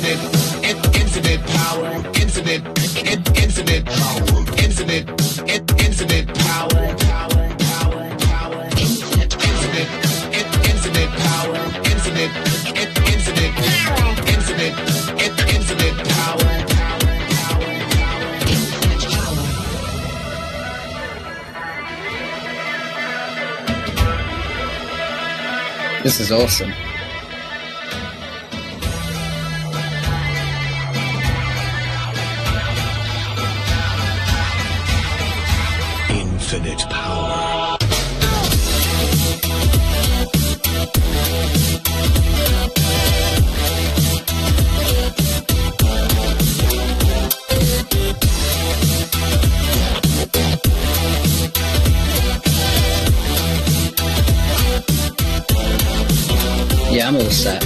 infinite power, infinite power, infinite power, infinite power, infinite power. This is awesome. Infinite power. Yeah, I'm all set.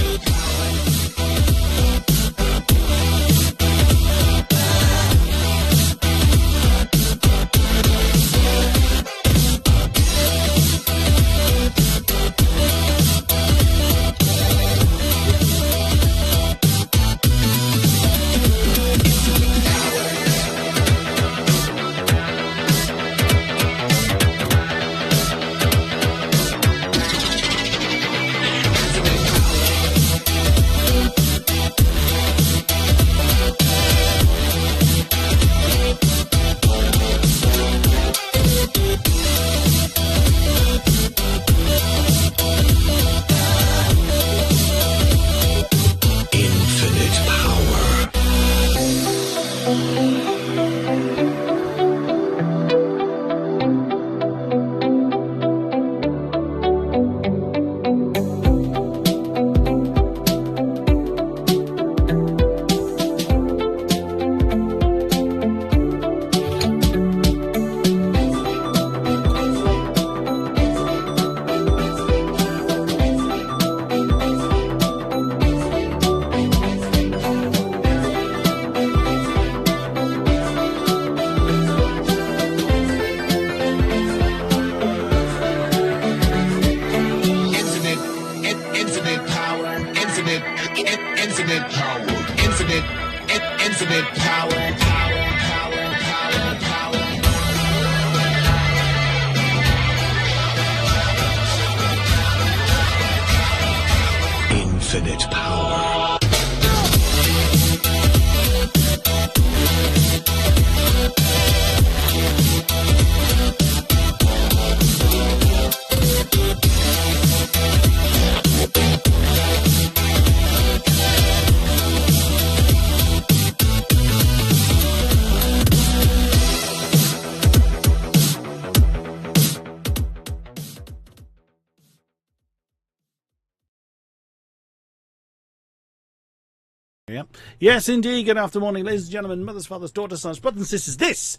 Infinite power. Yep. Yes, indeed. Good afternoon, ladies and gentlemen, mothers, fathers, daughters, sons, brothers and sisters. This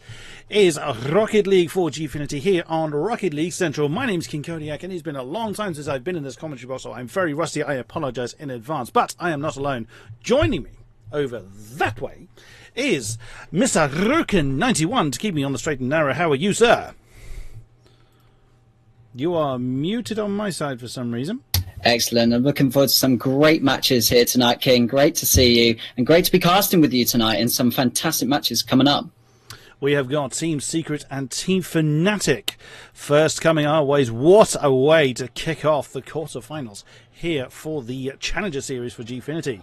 is Rocket League for Gfinity here on Rocket League Central. My name's King-Kodiak, and it's been a long time since I've been in this commentary box, so I'm very rusty. I apologize in advance, but I am not alone. Joining me over that way is Mr. Roken91 to keep me on the straight and narrow. How are you, sir? You are muted on my side for some reason. Excellent. I'm looking forward to some great matches here tonight, King. Great to see you and great to be casting with you tonight in some fantastic matches coming up. We have got Team Secret and Team Fnatic first coming our ways. What a way to kick off the quarterfinals here for the Challenger Series for Gfinity.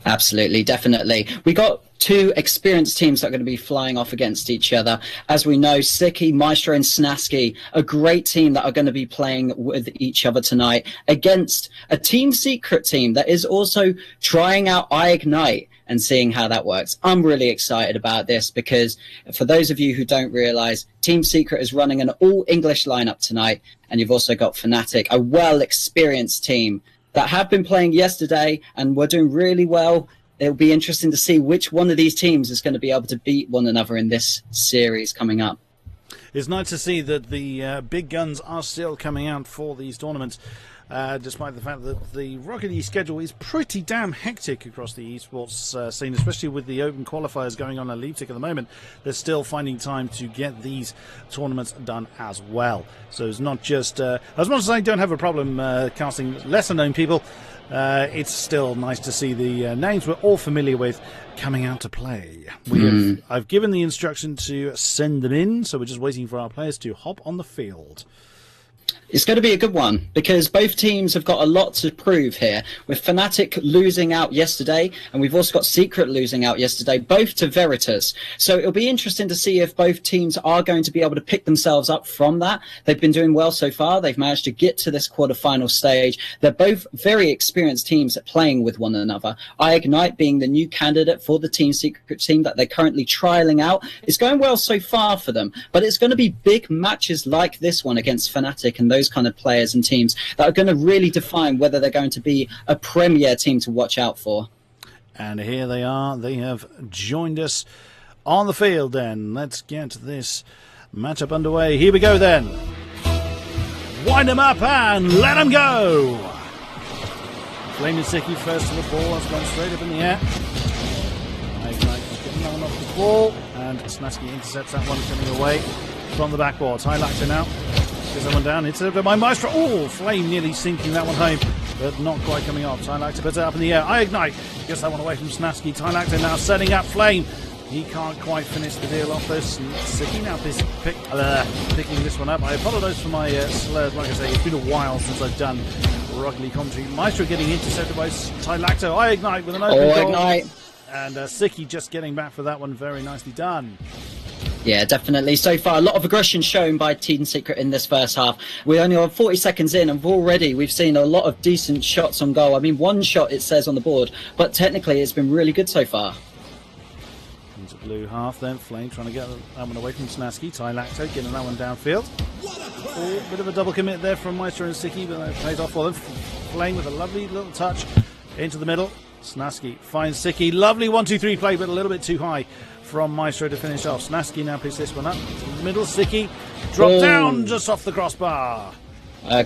Absolutely, definitely. We got two experienced teams that are going to be flying off against each other. As we know, Siki, Maestro and Snasky, a great team that are going to be playing with each other tonight against a Team Secret team that is also trying out iGnite and seeing how that works. I'm really excited about this because for those of you who don't realize, Team Secret is running an all-English lineup tonight, and you've also got Fnatic, a well-experienced team that have been playing yesterday and were doing really well. It'll be interesting to see which one of these teams is going to be able to beat one another in this series coming up. It's nice to see that the big guns are still coming out for these tournaments, despite the fact that the Rocket League schedule is pretty damn hectic across the esports scene, especially with the open qualifiers going on at Leipzig at the moment. They're still finding time to get these tournaments done as well. So it's not just, as much as I don't have a problem casting lesser known people, it's still nice to see the names we're all familiar with coming out to play. I've given the instruction to send them in, so we're just waiting for our players to hop on the field. It's going to be a good one because both teams have got a lot to prove here. With Fnatic losing out yesterday, and we've also got Secret losing out yesterday, both to Veritas. So it'll be interesting to see if both teams are going to be able to pick themselves up from that. They've been doing well so far. They've managed to get to this quarterfinal stage. They're both very experienced teams at playing with one another. ignite being the new candidate for the Team Secret team that they're currently trialing out. It's going well so far for them, but it's going to be big matches like this one against Fnatic and those kind of players and teams that are going to really define whether they're going to be a premier team to watch out for. And here they are. They have joined us on the field then. Let's get this matchup underway. Here we go then. Wind them up and let them go. Flame and Siki first to the ball. It's gone straight up in the air. ignite just getting that one off the ball. And Snaski intercepts that one coming away from the backboard. Highlighter now. Gets that one down, intercepted by Maestro. Oh, Flame nearly sinking that one home, but not quite coming off. Tylactor puts it up in the air. ignite gets that one away from Snaski. Tylactor now setting up Flame. He can't quite finish the deal off this. Siki now picking this one up. I apologise for my slurs. Like I say, it's been a while since I've done Rocket League commentary. Maestro getting intercepted by Tylactor. ignite with an open goal. Ignite. And Siki just getting back for that one. Very nicely done. Yeah, definitely. So far, a lot of aggression shown by Team Secret in this first half. We're only on 40 seconds in, and already we've seen a lot of decent shots on goal. I mean, one shot it says on the board, but technically it's been really good so far. Into blue half then. Flame trying to get that one away from Snaski. Tylacto getting that one downfield. Oh, bit of a double commit there from Maestro and Siki, but that plays off for them. Flame with a lovely little touch into the middle. Snaski finds Siki. Lovely 1-2-3 play, but a little bit too high from Maestro to finish off. Snaski now picks this one up. In the middle, Siki dropped down just off the crossbar.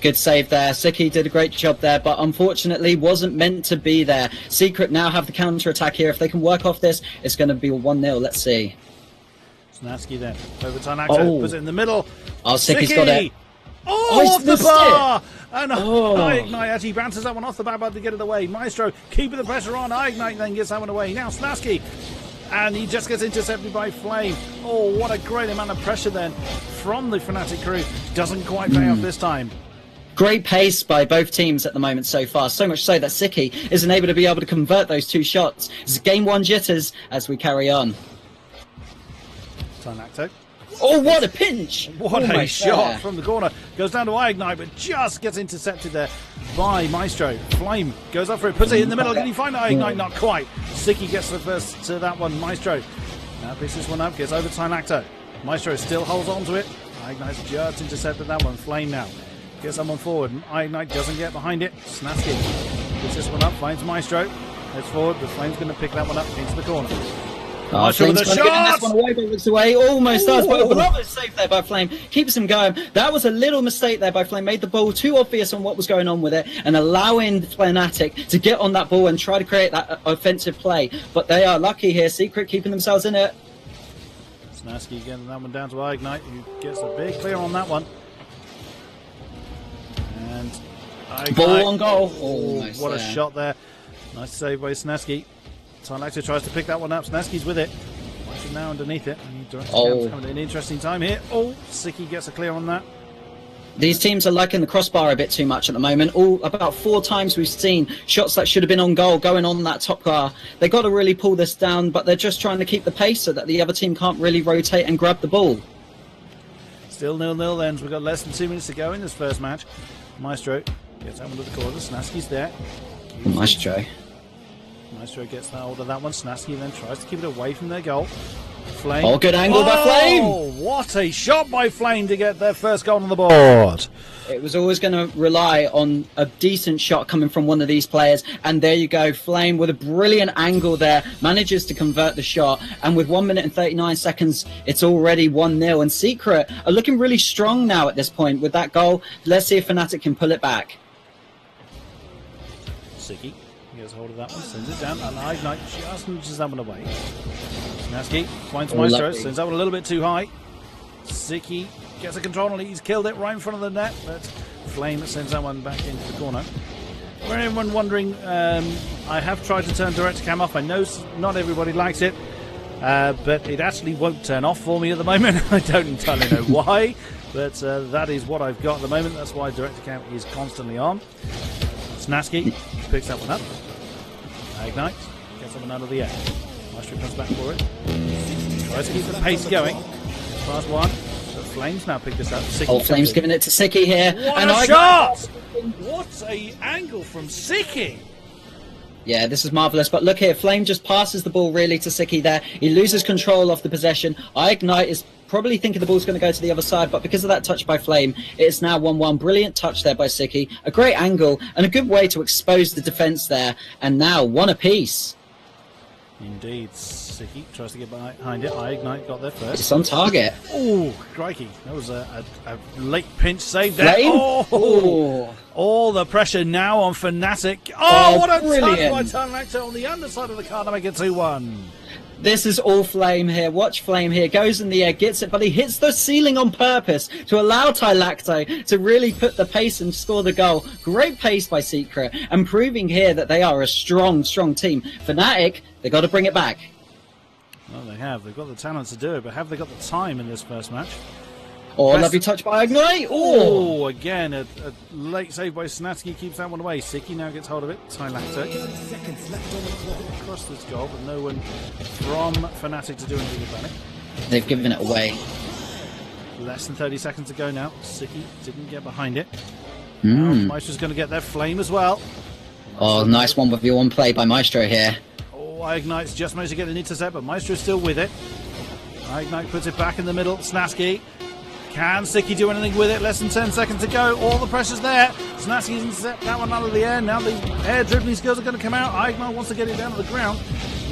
Good save there. Siki did a great job there, but unfortunately wasn't meant to be there. Secret now have the counter-attack here. If they can work off this, it's going to be 1-0. Let's see. Snaski then. Overtime actor. Puts it in the middle. Oh, Siki's got it. Oh, off the bar! And ignite actually bounces that one off the back bar to get it away. Maestro keeping the pressure on. ignite then gets that one away. Now Snaski. And he just gets intercepted by Flame. Oh, what a great amount of pressure then from the Fnatic crew. Doesn't quite pay off this time. Great pace by both teams at the moment so far. So much so that Siki isn't able to be able to convert those two shots. It's game one jitters as we carry on. Tylacto. Oh, what a pinch! What a shot from the corner. Goes down to ignite, but just gets intercepted there by Maestro. Flame goes up for it, puts it in the middle. Can he find ignite? Not quite. Siki gets the first to that one. Maestro now picks this one up, gets over Tylacto. Maestro still holds on to it. Ignite's just intercepted that one. Flame now gets someone forward. Ignite doesn't get behind it. Snaski gets this one up, finds Maestro. Heads forward, but Flame's going to pick that one up into the corner. Maestro with a shot! This one away, but it's away. Almost does, but a lovely save there by Flame. Keeps him going. That was a little mistake there by Flame. Made the ball too obvious on what was going on with it and allowing Fnatic to get on that ball and try to create that offensive play. But they are lucky here. Secret keeping themselves in it. Snaski getting that one down to ignite, who gets a big clear on that one. And ignite. Ball on goal. Oh, what a shot there. Nice save by Snaski. Tylacto tries to pick that one up. Snaski's with it. Watching now underneath it. Coming at an interesting time here. Oh, Siki gets a clear on that. These teams are liking the crossbar a bit too much at the moment. About 4 times we've seen shots that should have been on goal going on that top bar. They've got to really pull this down, but they're just trying to keep the pace so that the other team can't really rotate and grab the ball. Still 0-0 then. We've got less than 2 minutes to go in this first match. Maestro gets that one to the corner. Snaski's there. Maestro gets that hold of that one. Snaski then tries to keep it away from their goal. Flame. Oh, good angle by Flame. Oh, what a shot by Flame to get their first goal on the board. It was always going to rely on a decent shot coming from one of these players. And there you go. Flame with a brilliant angle there. Manages to convert the shot. And with 1 minute and 39 seconds, it's already 1-0. And Secret are looking really strong now at this point with that goal. Let's see if Fnatic can pull it back. Siki gets hold of that one, sends it down, and ignite just nudges that one away. Snaski finds Maestro, sends that one a little bit too high. Siki gets a control on it, he's killed it right in front of the net, but Flame sends that one back into the corner. For anyone wondering, I have tried to turn direct cam off. I know not everybody likes it, but it actually won't turn off for me at the moment. I don't entirely know why, but that is what I've got at the moment. That's why direct cam is constantly on. Snasky picks that one up. Ignite, gets that one out of the air. Maestro comes back for it. Tries to keep the pace going. Last one. But Flames now pick this up. Flames giving it to Siki here. What and a shot! What a angle from Siki! Yeah, this is marvellous. But look here, Flame just passes the ball really to Siki there. He loses control of the possession. Ignite is probably thinking the ball's going to go to the other side, but because of that touch by Flame, it is now 1-1. Brilliant touch there by Siki. A great angle and a good way to expose the defence there. And now 1 apiece. Indeed, Siki tries to get behind it. Ignite got there first. It's on target. Oh, crikey. That was a late pinch save there. Flame? Oh, all the pressure now on Fnatic. Oh, what a brilliant touch by Tunlacto on the underside of the card to make it 2-1. This is all Flame here. Watch Flame here. Goes in the air, gets it, but he hits the ceiling on purpose to allow Tylacto to really put the pace and score the goal. Great pace by Secret, and proving here that they are a strong, strong team. Fnatic, they got to bring it back. Well, they have. They've got the talent to do it, but have they got the time in this first match? Oh, lovely touch by Ignite. Oh, again, a late save by Snatsky keeps that one away. Siki now gets hold of it. Tylacto across this goal, but no one from Fnatic to do anything about it. They've given it away. Less than 30 seconds to go now. Siki didn't get behind it. Now Maestro's going to get their flame as well. Oh, nice 1v1 play by Maestro here. Oh, Ignite's just managed to get an intercept, but Maestro's still with it. Ignite puts it back in the middle. Snatsky. Can Siki do anything with it? Less than 10 seconds to go. All the pressure's there. Snatsky's intercept that one out of the air. Now the air dribbling skills are going to come out. Ignite wants to get it down to the ground.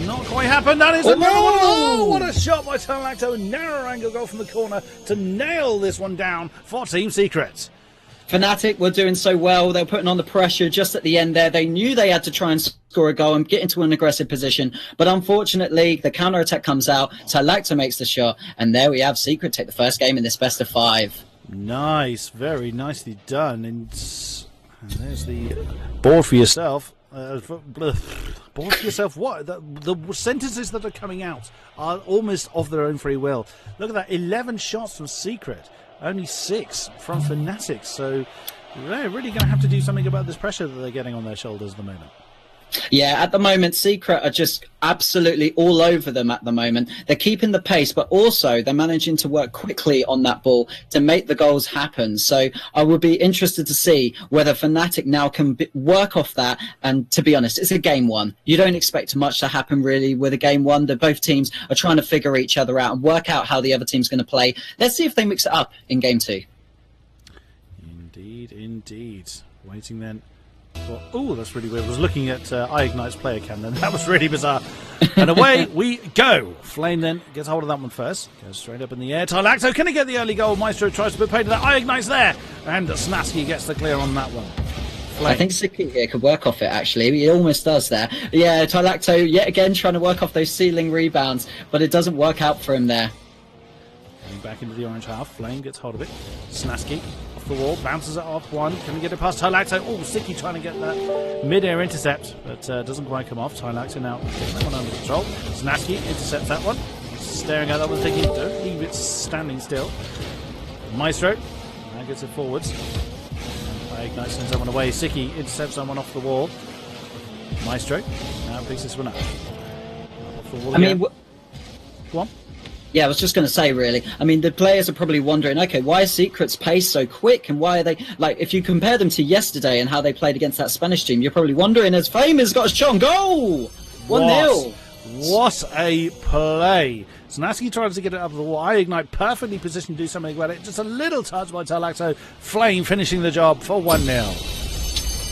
Not quite happened. That is another one. Oh, what a shot by Tunlacto. Narrow angle goal from the corner to nail this one down for Team Secret. Fnatic were doing so well. They were putting on the pressure just at the end there. They knew they had to try and score a goal and get into an aggressive position. But unfortunately, the counter-attack comes out. Tylacto makes the shot. And there we have Secret take the first game in this best of 5. Nice. Very nicely done. And there's the board for yourself. Board for yourself what? The sentences that are coming out are almost of their own free will. Look at that. 11 shots from Secret. Only 6 from Fnatic, so they're really going to have to do something about this pressure that they're getting on their shoulders at the moment. Yeah, at the moment, Secret are just absolutely all over them at the moment. They're keeping the pace, but also they're managing to work quickly on that ball to make the goals happen. So I would be interested to see whether Fnatic now can work off that. And to be honest, it's a game 1. You don't expect much to happen really with a game 1. That both teams are trying to figure each other out and work out how the other team's going to play. Let's see if they mix it up in game 2. Indeed, indeed. Waiting then. Oh, that's really weird. I was looking at Ignite's player cam then. That was really bizarre. And away we go. Flame then gets hold of that one first. Goes straight up in the air. Tylacto, can he get the early goal? Maestro tries to put pay to that. Ignite's there. And Snatsky gets the clear on that one. Flame. I think Siki here could work off it, actually. He almost does there. Yeah, Tylacto yet again trying to work off those ceiling rebounds, but it doesn't work out for him there. Going back into the orange half. Flame gets hold of it. Snatsky off the wall, bounces it off one. Can we get it past Tylacto? Oh, Siki trying to get that mid-air intercept, but doesn't quite come off. Tylacto now getting that one under control. Snatsky intercepts that one. He's staring at that one thinking, don't leave it standing still. Maestro now gets it forwards. Ignite sends that one away. Siki intercepts someone off the wall. Maestro now picks this one up. Off the wall again. Go on. Yeah, I was just going to say, really. I mean, the players are probably wondering, okay, why is Secret's pace so quick? And why are they, like, if you compare them to yesterday and how they played against that Spanish team, you're probably wondering, as Flame has got a shot on goal! 1-0. What a play. Snatsky tries to get it up the wall. Ignite perfectly positioned to do something about it. Just a little touch by Tylacto. Flame finishing the job for 1-0.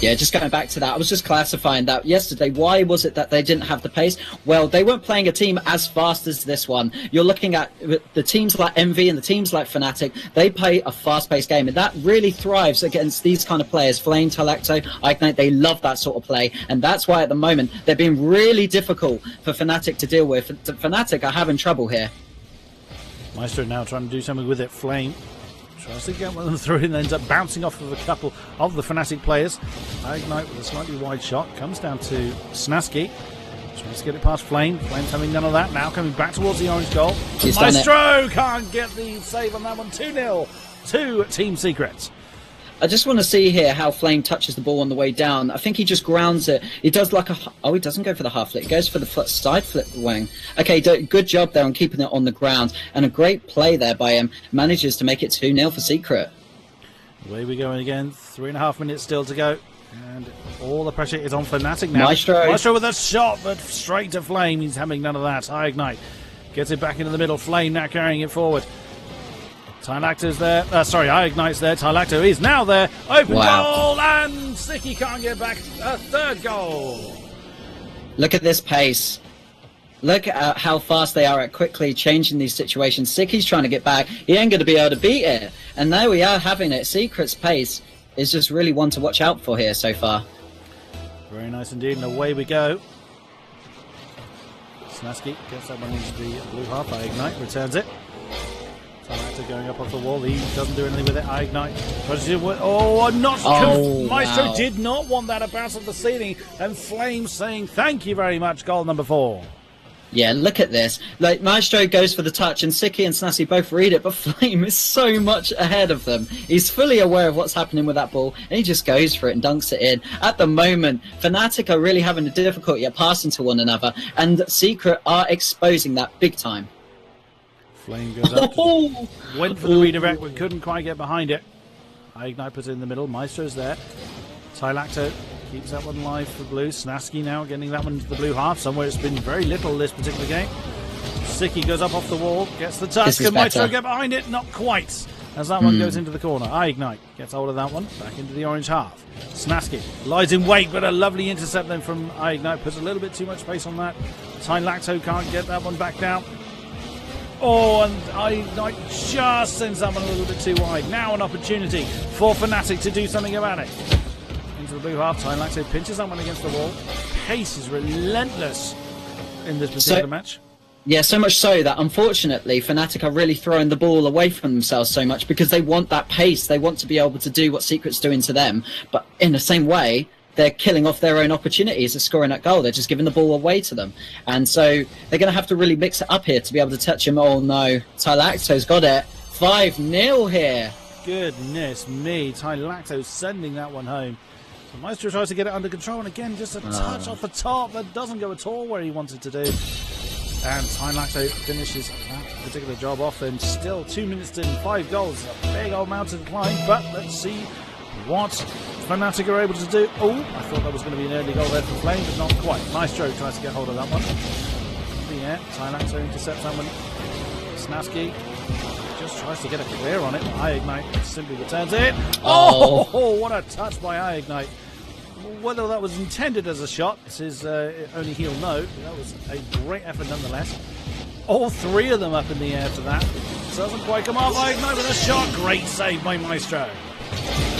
Yeah, just going back to that, I was just classifying that yesterday. Why was it that they didn't have the pace? Well, they weren't playing a team as fast as this one. You're looking at the teams like Envy and the teams like Fnatic. They play a fast-paced game, and that really thrives against these kind of players. Flame, Tylacto, Ignite, they love that sort of play, and that's why at the moment they're being really difficult for Fnatic to deal with. Fnatic are having trouble here. Maestro now trying to do something with it. Flame Tries to get one of them through and ends up bouncing off of a couple of the Fnatic players. Ignite with a slightly wide shot. Comes down to Snasky. Tries to get it past Flame. Flame's having none of that. Now coming back towards the orange goal. Maestro can't get the save on that one. 2-0 to Team Secrets. I just want to see here how Flame touches the ball on the way down. I think he just grounds it. He does like a... Oh, he doesn't go for the half flip. He goes for the side flip wing. Okay, good job there on keeping it on the ground. And a great play there by him. Manages to make it 2-0 for Secret. Away we go again. 3.5 minutes still to go. And all the pressure is on Fnatic now. Maestro with a shot, but straight to Flame. He's having none of that. Ignite gets it back into the middle. Flame now carrying it forward. Tylacto's there. Ignite's there. Tylacto is now there. Open goal, and Sicky can't get back. A third goal. Look at this pace. Look at how fast they are at quickly changing these situations. Sicky's trying to get back. He ain't going to be able to beat it. And there we are having it. Secret's pace is just really one to watch out for here so far. Very nice indeed. And away we go. Snasky gets that one into the blue half. Ignite returns it. Tylacto going up off the wall. He doesn't do anything with it. Ignite tries to do what? Maestro did not want that to bounce off the ceiling. And Flame saying thank you very much. Goal number 4. Yeah, look at this. Like, Maestro goes for the touch, and Sicky and Snasky both read it, but Flame is so much ahead of them. He's fully aware of what's happening with that ball, and he just goes for it and dunks it in. At the moment, Fnatic are really having a difficulty at passing to one another, and Secret are exposing that big time. Flame goes up, went for the redirect, but couldn't quite get behind it. Ignite puts it in the middle. Maestro's there. Tylacto keeps that one live for blue. Snasky now getting that one into the blue half. Somewhere it's been very little this particular game. Sicky goes up off the wall, gets the touch. Can Maestro get behind it? Not quite. As that one goes into the corner. Ignite gets hold of that one. Back into the orange half. Snasky lies in wait, but a lovely intercept then from Ignite. Puts a little bit too much space on that. Tylacto can't get that one back down. Oh, and Ignite just sends that one a little bit too wide. Now an opportunity for Fnatic to do something about it. Into the blue half, Tylacto pinches that one against the wall. Pace is relentless in this particular match. Yeah, so much so that unfortunately Fnatic are really throwing the ball away from themselves so much because they want that pace. They want to be able to do what Secret's doing to them. But in the same way, they're killing off their own opportunities of scoring that goal. They're just giving the ball away to them. And so they're going to have to really mix it up here to be able to touch him. Oh no, Tylacto's got it. 5-0 here. Goodness me, Tylacto sending that one home. So Maestro tries to get it under control, and again, just a touch off the top that doesn't go at all where he wanted to do. And Tylacto finishes that particular job off, and still 2 minutes in, 5 goals. A big old mountain to climb, but let's see what Fnatic are able to do. Oh, I thought that was going to be an early goal there for Flame, but not quite. Maestro tries to get hold of that one. Yeah, Tylacto intercepts that one. Snasky just tries to get a clear on it. Ignite simply returns it. Oh, what a touch by Ignite. Whether that was intended as a shot, this is only he'll know. That was a great effort nonetheless. All 3 of them up in the air for that. Doesn't quite come off. Ignite with a shot. Great save by Maestro.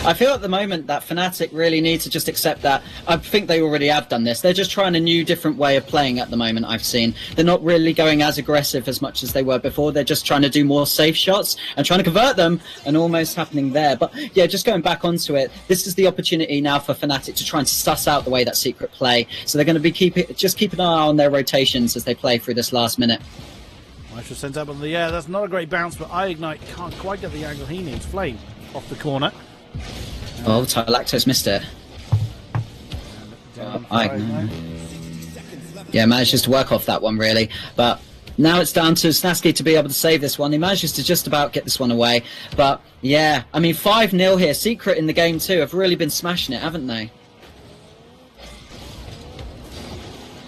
I feel at the moment that Fnatic really need to just accept that. I think they already have done this. They're just trying a new, different way of playing at the moment, I've seen. They're not really going as aggressive as much as they were before. They're just trying to do more safe shots and trying to convert them, and almost happening there. But yeah, just going back onto it, this is the opportunity now for Fnatic to try and suss out the way that Secret play. So they're going to be keep an eye on their rotations as they play through this last minute. Maestro sends up on the air. That's not a great bounce, but Ignite can't quite get the angle he needs. Flame off the corner. Oh, Tylacto's missed it. Yeah, manages to work off that one, really. But now it's down to Snasky to be able to save this one. He manages to just about get this one away. But, yeah, I mean, 5-0 here. Secret in the game, too, have really been smashing it, haven't they?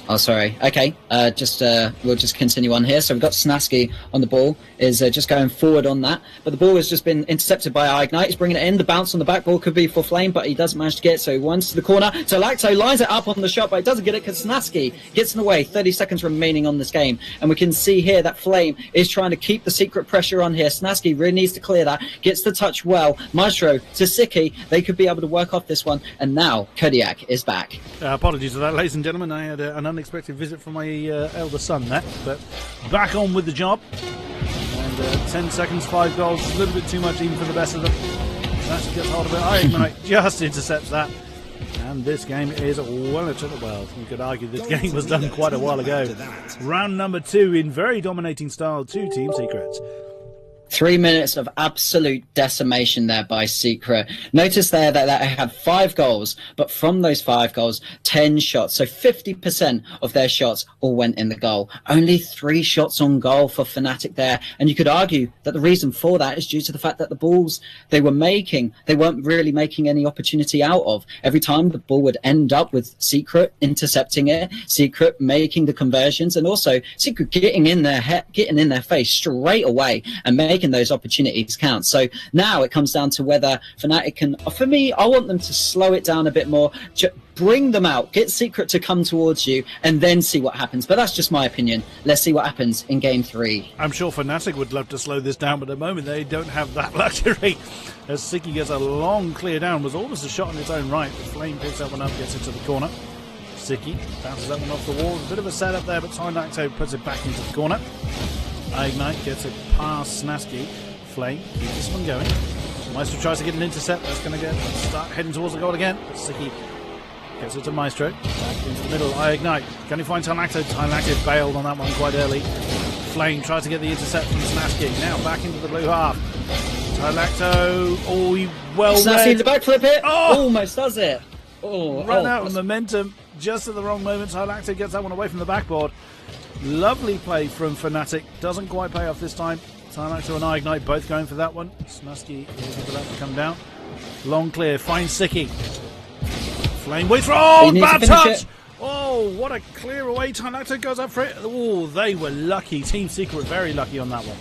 Oh, sorry. Okay, we'll just continue on here. So we've got Snasky on the ball, is just going forward on that. But the ball has just been intercepted by Ignite. He's bringing it in. The bounce on the back ball could be for Flame, but he doesn't manage to get it. So he runs to the corner. Tylacto lines it up on the shot, but he doesn't get it because Snasky gets in the way. 30 seconds remaining on this game. And we can see here that Flame is trying to keep the Secret pressure on here. Snasky really needs to clear that. Gets the touch well. Maestro to Sicky. They could be able to work off this one. And now Kodiak is back. Apologies for that, ladies and gentlemen. I had an unexpected visit from my elder son there, but back on with the job. And 10 seconds, 5 goals, a little bit too much even for the best of them. Fnatic gets hold of it. Ignite just intercepts that. And this game is well into the world. You could argue this game was done quite a while ago. Round number 2 in very dominating style to Team Secret. 3 minutes of absolute decimation there by Secret. Notice there that they had 5 goals, but from those 5 goals, 10 shots. So 50% of their shots all went in the goal. Only 3 shots on goal for Fnatic there. And you could argue that the reason for that is due to the fact that the balls they were making, they weren't really making any opportunity out of. Every time the ball would end up with Secret intercepting it, Secret making the conversions, and also Secret getting in their face straight away and making those opportunities count. So now it comes down to whether Fnatic can, for me, I want them to slow it down a bit more, bring them out, get Secret to come towards you, and then see what happens. But that's just my opinion. Let's see what happens in game 3. I'm sure Fnatic would love to slow this down, but at the moment they don't have that luxury. As Siki gets a long clear down, was almost a shot in its own right. The Flame picks that one up, gets it to the corner. Siki bounces that one off the wall. A bit of a setup there, but Tylacto puts it back into the corner. Ignite gets it past Snaski. Flame keeps this one going. Maestro tries to get an intercept. That's going to start heading towards the goal again. But Siki gets it to Maestro. Back into the middle. Ignite. Can he find Tylacto? Tylacto bailed on that one quite early. Flame tries to get the intercept from Snaski. Now back into the blue half. Tylacto. Oh, he well Snaski the backflip hit. Oh! Almost does it. Run out of momentum just at the wrong moment. Tylacto gets that one away from the backboard. Lovely play from Fnatic. Doesn't quite pay off this time. Tylacto and Ignite both going for that one. Snaski is for that to come down. Long clear. Finds Siki. Flame waits for... Oh, bad touch! Oh, what a clear away. Tylacto goes up for it. Oh, they were lucky. Team Secret very lucky on that one.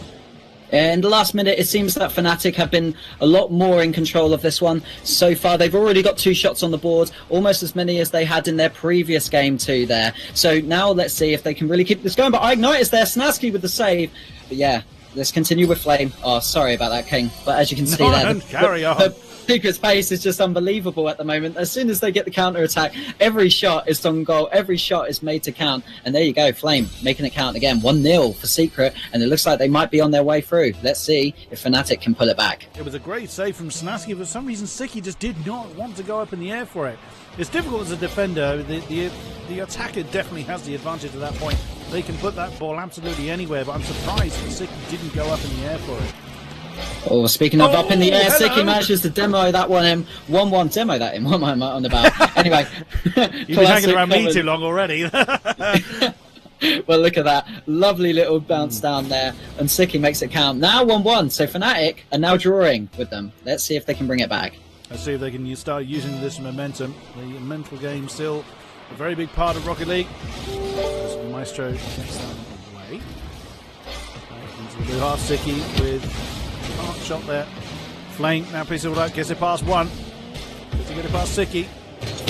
In the last minute, it seems that Fnatic have been a lot more in control of this one. So far, they've already got 2 shots on the board, almost as many as they had in their previous game too there. So now let's see if they can really keep this going. But Ignite is there, Snaski with the save. But yeah, let's continue with Flame. Oh, sorry about that, King. But as you can see there, carry on. The Secret's pace is just unbelievable at the moment. As soon as they get the counter attack, every shot is on goal, every shot is made to count, and there you go, Flame making it count again. 1-0 for Secret, and it looks like they might be on their way through. Let's see if Fnatic can pull it back. It was a great save from Snaski, but for some reason Siki just did not want to go up in the air for it. It's difficult as a defender. The attacker definitely has the advantage at that point. They can put that ball absolutely anywhere, but I'm surprised that Siki didn't go up in the air for it. Oh, speaking of up in the air, Siki manages to demo that one in. 1-1, demo that in. What am I on about? Anyway. You've been hanging around me too long already. Well, look at that. Lovely little bounce down there. And Siki makes it count. Now 1-1. So Fnatic are now drawing with them. Let's see if they can bring it back. Let's see if they can start using this momentum. The mental game still a very big part of Rocket League. As Maestro gets that away. Into the blue half, Siki with hard shot there. Flame now picks it all up, gets it past one. Gets to get it past Siki.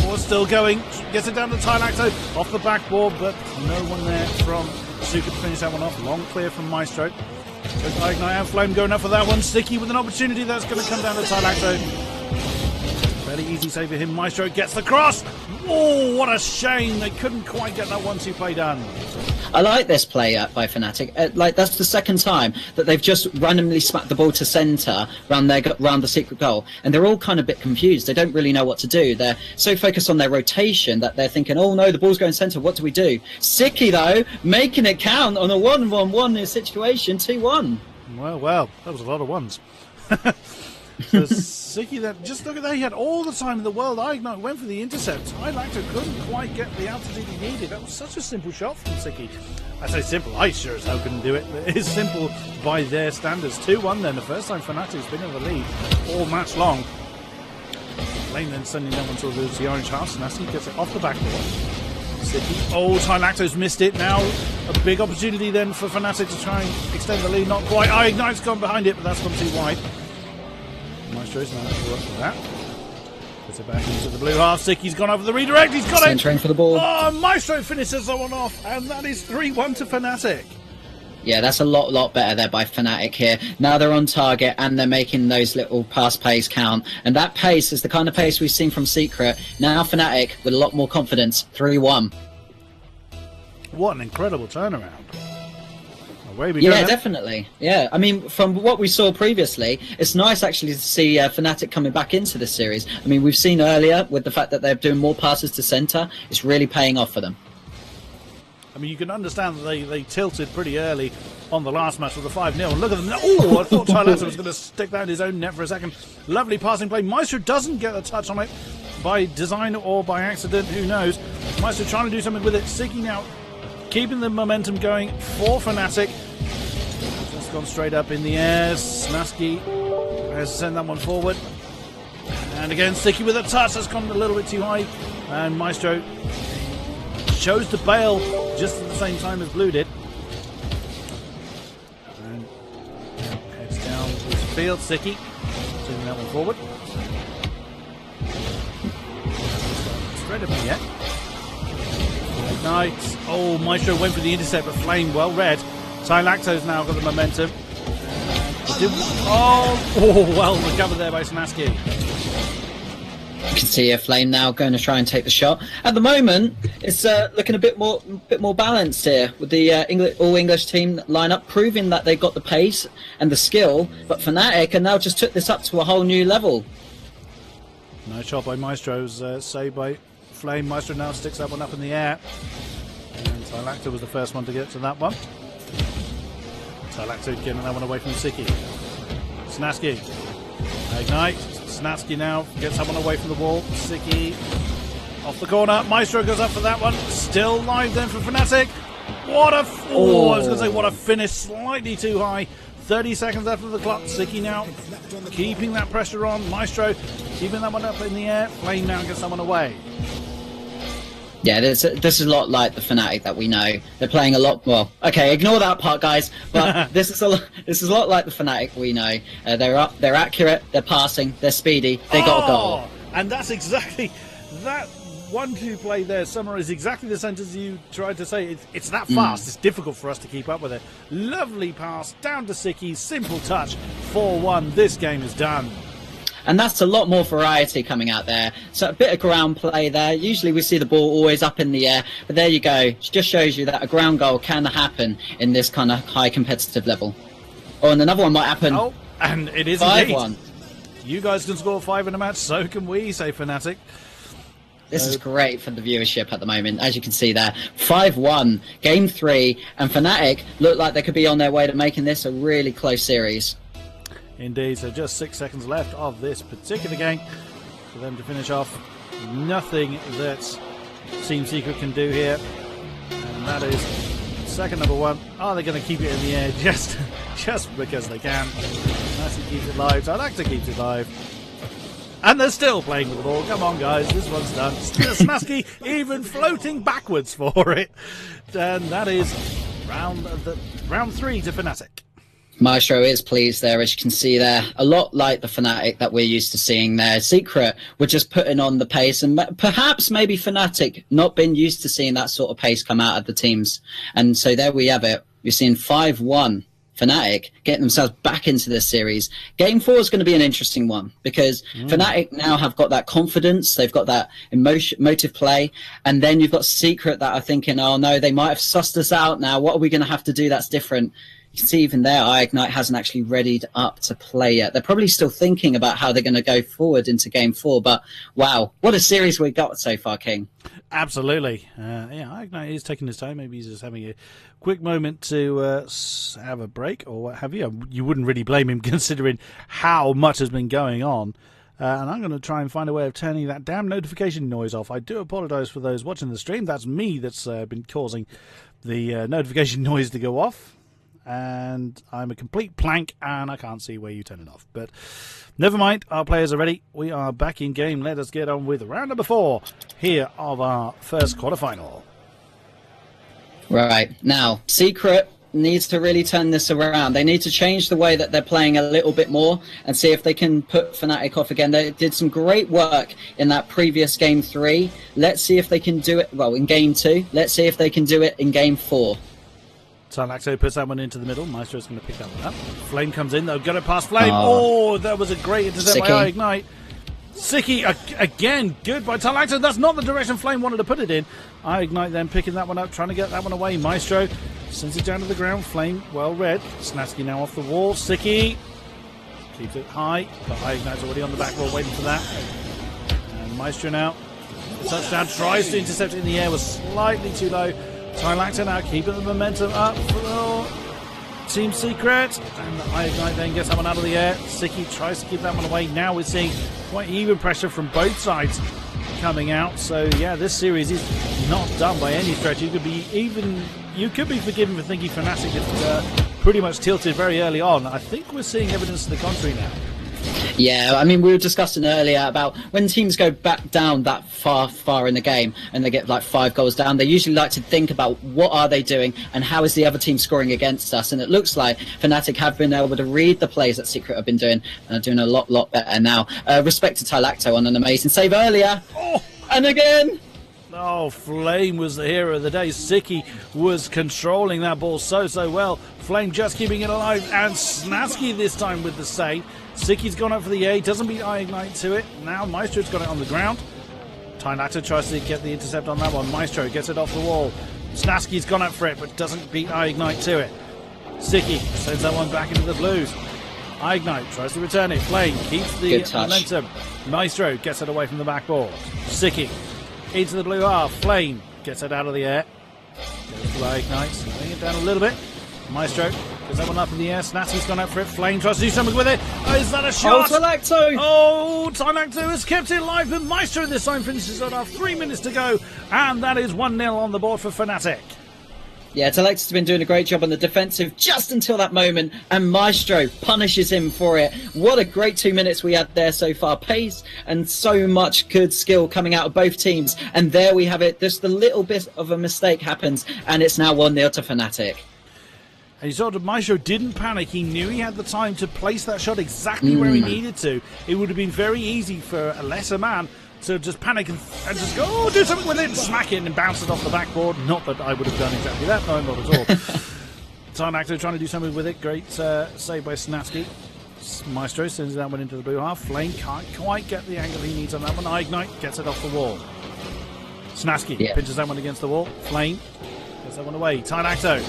Oh, still going. Gets it down to Tylacto. Off the backboard, but no one there from Suka to finish that one off. Long clear from Maestro. Ignite and Flame going up for that one. Siki with an opportunity that's going to come down to Tylacto. Fairly easy save for him. Maestro gets the cross. Oh, what a shame. They couldn't quite get that 1-2 play done. I like this play by Fnatic. That's the second time that they've just randomly smacked the ball to centre round the Secret goal, and they're all kind of a bit confused. They don't really know what to do. They're so focused on their rotation that they're thinking, "Oh no, the ball's going centre. What do we do?" Siki though, making it count on a 1-1-1 situation, 2-1. Well, that was a lot of ones. So Siki, just look at that. He had all the time in the world. Ignite went for the intercept. Tylacto couldn't quite get the altitude he needed. That was such a simple shot from Siki. I say simple. I sure as hell couldn't do it. It is simple by their standards. 2-1 then. The first time Fnatic's been in the lead all match long. Flame then sending that one towards the orange half. Snaski gets it off the backboard. Siki. Oh, Tylacto's missed it. Now a big opportunity then for Fnatic to try and extend the lead. Not quite. Ignite's gone behind it, but that's gone too wide. Maestro's now to work with that. Puts it back into the blue half. Siki's gone over the redirect. He's got it. Centering for the ball. Oh, Maestro finishes that one off, and that is 3-1 to Fnatic. Yeah, that's a lot better there by Fnatic here. Now they're on target and they're making those little pass plays count. And that pace is the kind of pace we've seen from Secret. Now Fnatic with a lot more confidence. 3-1. What an incredible turnaround. Away we go. Yeah, definitely. Yeah, I mean, from what we saw previously, it's nice actually to see Fnatic coming back into this series. I mean, we've seen earlier with the fact that they're doing more passes to center, it's really paying off for them. I mean, you can understand that they tilted pretty early on the last match with the 5-0. And look at them. Oh, I thought Tyletta was going to stick that in his own net for a second. Lovely passing play. Maestro doesn't get a touch on it by design or by accident. Who knows? Maestro trying to do something with it. Siggy now keeping the momentum going for Fnatic. Just gone straight up in the air. Snasky has to send that one forward. And again, Sticky with a touch. That's gone a little bit too high. And Maestro chose to bail just at the same time as Blue did. And heads down the field. Sticky sending that one forward. Straight up in the air. Ignite. Oh, Maestro went for the intercept, but Flame well read. Tylacto's now got the momentum. Oh, well recovered there by Snasky. You can see a Flame now going to try and take the shot. At the moment, it's looking a bit more balanced here with the all English team lineup, proving that they got the pace and the skill. But Fnatic and now just took this up to a whole new level. Nice shot by Maestro's saved by Flame. Maestro now sticks that one up in the air. And Tylacto was the first one to get to that one. Tylacto getting that one away from Siki. Snasky. Ignite. Snasky now gets that one away from the wall. Siki off the corner. Maestro goes up for that one. Still live then for Fnatic. What a... I was going to say what a finish. Slightly too high. 30 seconds left of the clock. Siki now keeping that pressure on. Maestro keeping that one up in the air. Flame now gets that one away. Yeah, this is a lot like the Fnatic that we know. They're playing a lot. Well, okay, ignore that part, guys. But this is a lot like the Fnatic we know. They're up, they're accurate, they're passing, they're speedy. They got a goal. And that's exactly that 1-2 play there. Summarizes exactly the sentence you tried to say. It's that fast. It's difficult for us to keep up with it. Lovely pass down to Siki. Simple touch. 4-1. This game is done. And that's a lot more variety coming out there. So a bit of ground play there. Usually we see the ball always up in the air. But there you go. It just shows you that a ground goal can happen in this kind of high competitive level. Oh, and another one might happen. Oh, and it is 5-1. indeed. You guys can score 5 in a match. So can we, say Fnatic. This is great for the viewership at the moment. As you can see there. 5-1. Game 3. And Fnatic look like they could be on their way to making this a really close series. Indeed, so just 6 seconds left of this particular game for them to finish off. Nothing that Team Secret can do here, and that is second number 1. Are they going to keep it in the air just because they can? Nasty keeps it live. So I like to keep it live. And they're still playing with the ball. Come on, guys, this one's done. Snasky even floating backwards for it. And that is round 3 to Fnatic. Maestro is pleased there, as you can see there. A lot like the Fnatic that we're used to seeing there. Secret were just putting on the pace, and perhaps maybe Fnatic not been used to seeing that sort of pace come out of the teams. And so there we have it. We're seeing 5-1 Fnatic getting themselves back into this series. Game 4 is going to be an interesting one because Fnatic now have got that confidence. They've got that emotive play. And then you've got Secret that are thinking, oh no, they might have sussed us out now. What are we going to have to do that's different? You can see even there, Ignite hasn't actually readied up to play yet. They're probably still thinking about how they're going to go forward into Game 4. But wow, what a series we've got so far, King. Absolutely. Yeah, Ignite is taking his time. Maybe he's just having a quick moment to have a break or what have you. You wouldn't really blame him considering how much has been going on. And I'm going to try and find a way of turning that damn notification noise off. I do apologise for those watching the stream. That's me that's been causing the notification noise to go off. And I'm a complete plank and I can't see where you turn it off, but never mind, our players are ready. We are back in game. Let us get on with round number 4 here of our first quarterfinal. Right, now Secret needs to really turn this around. They need to change the way that they're playing a little bit more and see if they can put Fnatic off again. They did some great work in that previous game 3. Let's see if they can do it well in game 2. Let's see if they can do it in game 4. Tylacto puts that one into the middle. Maestro's going to pick that one up. Flame comes in, though. Got it past Flame. Oh, that was a great intercept by Ignite. Siki, again, good by Tylacto. That's not the direction Flame wanted to put it in. Ignite then picking that one up, trying to get that one away. Maestro Sends it down to the ground. Flame, well read. Snasky now off the wall. Sicky keeps it high, but Ignite's already on the back wall waiting for that. And Maestro now. Touchdown, tries to intercept it in the air, was slightly too low. Tylactor now keeping the momentum up for Team Secret. And Ignite then gets that one out of the air. Sicky tries to keep that one away. Now we're seeing quite even pressure from both sides coming out. So yeah, this series is not done by any stretch. You could be forgiven for thinking Fnatic had pretty much tilted very early on. I think we're seeing evidence to the contrary now. Yeah, I mean, we were discussing earlier about when teams go back down that far in the game and they get like 5 goals down, they usually like to think about what are they doing and how is the other team scoring against us. And it looks like Fnatic have been able to read the plays that Secret have been doing and are doing a lot better now. Respect to Tylacto on an amazing save earlier. Oh! And again! Oh, Flame was the hero of the day. Sicky was controlling that ball so well. Flame just keeping it alive, and Snasky this time with the save. Sicky's gone up for the A, doesn't beat Ignite to it. Now Maestro's got it on the ground. Tylactor tries to get the intercept on that one. Maestro gets it off the wall. Snasky's gone up for it, but doesn't beat Ignite to it. Sicky sends that one back into the blues. Ignite tries to return it. Flame keeps the momentum. Maestro gets it away from the backboard. Sicky into the blue half. Flame gets it out of the air. Goes to Ignite, bring it down a little bit. Maestro gets that one up in the air. Snasky's gone up for it. Flame tries to do something with it. Oh, is that a shot? Oh, Tylacto! Oh, Tylacto has kept it alive, but Maestro this time finishes it off. 3 minutes to go, and that is 1-0 on the board for Fnatic. Yeah, Tylacto's been doing a great job on the defensive just until that moment, and Maestro punishes him for it. What a great 2 minutes we had there so far. Pace and so much good skill coming out of both teams. And there we have it. Just a little bit of a mistake happens, and it's now 1-0 to Fnatic. And you saw that Maestro didn't panic. He knew he had the time to place that shot exactly where he needed to. It would have been very easy for a lesser man to just panic and just go, oh, do something with it, and smack it and bounce it off the backboard. Not that I would have done exactly that, no, not at all. Tylacto trying to do something with it. Great save by Snasky. Maestro sends that one into the blue half. Flame can't quite get the angle he needs on that one. Ignite gets it off the wall. Snasky pinches that one against the wall. Flame gets that one away. Tylacto.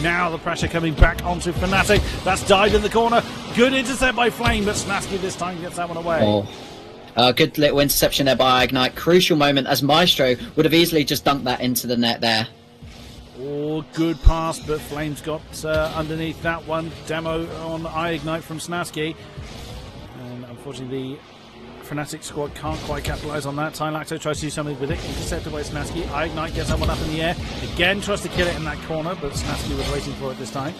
Now the pressure coming back onto Fnatic. That's died in the corner. Good intercept by Flame, but Snasky this time gets that one away. Good little interception there by Ignite. Crucial moment, as Maestro would have easily just dunked that into the net there. Oh, good pass, but Flame's got underneath that one. Demo on Ignite from Snasky. And unfortunately, the Fnatic squad can't quite capitalise on that. Tylacto tries to do something with it. Intercepted by Snasky. Ignite gets that one up in the air. Again tries to kill it in that corner, but Snasky was waiting for it this time.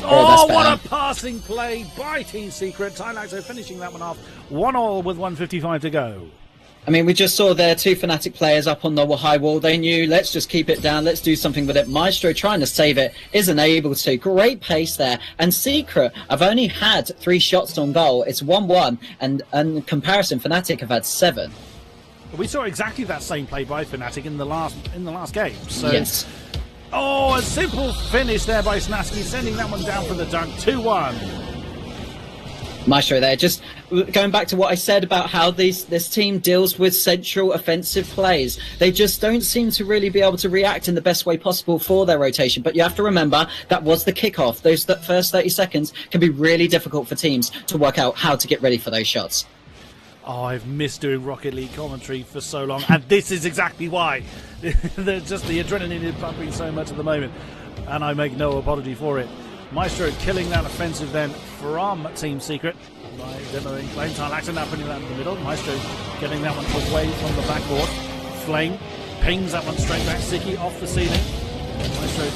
Oh, what a passing play by Team Secret. Tylacto finishing that one off. 1-1 with 1:55 to go. I mean, we just saw there 2 Fnatic players up on the high wall. They knew, let's just keep it down, let's do something with it. Maestro trying to save it, isn't able to. Great pace there. And Secret have only had 3 shots on goal. It's 1-1, and in comparison, Fnatic have had 7. We saw exactly that same play by Fnatic in the last game. So, yes. Oh, a simple finish there by Snasky, sending that one down for the dunk. 2-1. Maestro there, just going back to what I said about how this team deals with central offensive plays. They just don't seem to really be able to react in the best way possible for their rotation. But you have to remember, that was the kickoff. Those first 30 seconds can be really difficult for teams to work out how to get ready for those shots. Oh, I've missed doing Rocket League commentary for so long, and this is exactly why. Just the adrenaline is pumping so much at the moment, and I make no apology for it. Maestro killing that offensive then from Team Secret by demoing Flame. Tylacto now putting that in the middle. Maestro getting that one away from the backboard. Flame pings that one straight back. Sicky off the ceiling. Maestro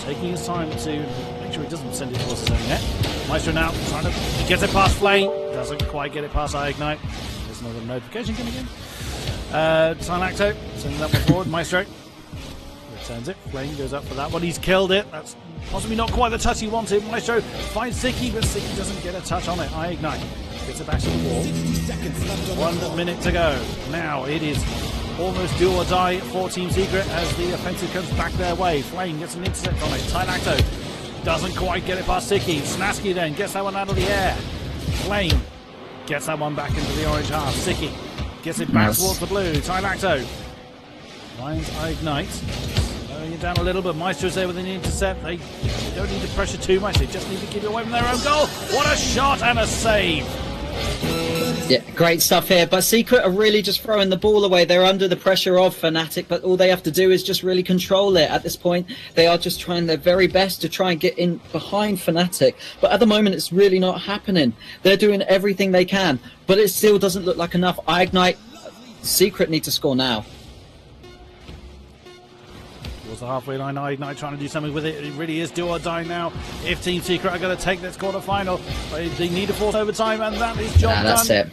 taking his time to make sure he doesn't send it towards his own net. Maestro now trying to get it past Flame. Doesn't quite get it past Ignite. There's another notification coming in. Tylacto sending that one forward. Maestro returns it. Flame goes up for that one. He's killed it. That's possibly not quite the touch he wanted. Maestro finds Sicky, but Sicky doesn't get a touch on it. Ignite gets it back to the wall. 1 minute to go. Now it is almost do or die for Team Secret as the offensive comes back their way. Flame gets an intercept on it. Tylacto doesn't quite get it past Sicky. Snasky then gets that one out of the air. Flame gets that one back into the orange half. Sicky gets it back towards the blue. Tylacto finds Ignite. slowing it down a little, but Maestro's there with an intercept. They don't need to pressure too much. They just need to keep it away from their own goal. What a shot and a save! Yeah, great stuff here. But Secret are really just throwing the ball away. They're under the pressure of Fnatic, but all they have to do is just really control it. At this point, they are just trying their very best to try and get in behind Fnatic. But at the moment, it's really not happening. They're doing everything they can, but it still doesn't look like enough. Ignite, Secret need to score now. Towards the halfway line, Ignite trying to do something with it. It really is do or die now. If Team Secret are going to take this quarterfinal, they need to force overtime, and that is job done. That's it.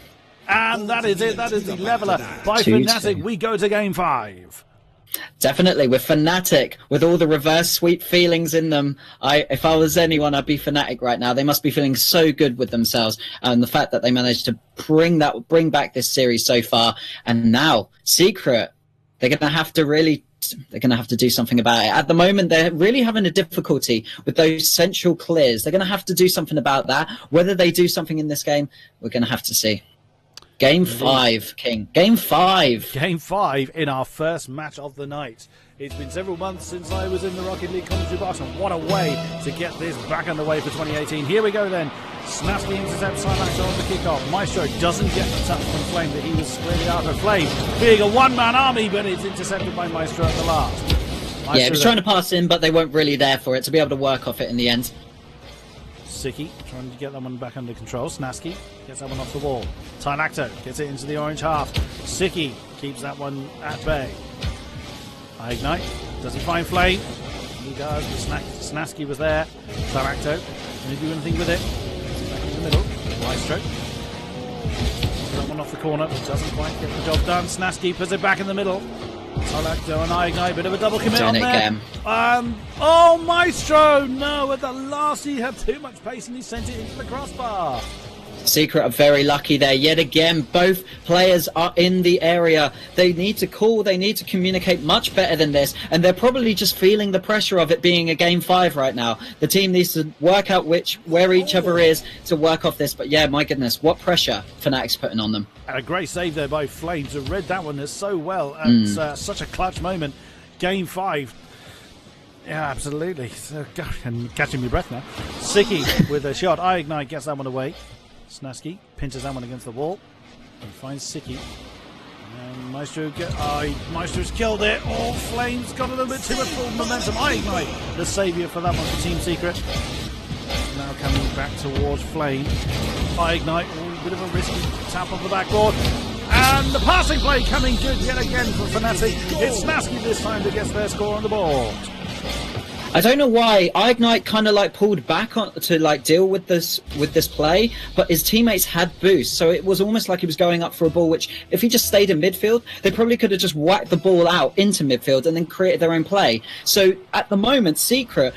And that is it. That is the leveler by Fnatic. We go to game 5. Definitely, with Fnatic, with all the reverse sweep feelings in them, if I was anyone, I'd be Fnatic right now. They must be feeling so good with themselves, and the fact that they managed to bring back this series so far. And now, Secret, they're going to have to do something about it. At the moment, they're really having a difficulty with those central clears. They're going to have to do something about that. Whether they do something in this game, we're going to have to see. Game 5, King. Game 5. Game 5 in our first match of the night. It's been several months since I was in the Rocket League commentary box, and what a way to get this back underway for 2018. Here we go then. Snappy intercepts Silax on the kickoff. Maestro doesn't get the touch from Flame that he was squarely after. Flame being a one-man army, but it's intercepted by Maestro at the last. Maestro Yeah, he was trying to pass in, but they weren't really there for it to be able to work off it in the end. Siki trying to get that one back under control. Snasky gets that one off the wall. Tylacto gets it into the orange half. Siki keeps that one at bay. Ignite. Does he find Flame? He does. Snasky was there. Tylacto. Can he do anything with it? Back in the middle. Maestro. That one off the corner. Doesn't quite get the job done. Snasky puts it back in the middle. Tylacto and Ignite. Bit of a double commit on there. Oh, Maestro! No, at the last he had too much pace and he sent it into the crossbar. Secret are very lucky there. Yet again, both players are in the area. They need to call, they need to communicate much better than this, and they're probably just feeling the pressure of it being a game 5 right now. The team needs to work out where each other is to work off this, but yeah, my goodness, what pressure Fnatic's putting on them. And a great save there by Flames, who read that one so well, and it's such a clutch moment. Game 5. Yeah, absolutely. So, I'm catching my breath now. Siki with a shot. Ignite gets that one away. Snasky pinches that one against the wall and finds Siki. And Maestro's killed it. Oh, Flames got a little bit too much full momentum. Ignite, the saviour for that one for Team Secret. Now coming back towards Flame. Ignite, a bit of a risky tap off the backboard. And the passing play coming good yet again for Fnatic. It's Snasky this time that gets their score on the board. I don't know why Ignite kind of pulled back to deal with this play, but his teammates had boost, so it was almost like he was going up for a ball, which if he just stayed in midfield, they probably could have just whacked the ball out into midfield and then created their own play. So at the moment, Secret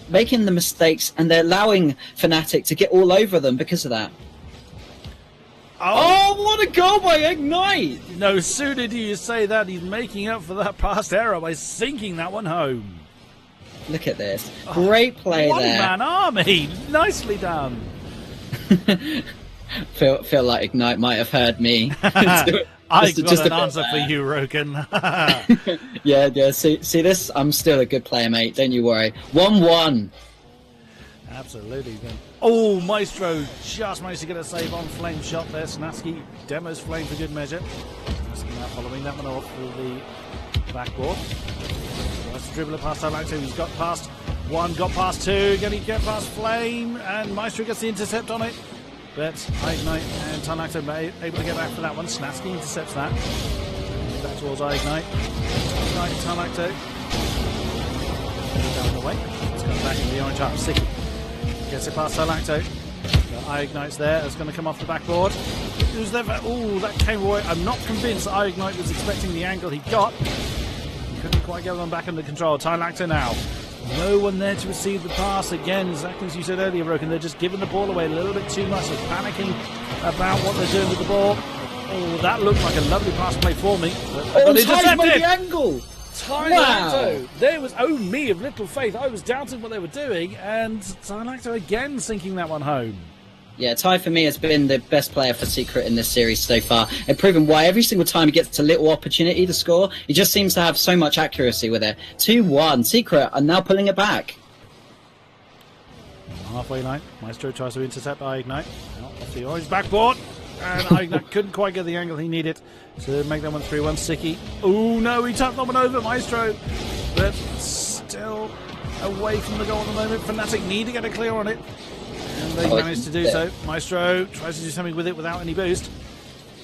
making the mistakes, and they're allowing Fnatic to get all over them because of that. Oh, what a goal by Ignite! No sooner do you say that, he's making up for that past error by sinking that one home. Look at this. Great play there. One-man army. Nicely done. feel like Ignite might have heard me. I've got an answer for you, Roken. Yeah. See this? I'm still a good player, mate. Don't you worry. 1-1. Absolutely. Oh, Maestro just managed to get a save on Flame shot there. Snasky demos Flame for good measure. Snasky now following that one off with the backboard. Tries to dribble it past Tylacto. He's got past 1, got past 2. Can he get past Flame? And Maestro gets the intercept on it. But Ignite and Tylacto able to get back for that one. Snasky intercepts that. Back towards Ignite. Ignite, Tylacto. Down the way. It's coming back in the orange half. Siki gets it past Tylacto. Ignite's there. It's going to come off the backboard. Who's there? Oh, that came away. I'm not convinced that Ignite was expecting the angle he got. Couldn't quite get them back under control. Tylacto now. No one there to receive the pass. Again, exactly as you said earlier, Roken, they're just giving the ball away a little bit too much. They're panicking about what they're doing with the ball. Oh, that looked like a lovely pass play for me. But intercepted! The angle! Tylacto! Wow. There was, oh me of little faith. I was doubting what they were doing, and Tylacto again sinking that one home. Yeah, Ty for me has been the best player for Secret in this series so far, and proven why every single time he gets a little opportunity to score, he just seems to have so much accuracy with it. 2-1, Secret are now pulling it back. Halfway line, Maestro tries to intercept Ignite. Off the orange backboard, and Ignite couldn't quite get the angle he needed to make that one 3-1. Sicky. Oh no, he tapped that one over, Maestro, but still away from the goal at the moment. Fnatic need to get a clear on it. And they managed to do so. Maestro tries to do something with it without any boost.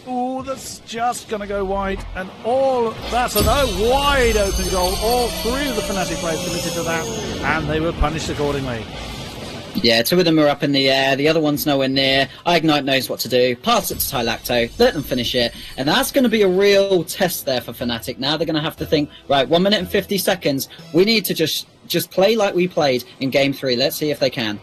Oh, that's just going to go wide. And that's a wide open goal. All three of the Fnatic players committed to that. And they were punished accordingly. Yeah, two of them are up in the air. The other one's nowhere near. Ignite knows what to do. Pass it to Tylacto. Let them finish it. And that's going to be a real test there for Fnatic. Now they're going to have to think, right, 1 minute and 50 seconds. We need to just play like we played in Game 3. Let's see if they can.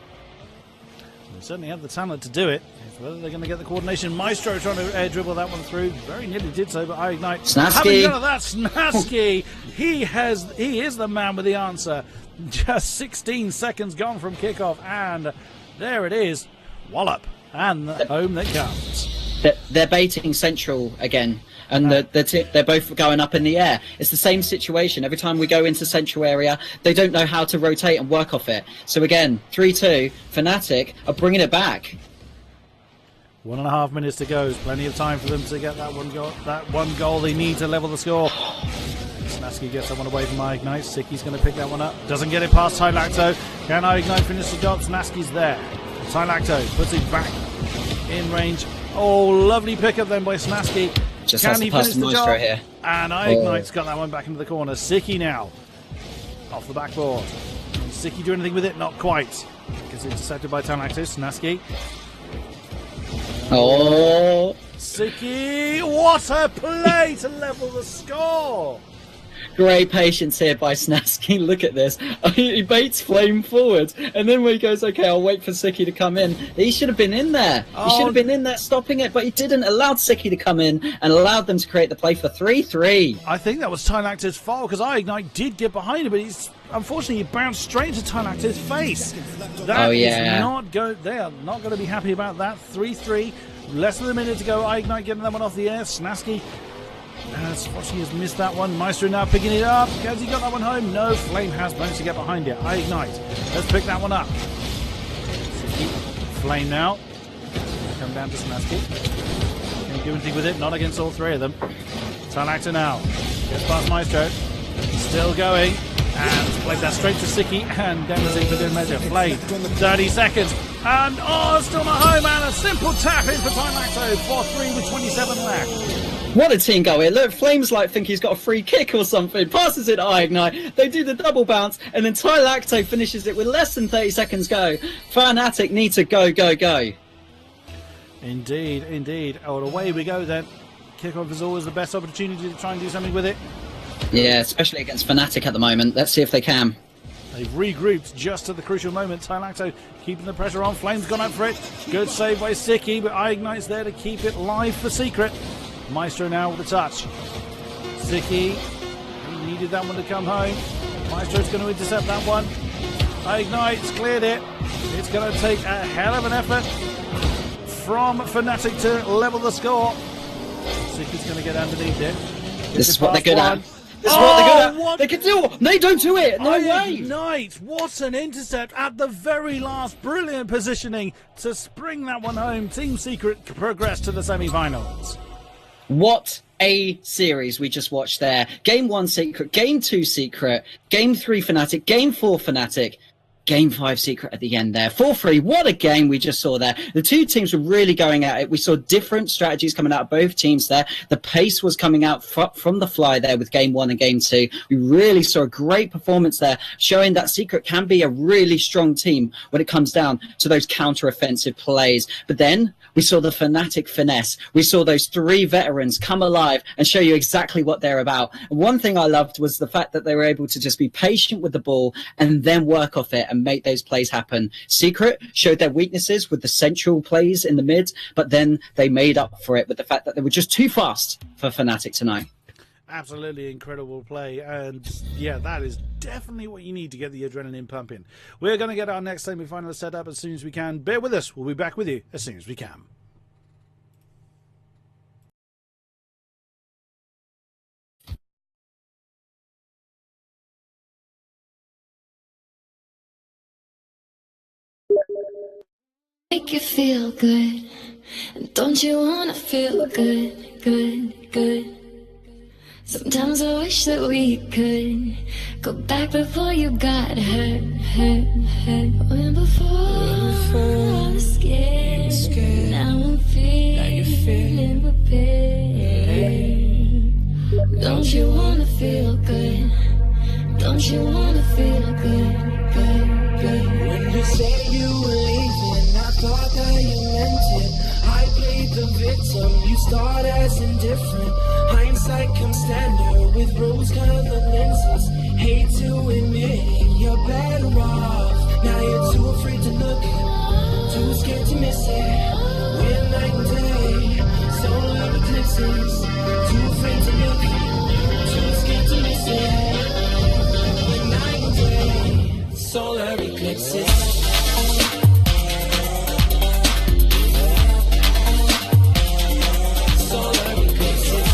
They certainly have the talent to do it. Whether they're going to get the coordination. Maestro trying to air dribble that one through. Very nearly did so, but Ignite. Snasky. Having done that, Snasky. He is the man with the answer. Just 16 seconds gone from kickoff, and there it is. Wallop. And home they comes. They're baiting Central again. And they're both going up in the air. It's the same situation. Every time we go into Central area, they don't know how to rotate and work off it. So again, 3-2, Fnatic are bringing it back. 1.5 minutes to go. There's plenty of time for them to get that one goal. That one goal they need to level the score. Snasky gets that one away from Ignite. Sicky's going to pick that one up. Doesn't get it past Tylacto. Can Ignite finish the job? Snasky's there. Tylacto puts it back in range. Oh, lovely pickup then by Snasky. Just Can has he to pass finish the job? here. And Ignite's got that one back into the corner. Sicky now. Off the backboard. Can Sicky do anything with it? Not quite. Because intercepted by Tylacto. Snasky. Oh. Sicky. What a play to level the score. Great patience here by Snasky. Look at this. He baits Flame forward, and then when he goes, okay, I'll wait for Sicky to come in. He should have been in there. He should have been in there stopping it, but he didn't. Allowed Sicky to come in and allowed them to create the play for 3-3. I think that was Tylacto's fault, because Ignite did get behind him, but unfortunately he bounced straight into Tylacto's face. That is not good. They are not going to be happy about that. 3-3. Less than a minute to go. Ignite getting that one off the air. Snasky. Unfortunately, has missed that one. Maestro now picking it up. Has he got that one home? No. Flame has managed to get behind it. Ignite. Let's pick that one up. Flame now. Come down to Snasky. Can he do anything with it? Not against all three of them. Tylacto now. Gets past Maestro. Still going. And played that straight to Sicky. And Denver's in for good measure. Flame. 30 seconds. And still not home. And a simple tap in for Tylacto. 4-3 with 27 left. What a team goal here. Look, Flames think he's got a free kick or something. Passes it to Ignite. They do the double bounce, and then Tylacto finishes it with less than 30 seconds go. Fnatic need to go. Indeed. Oh, away we go then. Kickoff is always the best opportunity to try and do something with it. Yeah, especially against Fnatic at the moment. Let's see if they can. They've regrouped just at the crucial moment. Tylacto keeping the pressure on. Flame's gone up for it. Good save by Sicky, but Ignite's there to keep it live for Secret. Maestro now with a touch. Sicky, he needed that one to come home. Maestro's going to intercept that one. Ignite's cleared it. It's going to take a hell of an effort from Fnatic to level the score. Sicky's going to get underneath it. This is what they're good at. This is what they're good at. They can do it. They don't do it. No way. Ignite. What an intercept at the very last. Brilliant positioning to spring that one home. Team Secret progress to the semi-finals. What a series we just watched there. Game 1 Secret, Game 2 Secret, Game 3 Fnatic, Game 4 Fnatic, Game 5 Secret at the end there. 4-3, what a game we just saw there. The two teams were really going at it. We saw different strategies coming out of both teams there. The pace was coming out from the fly there with Game 1 and Game 2. We really saw a great performance there, showing that Secret can be a really strong team when it comes down to those counter-offensive plays. But then we saw the Fnatic finesse. We saw those three veterans come alive and show you exactly what they're about. And one thing I loved was the fact that they were able to just be patient with the ball and then work off it and make those plays happen. Secret showed their weaknesses with the central plays in the mid, but then they made up for it with the fact that they were just too fast for Fnatic tonight. Absolutely incredible play, and yeah, that is definitely what you need to get the adrenaline pumping. We're going to get our next semi-final set up as soon as we can. Bear with us. We'll be back with you as soon as we can. Make you feel good, and don't you wanna feel good, good, good? Sometimes I wish that we could go back before you got hurt, hurt, hurt. When before I was scared, now I'm feeling prepared. Don't you wanna feel good? Don't you wanna feel good, good, good? When you say you were leaving, I thought that you meant it. I played the victim, you start as indifferent. Hindsight comes standard with rose-colored lenses. Hate to admit it, you're better off. Now you're too afraid to look, too scared to miss it. We're night and day, solar eclipses. Too afraid to look, too scared to miss it. We're night and day, solar eclipses. Solar eclipses.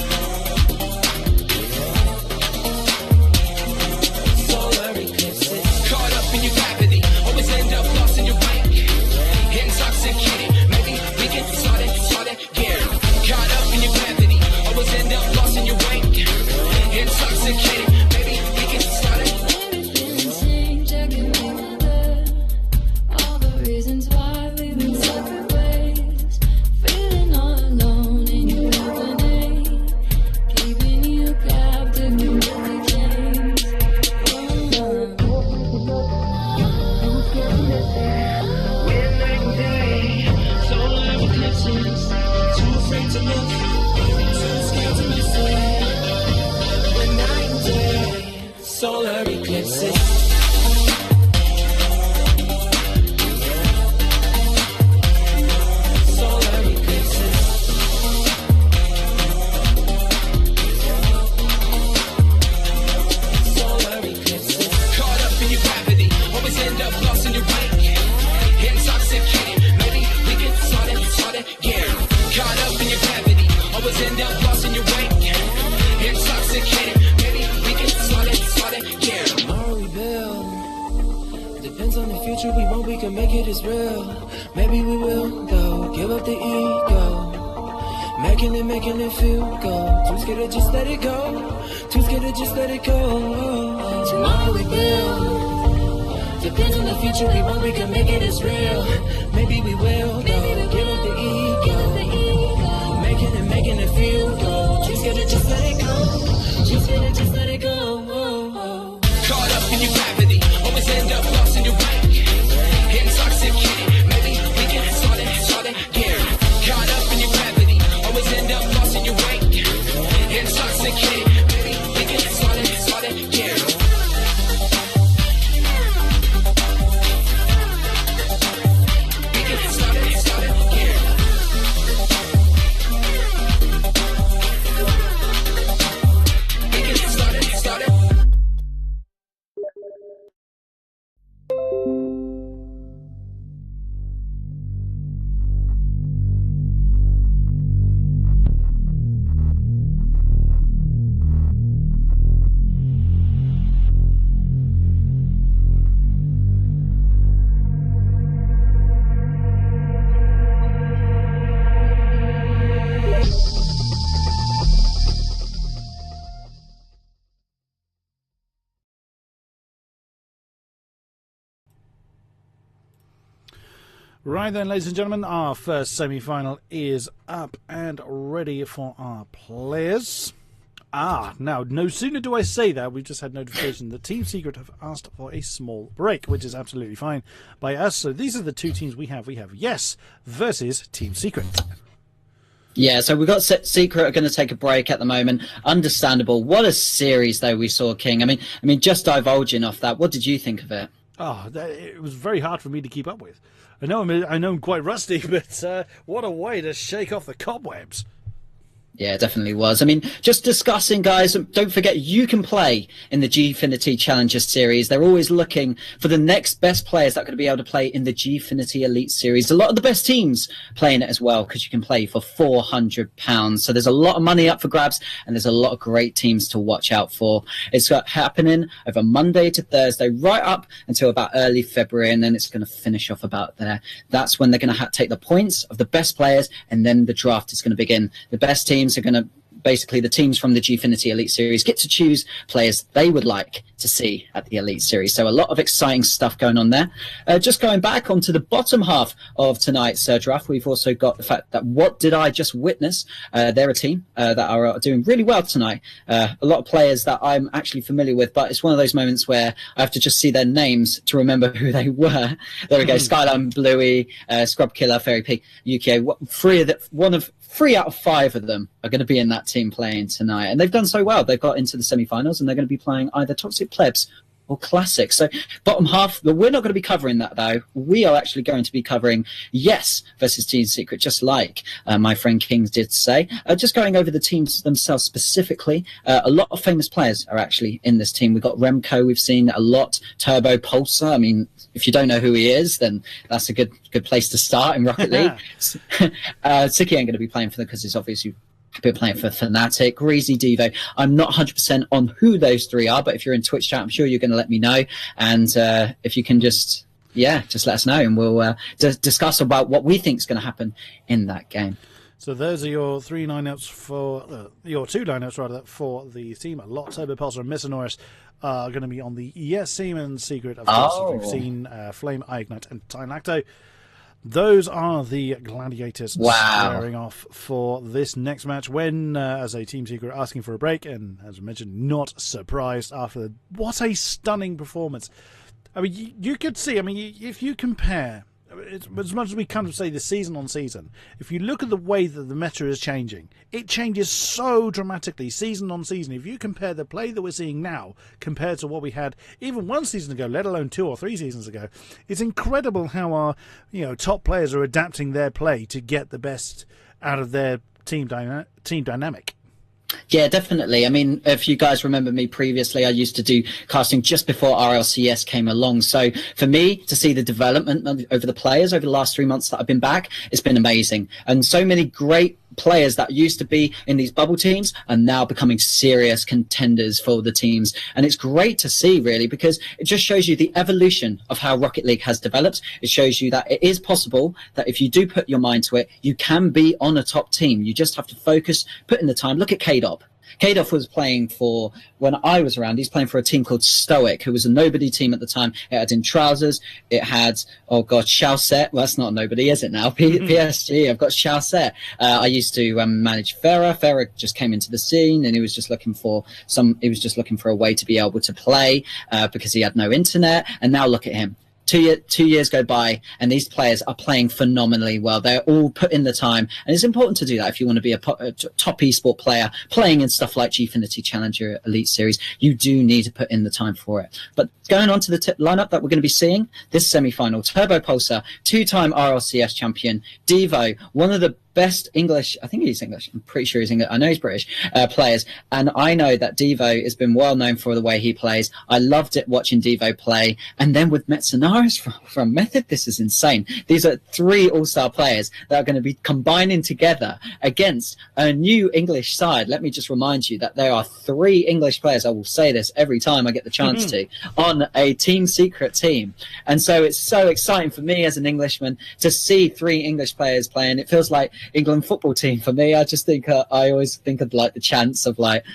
Solar eclipses. Solar eclipses. Caught up in your gravity, always end up lost in your rank. Intoxicated, maybe we can start it again. Caught up in your gravity, always end up lost in your rank. Intoxicated. Depends on the future, we won't, we can make it as real. Maybe we will, though, give up the ego. Making it feel good. Too scared to just let it go. Too scared to just let it go. Tomorrow we will. Depends on the future, we won't, we can make it as real. Maybe we will, though, give up the ego. Making it feel good. Too scared to just let it go. Too scared to just let it go. Caught up in your gravity, always end up lost in your rank. Intoxicated, maybe we can start it again. Caught up in your gravity, always end up lost in your rank. Intoxicated, maybe we can start it again. We can start it again. We can start it. Right then, ladies and gentlemen, our first semi-final is up and ready for our players. Now, no sooner do I say that, we've just had notification that Team Secret have asked for a small break, which is absolutely fine by us. So these are the two teams we have. We have Yes versus Team Secret. Yeah, so we've got Secret are going to take a break at the moment. Understandable. What a series, though, we saw, King. I mean, just divulging off that, what did you think of it? It was very hard for me to keep up with. I know I'm quite rusty, but what a way to shake off the cobwebs. Yeah, it definitely was. I mean, just discussing, guys, don't forget you can play in the Gfinity Challenger Series. They're always looking for the next best players that are going to be able to play in the Gfinity Elite Series. A lot of the best teams playing it as well, because you can play for £400. So there's a lot of money up for grabs, and there's a lot of great teams to watch out for. It's happening over Monday to Thursday, right up until about early February, and then it's going to finish off about there. That's when they're going to take the points of the best players, and then the draft is going to begin. The best teams are going to, basically the teams from the Gfinity Elite Series get to choose players they would like to see at the Elite Series. So a lot of exciting stuff going on there. Just going back onto the bottom half of tonight's draft, we've also got the fact that What Did I Just Witness? They're a team that are doing really well tonight. A lot of players that I'm actually familiar with, but it's one of those moments where I have to just see their names to remember who they were. There we go. Skyline Bluey, Scrub Killer, Fairy Pig, UK. 3 out of 5 of them are going to be in that team playing tonight. And they've done so well. They've got into the semi-finals, and they're going to be playing either Toxic Plebs or Classic. So bottom half, but we're not going to be covering that, though. We are actually going to be covering Yes versus Team Secret, just like my friend Kings did say. Just going over the teams themselves specifically, a lot of famous players are actually in this team. We've got Remco, we've seen a lot. Turbo Pulsar, I mean, if you don't know who he is, then that's a good place to start in Rocket League. Siki ain't going to be playing for them because he's obviously been playing for Fnatic. Greasy, Devo. I'm not 100% on who those 3 are, but if you're in Twitch chat, I'm sure you're going to let me know. And if you can just let us know, and we'll discuss about what we think is going to happen in that game. So those are your 3 lineups for your 2 lineups rather for the team. A lot Turbo Pulsar and Misanoris are going to be on the Yes team, and Secret, of course, we've seen Flame, Ignite, and Time Lacto. Those are the gladiators squaring off for this next match when, as a Team Secret, asking for a break, and as I mentioned, not surprised after what a stunning performance. I mean, you could see, I mean, if you compare, as much as we kind of say this season on season, if you look at the way that the meta is changing, it changes so dramatically season on season. If you compare the play that we're seeing now compared to what we had even 1 season ago, let alone 2 or 3 seasons ago, it's incredible how our top players are adapting their play to get the best out of their team dynamic. Yeah, definitely. I mean, if you guys remember me previously, I used to do casting just before RLCS came along. So for me to see the development over the players over the last 3 months that I've been back, it's been amazing. And so many great players that used to be in these bubble teams are now becoming serious contenders for the teams. And it's great to see, really, because it just shows you the evolution of how Rocket League has developed. It shows you that it is possible that if you do put your mind to it, you can be on a top team. You just have to focus, put in the time. Look at K-Dop. K-Dop was playing for, when I was around, he's playing for a team called Stoic, who was a nobody team at the time. It had In Trousers, it had, oh God, Xiaoset. Well, that's not a nobody, is it now? PSG, I've got Xiaoset. I used to manage Farah. Farah just came into the scene, and he was just looking for a way to be able to play because he had no internet. And now look at him. 2 years go by, and these players are playing phenomenally well. They're all put in the time, and it's important to do that if you want to be a top esport player playing in stuff like Gfinity Challenger Elite Series. You do need to put in the time for it. But going on to the lineup that we're going to be seeing this semi-final: Turbo Pulsar, 2-time RLCS champion; Devo, one of the best English, I think he's English, I'm pretty sure he's English, I know he's British, players. And I know that Devo has been well known for the way he plays. I loved it watching Devo play. And then with Metsanaris from Method, this is insane. These are 3 all-star players that are going to be combining together against a new English side. Let me just remind you that there are 3 English players, I will say this every time I get the chance to, on a Team Secret team. And so it's so exciting for me as an Englishman to see 3 English players playing. It feels like England football team for me. I just think I always think of like the chance of like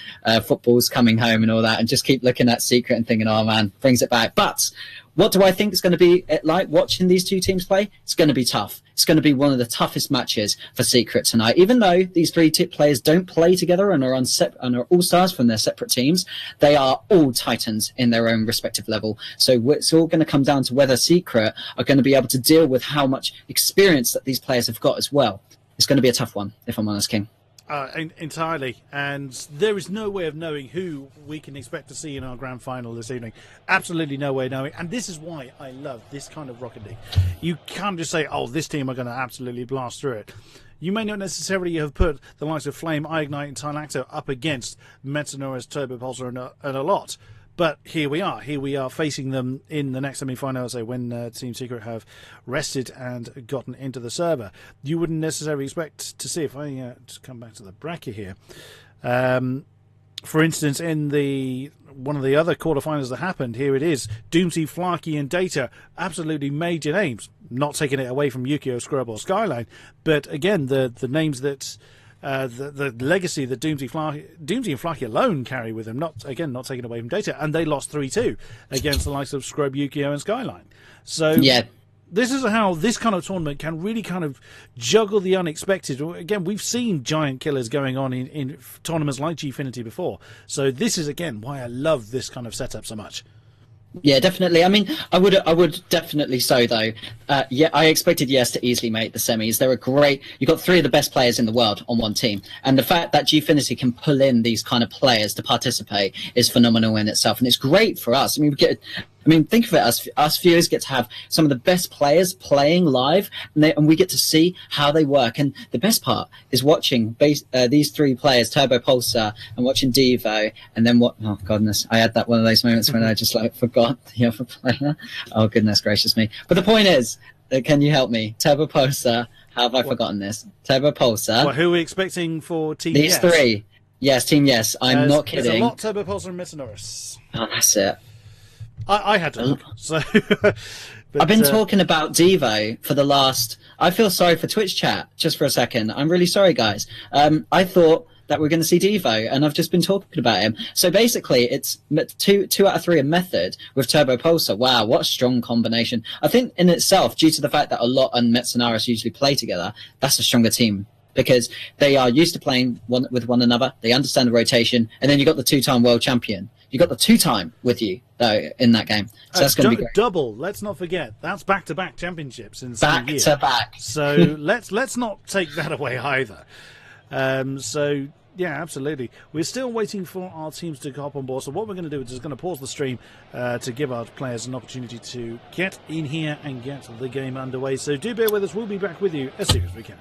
footballs coming home and all that, and just keep looking at Secret and thinking, oh man, brings it back. But what do I think is going to be like watching these 2 teams play? It's going to be tough. It's going to be one of the toughest matches for Secret tonight. Even though these 3 players don't play together and are are all-stars from their separate teams, they are all titans in their own respective level. So it's all going to come down to whether Secret are going to be able to deal with how much experience that these players have got as well. It's going to be a tough one, if I'm honest, King. Entirely. And there is no way of knowing who we can expect to see in our grand final this evening. Absolutely no way of knowing. And this is why I love this kind of Rocket League. You can't just say, oh, this team are going to absolutely blast through it. you may not necessarily have put the likes of Flame, Ignite, and Tylacto up against Metanora's Turbo Pulsar and a lot. But here we are. Here we are facing them in the next semi-final, so when Team Secret have rested and gotten into the server. You wouldn't necessarily expect to see, if I just come back to the bracket here, for instance, in one of the other quarterfinals that happened, here it is, Doomsy, Flarky and Data, absolutely major names. Not taking it away from Yukio, Scrub or Skyline, but again, the names that... the legacy that Doomsy and Flarky alone carry with them, not taken away from Data, and they lost 3-2 against the likes of Scrub, Yukio, and Skyline. So yeah, this is how this kind of tournament can really kind of juggle the unexpected. Again, we've seen giant killers going on in tournaments like Gfinity before, so this is again why I love this kind of setup so much. Yeah, definitely. I mean, I would definitely so though. Yeah, I expected Yes to easily make the semis. They're a great. You've got 3 of the best players in the world on one team, and the fact that Gfinity can pull in these kind of players to participate is phenomenal in itself, and it's great for us. I mean, think of it, us viewers get to have some of the best players playing live, and we get to see how they work. And the best part is watching these 3 players, Turbo Pulsar, and watching Devo, and then oh goodness, I had one of those moments when I just forgot the other player. Oh goodness gracious me! But the point is, can you help me? Turbo Pulsar, how have I forgotten this? Turbo Pulsar. Well, who are we expecting for Team These 3. Yes, Team Yes. I'm not kidding. There's a lot Turbo Pulsar and Metanoris. Oh, that's it. I had to look, so... But, I've been talking about Devo for the last... I feel sorry for Twitch chat, just for a second. I'm really sorry, guys. I thought that we're going to see Devo, and I've just been talking about him. So basically, it's 2 out of 3 a method with Turbo Pulsar. Wow, what a strong combination. I think in itself, due to the fact that a lot and Metsonaris usually play together, that's a stronger team, because they are used to playing with one another. They understand the rotation, and then you've got the 2-time world champion. You got the 2-time with you though in that game, so that's going to be great. Double. Let's not forget that's back-to-back championships in the same year. Back-to-back. So let's not take that away either. So yeah, absolutely. We're still waiting for our teams to hop on board. So what we're going to do is just going to pause the stream to give our players an opportunity to get in here and get the game underway. So do bear with us. We'll be back with you as soon as we can.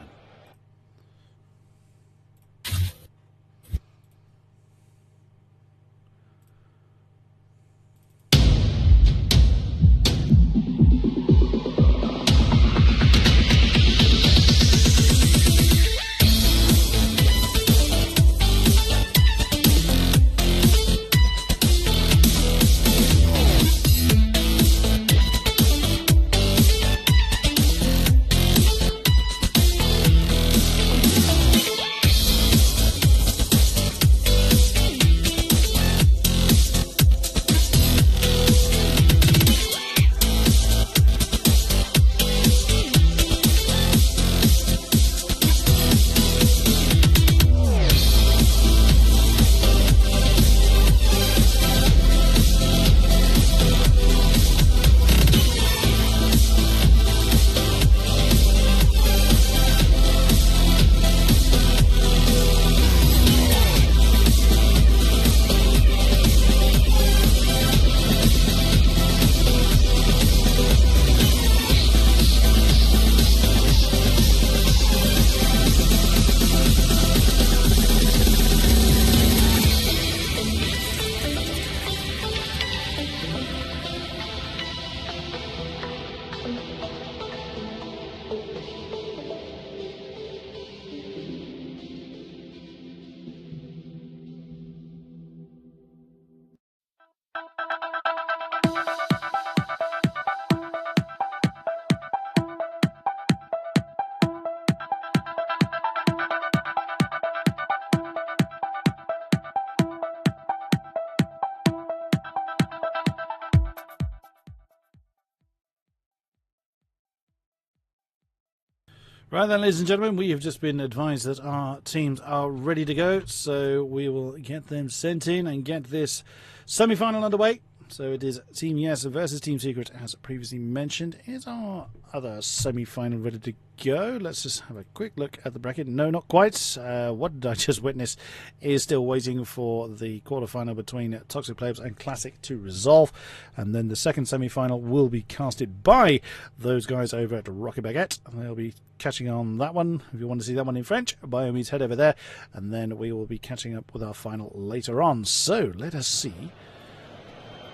Right then, ladies and gentlemen, we have just been advised that our teams are ready to go, so we will get them sent in and get this semi-final underway. So it is Team Yes versus Team Secret, as previously mentioned. Is our other semi-final ready to go? Let's just have a quick look at the bracket. No, not quite. What did I just witness is still waiting for the quarterfinal between Toxic Plebs and Classic to resolve. And then the second semi-final will be casted by those guys over at Rocket Baguette. And they'll be catching on that one. If you want to see that one in French, by all means head over there. And then we will be catching up with our final later on. So let us see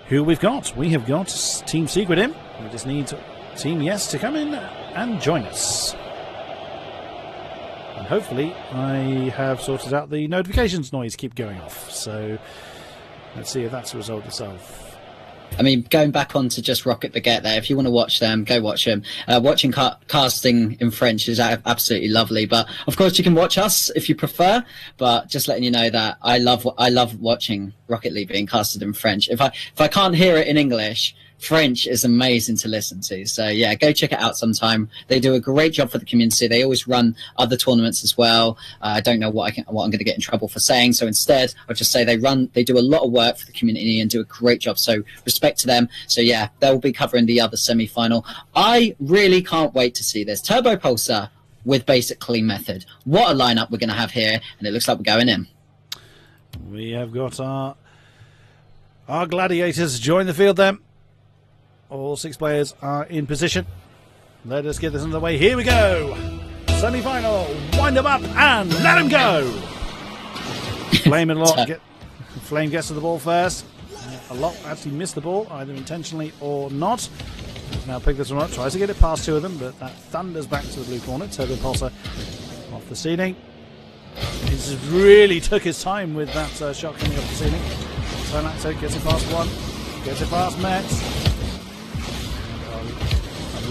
who we've got. We have got Team Secret in. We just need Team Yes to come in and join us. And hopefully I have sorted out the notifications noise keep going off. So let's see if that's resolved itself. I mean, going back on to just Rocket Baguette there, if you want to watch them, go watch them. Watching casting in French is absolutely lovely. But, of course, you can watch us if you prefer. But just letting you know that I love watching Rocket League being casted in French. If I can't hear it in English, French is amazing to listen to. So, yeah, go check it out sometime. They do a great job for the community. They always run other tournaments as well. I don't know what I'm going to get in trouble for saying. So instead, I'll just say they do a lot of work for the community and do a great job. So respect to them. So, yeah, they'll be covering the other semi-final. I really can't wait to see this. Turbo Pulsar with Basic Clean Method. What a lineup we're going to have here. And it looks like we're going in. We have got our gladiators join the field then. All 6 players are in position. Let us get this underway. Here we go. Semi-final. Wind them up and let them go. Flame and Lot. Flame gets to the ball first. A Lot actually missed the ball, either intentionally or not. Now pick this one up. Tries to get it past 2 of them, but that thunders back to the blue corner. Turbo Pulsar off the ceiling. He's really took his time with that shot coming off the ceiling. Tonacto gets it past 1. Gets it past Mets.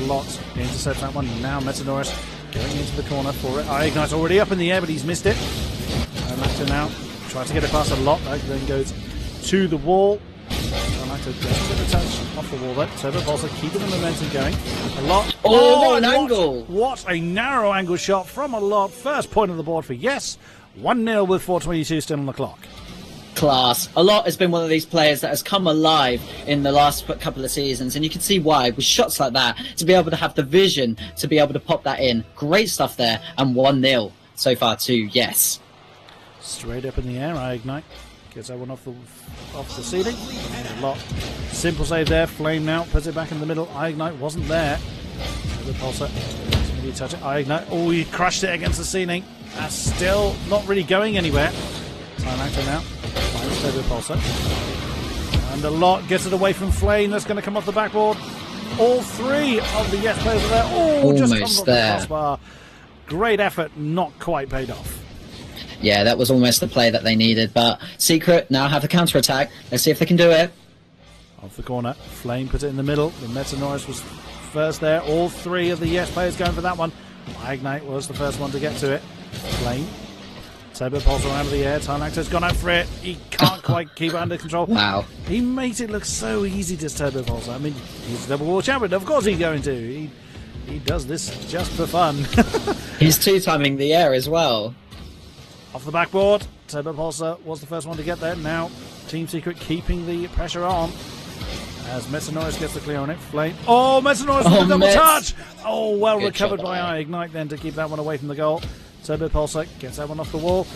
Lot intercepts that one. Now Metanoris going into the corner for it. Ignite's already up in the air, but he's missed it. Lacto now tries to get it past a Lot. That then goes to the wall. Lacto gets a bit of touch off the wall there. Turbo Pulsar keeping the momentum going. A Lot. Oh, an angle! What a narrow angle shot from a Lot. First point on the board for Yes. 1-0 with 4:22 still on the clock. Class. A Lot has been one of these players that has come alive in the last couple of seasons, and you can see why. With shots like that, to be able to have the vision to be able to pop that in. Great stuff there, and 1-0 so far to Yes. Straight up in the air, Ignite gets that one off the ceiling. A Lot. Simple save there. Flame now puts it back in the middle. Ignite wasn't there. The Pulsar. Maybe touch it. Ignite. Oh, he crushed it against the ceiling. That's still not really going anywhere. Tonacto now. Finds Turbo Pulsar. And A Lot gets it away from Flame. That's going to come off the backboard. All 3 of the Yes players are there. Oh, almost just comes off there. the crossbar. Great effort, not quite paid off. Yeah, that was almost the play that they needed. But Secret now have the counter-attack. Let's see if they can do it. Off the corner. Flame puts it in the middle. The Metanoris was first there. All 3 of the Yes players going for that one. Ignite was the first one to get to it. Flame. Turbo Pulsar out of the air. Tonacto's gone out for it. He can't quite keep it under control. Wow. He makes it look so easy, to Turbo Pulsar. I mean, he's a double world champion. Of course he's going to. He does this just for fun. He's 2-timing the air as well. Off the backboard. Turbo Pulsar was the first one to get there. Now, Team Secret keeping the pressure on. As Metanoris gets the clear on it. Flame. Oh, Metanoris with a double touch. Oh, well Good recovered shot by Ignite then to keep that one away from the goal. Turbo Pulsar gets that one off the wall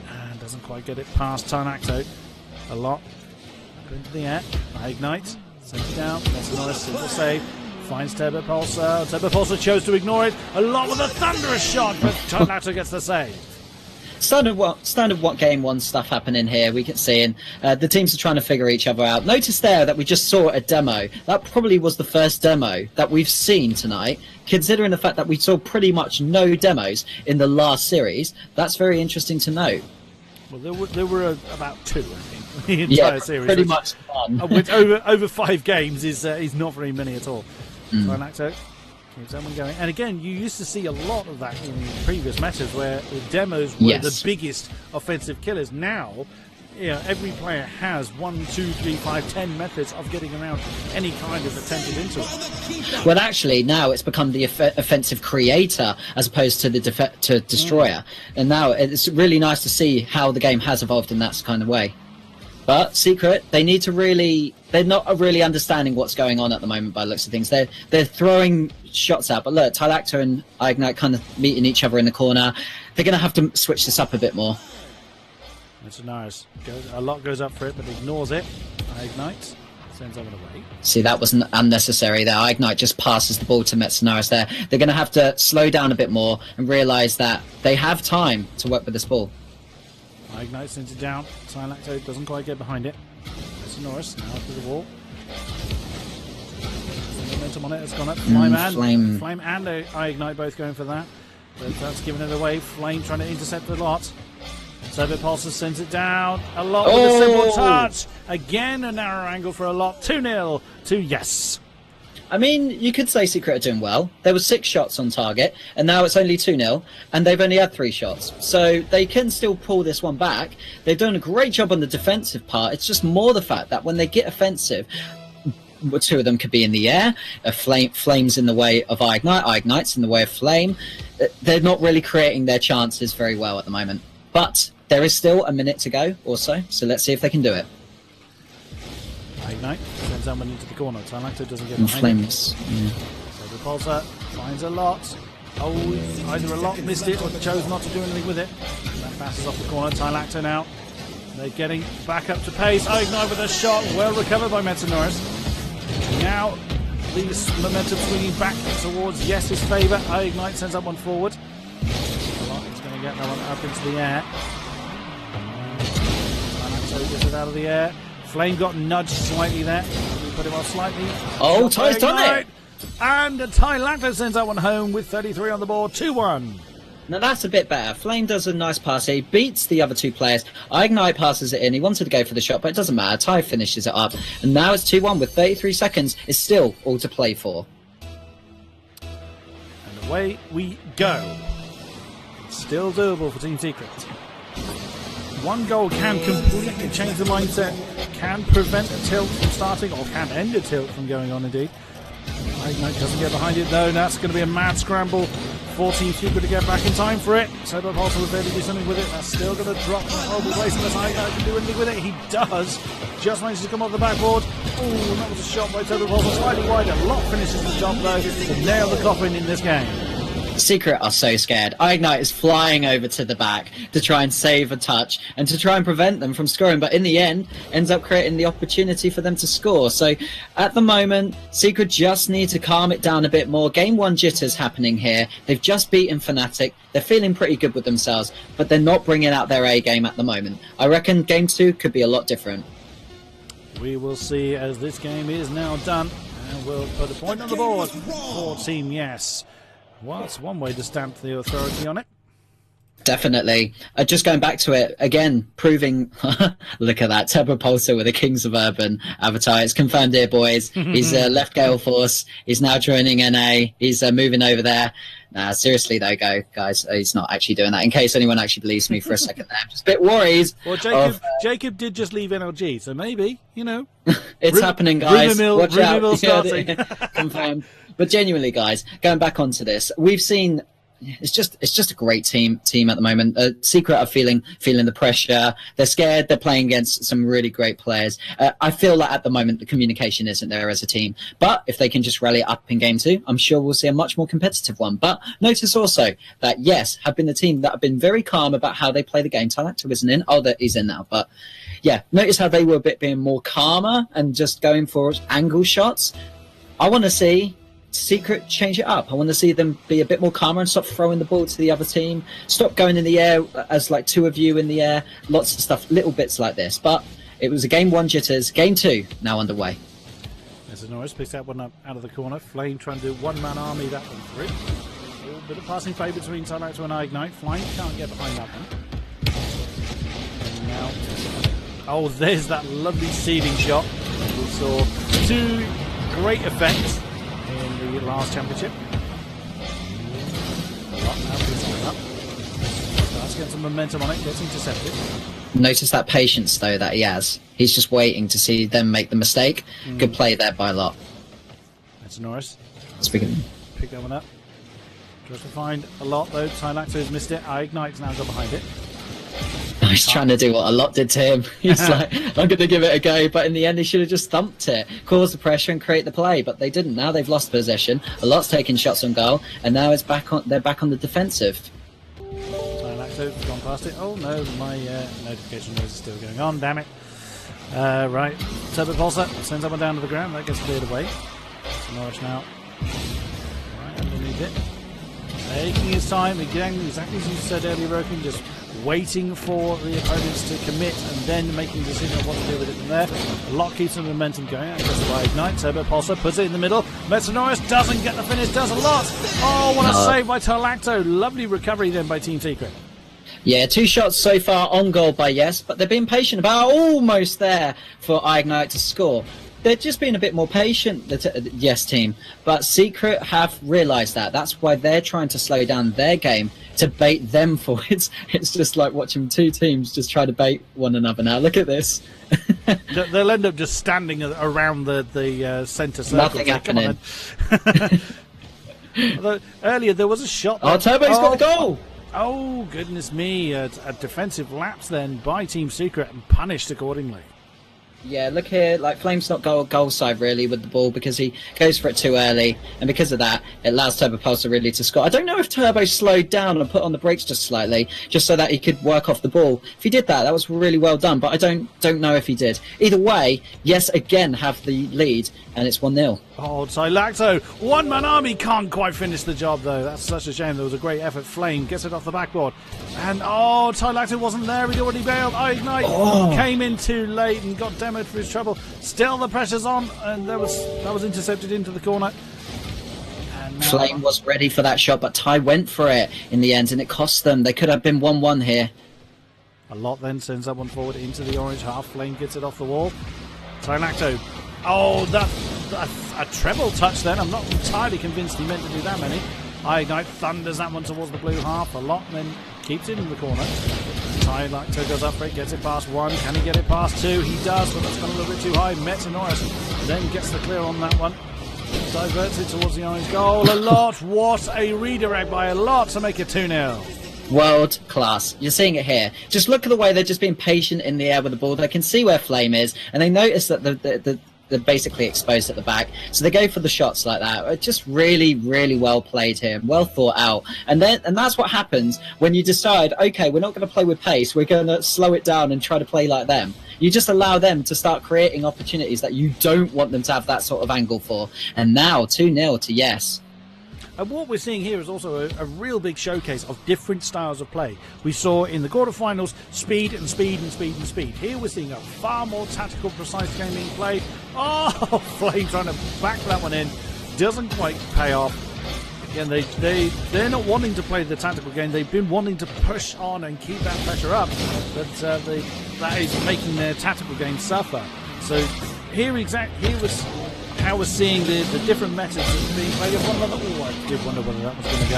and doesn't quite get it past Tonacto. A Lot up into the air. Ignite. Sends it down. Metanoris, simple save. Finds Turbo Pulsar. Turbo Pulsar chose to ignore it. A Lot with a thunderous shot, but Tonacto gets the save. Standard what game 1 stuff happening here. We can see, and the teams are trying to figure each other out. Notice there that we just saw a demo. That probably was the first demo that we've seen tonight. Considering the fact that we saw pretty much no demos in the last series, that's very interesting to note. Well, there were about 2, I think, the entire series. Pretty much one. Which over 5 games is not very many at all. Tonacto keeps that one going. And again, you used to see a lot of that in previous matches where the demos were the biggest offensive killers. Now, every player has 1, 2, 3, 5, 10 methods of getting around any kind of attempted into it. Well, actually, now it's become the offensive creator as opposed to the destroyer. And now it's really nice to see how the game has evolved in that kind of way. But Secret, they need to really... They're not really understanding what's going on at the moment by the looks of things. They're throwing shots out. But look, Tylacta and Ignite kind of meeting each other in the corner. They're going to have to switch this up a bit more. Mercenaris, a lot goes up for it, but ignores it. Ignite, sends over the way. See, that wasn't unnecessary there. Ignite just passes the ball to Mercenaris there. They're going to have to slow down a bit more and realise that they have time to work with this ball. Ignite sends it down. Tylacta doesn't quite get behind it. Mercenaris now to the wall. The momentum on it has gone up. Flame and Ignite both going for that. But that's giving it away. Flame trying to intercept a lot. Pulsar sends it down. A lot with a simple touch. Again, a narrow angle for a lot. 2-0 to Yes. I mean, you could say Secret are doing well. There were 6 shots on target, and now it's only 2-0, and they've only had 3 shots. So they can still pull this one back. They've done a great job on the defensive part. It's just more the fact that when they get offensive, 2 of them could be in the air. Flame's in the way of Ignite. Ignite's in the way of Flame. They're not really creating their chances very well at the moment. But there is still a minute to go or so let's see if they can do it. Ignite sends someone into the corner. Tylacta doesn't get And behind Flames. the Pulsar finds a lot. Either a lot missed it or chose not to do anything with it. That passes off the corner. Tylacta now. They're getting back up to pace. Ignite with a shot. Well recovered by Mercenaris. Now the momentum swinging back towards Yes's favour. Ignite sends that one forward. He's going to get that one up into the air. Tylacta gets it out of the air. Flame got nudged slightly there. Put him off slightly. Oh, Ty's done it! And Tylacta sends that one home with 33 on the board. 2-1. Now that's a bit better. Flame does a nice pass. He beats the other 2 players. Ignite passes it in. He wanted to go for the shot, but it doesn't matter. Ty finishes it up. And now it's 2-1 with 33 seconds. It's still all to play for. And away we go. It's still doable for Team Secret. 1 goal can completely change the mindset, can prevent a tilt from starting, or can end a tilt from going on indeed. Ignite doesn't get behind it though. That's going to be a mad scramble for Team Secret to get back in time for it. Pulsar was there to do something with it. That's still going to drop in a horrible place unless Ignite can do anything with it. He does. Just manages to come off the backboard. Oh, that was a shot by Pulsar, slightly wider. Lot finishes the job though to nail the coffin in this game. Secret are so scared. Ignite is flying over to the back to try and save a touch and to try and prevent them from scoring, but in the end ends up creating the opportunity for them to score. So at the moment, Secret just need to calm it down a bit more. Game 1 jitters happening here. They've just beaten Fnatic. They're feeling pretty good with themselves, but they're not bringing out their A game at the moment. I reckon Game 2 could be a lot different. We will see as this game is now done, and we'll put a point on the board for Team Yes. Well, it's one way to stamp the authority on it. Definitely. Just going back to it, again, proving... Look at that. Turbo Pulsar with the Kings of Urban avatar. It's confirmed here, boys. He's left Gale Force. He's now joining NA. He's moving over there. Nah, seriously, though, guys, he's not actually doing that. In case anyone actually believes me for a second there. I'm just a bit worried. Well, Jacob did just leave NLG, so maybe, you know. It's happening, guys. Watch out. Mill starting. Confirmed. But genuinely, guys, going back onto this, we've seen it's just a great team at the moment. Secret are feeling the pressure. They're scared. They're playing against some really great players. I feel like at the moment the communication isn't there as a team. But if they can just rally up in Game 2, I'm sure we'll see a much more competitive one. But notice also that Yes have been the team that have been very calm about how they play the game. Tylacta isn't in. Oh, that he's in now. But yeah, notice how they were a bit being more calmer and just going for angle shots. I want to see Secret change it up. I want to see them be a bit more calmer and stop throwing the ball to the other team. Stop going in the air as like 2 of you in the air. Lots of stuff, little bits like this. But it was a Game 1 jitters. Game 2 now underway. There's a Norris, picks that one up out of the corner. Flame trying to do 1-man army that one through. A little bit of passing play between Tylacta and Ignite. Flame can't get behind that one. And now, oh, there's that lovely seeding shot. We saw 2 great effects in the last championship. Starts getting some momentum on it, gets intercepted. Notice that patience though that he has. He's just waiting to see them make the mistake. Good play there by Lot. That's Norris. Speaking. Pick that one up. Tries to find a Lot though. Tylacta has missed it. Ignite's now got behind it. He's trying to do what a lot did to him. He's like, I'm going to give it a go, but in the end, he should have just thumped it, caused the pressure, and create the play. But they didn't. Now they've lost possession. A lot's taking shots on goal, and now it's back on. They're back on the defensive. Lacto's gone past it. Oh no, my notification noise is still going on. Damn it! Right, Turbo Pulsar sends that one down to the ground. That gets cleared away. So Norwich now. Right underneath it. Taking his time again, exactly as you said earlier, Roken, just waiting for the opponents to commit and then making a decision of what to do with it from there. A lot keeps the momentum going. And gets by Ignite. Turbo Pulsar puts it in the middle. Metanoris doesn't get the finish, does a lot. Oh, what a save by Tarlacto. Lovely recovery then by Team Secret. Yeah, 2 shots so far on goal by Yes, but they're being patient. About almost there for Ignite to score. They're just being a bit more patient, the Yes team. But Secret have realised that. That's why they're trying to slow down their game to bait them forwards. It's just like watching 2 teams just try to bait one another now. Look at this. They'll end up just standing around the centre circle. Nothing happening. Although, earlier there was a shot. Oh, Turbo's got the goal. Oh, goodness me. A defensive lapse then by Team Secret and punished accordingly. Yeah, look here, like Flame's not goal side really with the ball because he goes for it too early, and because of that, it allows Turbo Pulsar really to score. I don't know if Turbo slowed down and put on the brakes just slightly, just so that he could work off the ball. If he did that, that was really well done, but I don't know if he did. Either way, Yes again have the lead, and it's 1-0. Oh, Tylacto, one-man army can't quite finish the job though. That's such a shame. There was a great effort. Flame gets it off the backboard, and Tylacto wasn't there. He'd already bailed. Ignite came in too late and got demoed for his trouble. Still the pressure's on, and that was intercepted into the corner. And now Flame was ready for that shot, but Ty went for it in the end, and it cost them. They could have been 1-1 here. A lot then sends that one forward into the orange half. Flame gets it off the wall. Tylacto. Oh, a treble touch then. I'm not entirely convinced he meant to do that many. Ignite thunders that one towards the blue half. A lot then keeps it in the corner. Tylacto goes up for it, gets it past 1. Can he get it past 2? He does, but that's gone a little bit too high. Metanoris then gets the clear on that one. Diverts it towards the orange goal. A lot. What a redirect by a lot to make it 2-0. World class. You're seeing it here. Just look at the way they're just being patient in the air with the ball. They can see where Flame is, and they notice that they're basically exposed at the back. So they go for the shots like that. Just really, really well played here. Well thought out. And that's what happens when you decide, okay, we're not going to play with pace. We're going to slow it down and try to play like them. You just allow them to start creating opportunities that you don't want them to have that sort of angle for. And now 2-0 to Yes. And what we're seeing here is also a real big showcase of different styles of play. We saw in the quarterfinals speed and speed and speed and speed. Here we're seeing a far more tactical, precise game being played. Oh, Flame trying to back that one in. Doesn't quite pay off. Again, they're not wanting to play the tactical game. They've been wanting to push on and keep that pressure up. But that is making their tactical game suffer. So here was how we're seeing the different methods being played of one another. Oh, I did wonder whether that was going to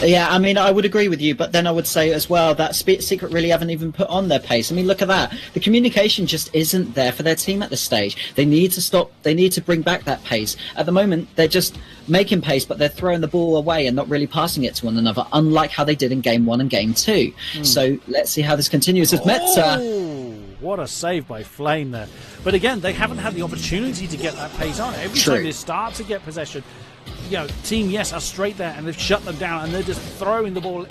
go. Yeah, I mean, I would agree with you, but then I would say as well that Secret really haven't even put on their pace. I mean, look at that. The communication just isn't there for their team at this stage. They need to stop. They need to bring back that pace. At the moment, they're just making pace, but they're throwing the ball away and not really passing it to one another, unlike how they did in Game 1 and Game 2. So let's see how this continues. As What a save by Flame there. But again, they haven't had the opportunity to get that pace on. Every time they start to get possession, Team Yes are straight there and they've shut them down and they're just throwing the ball.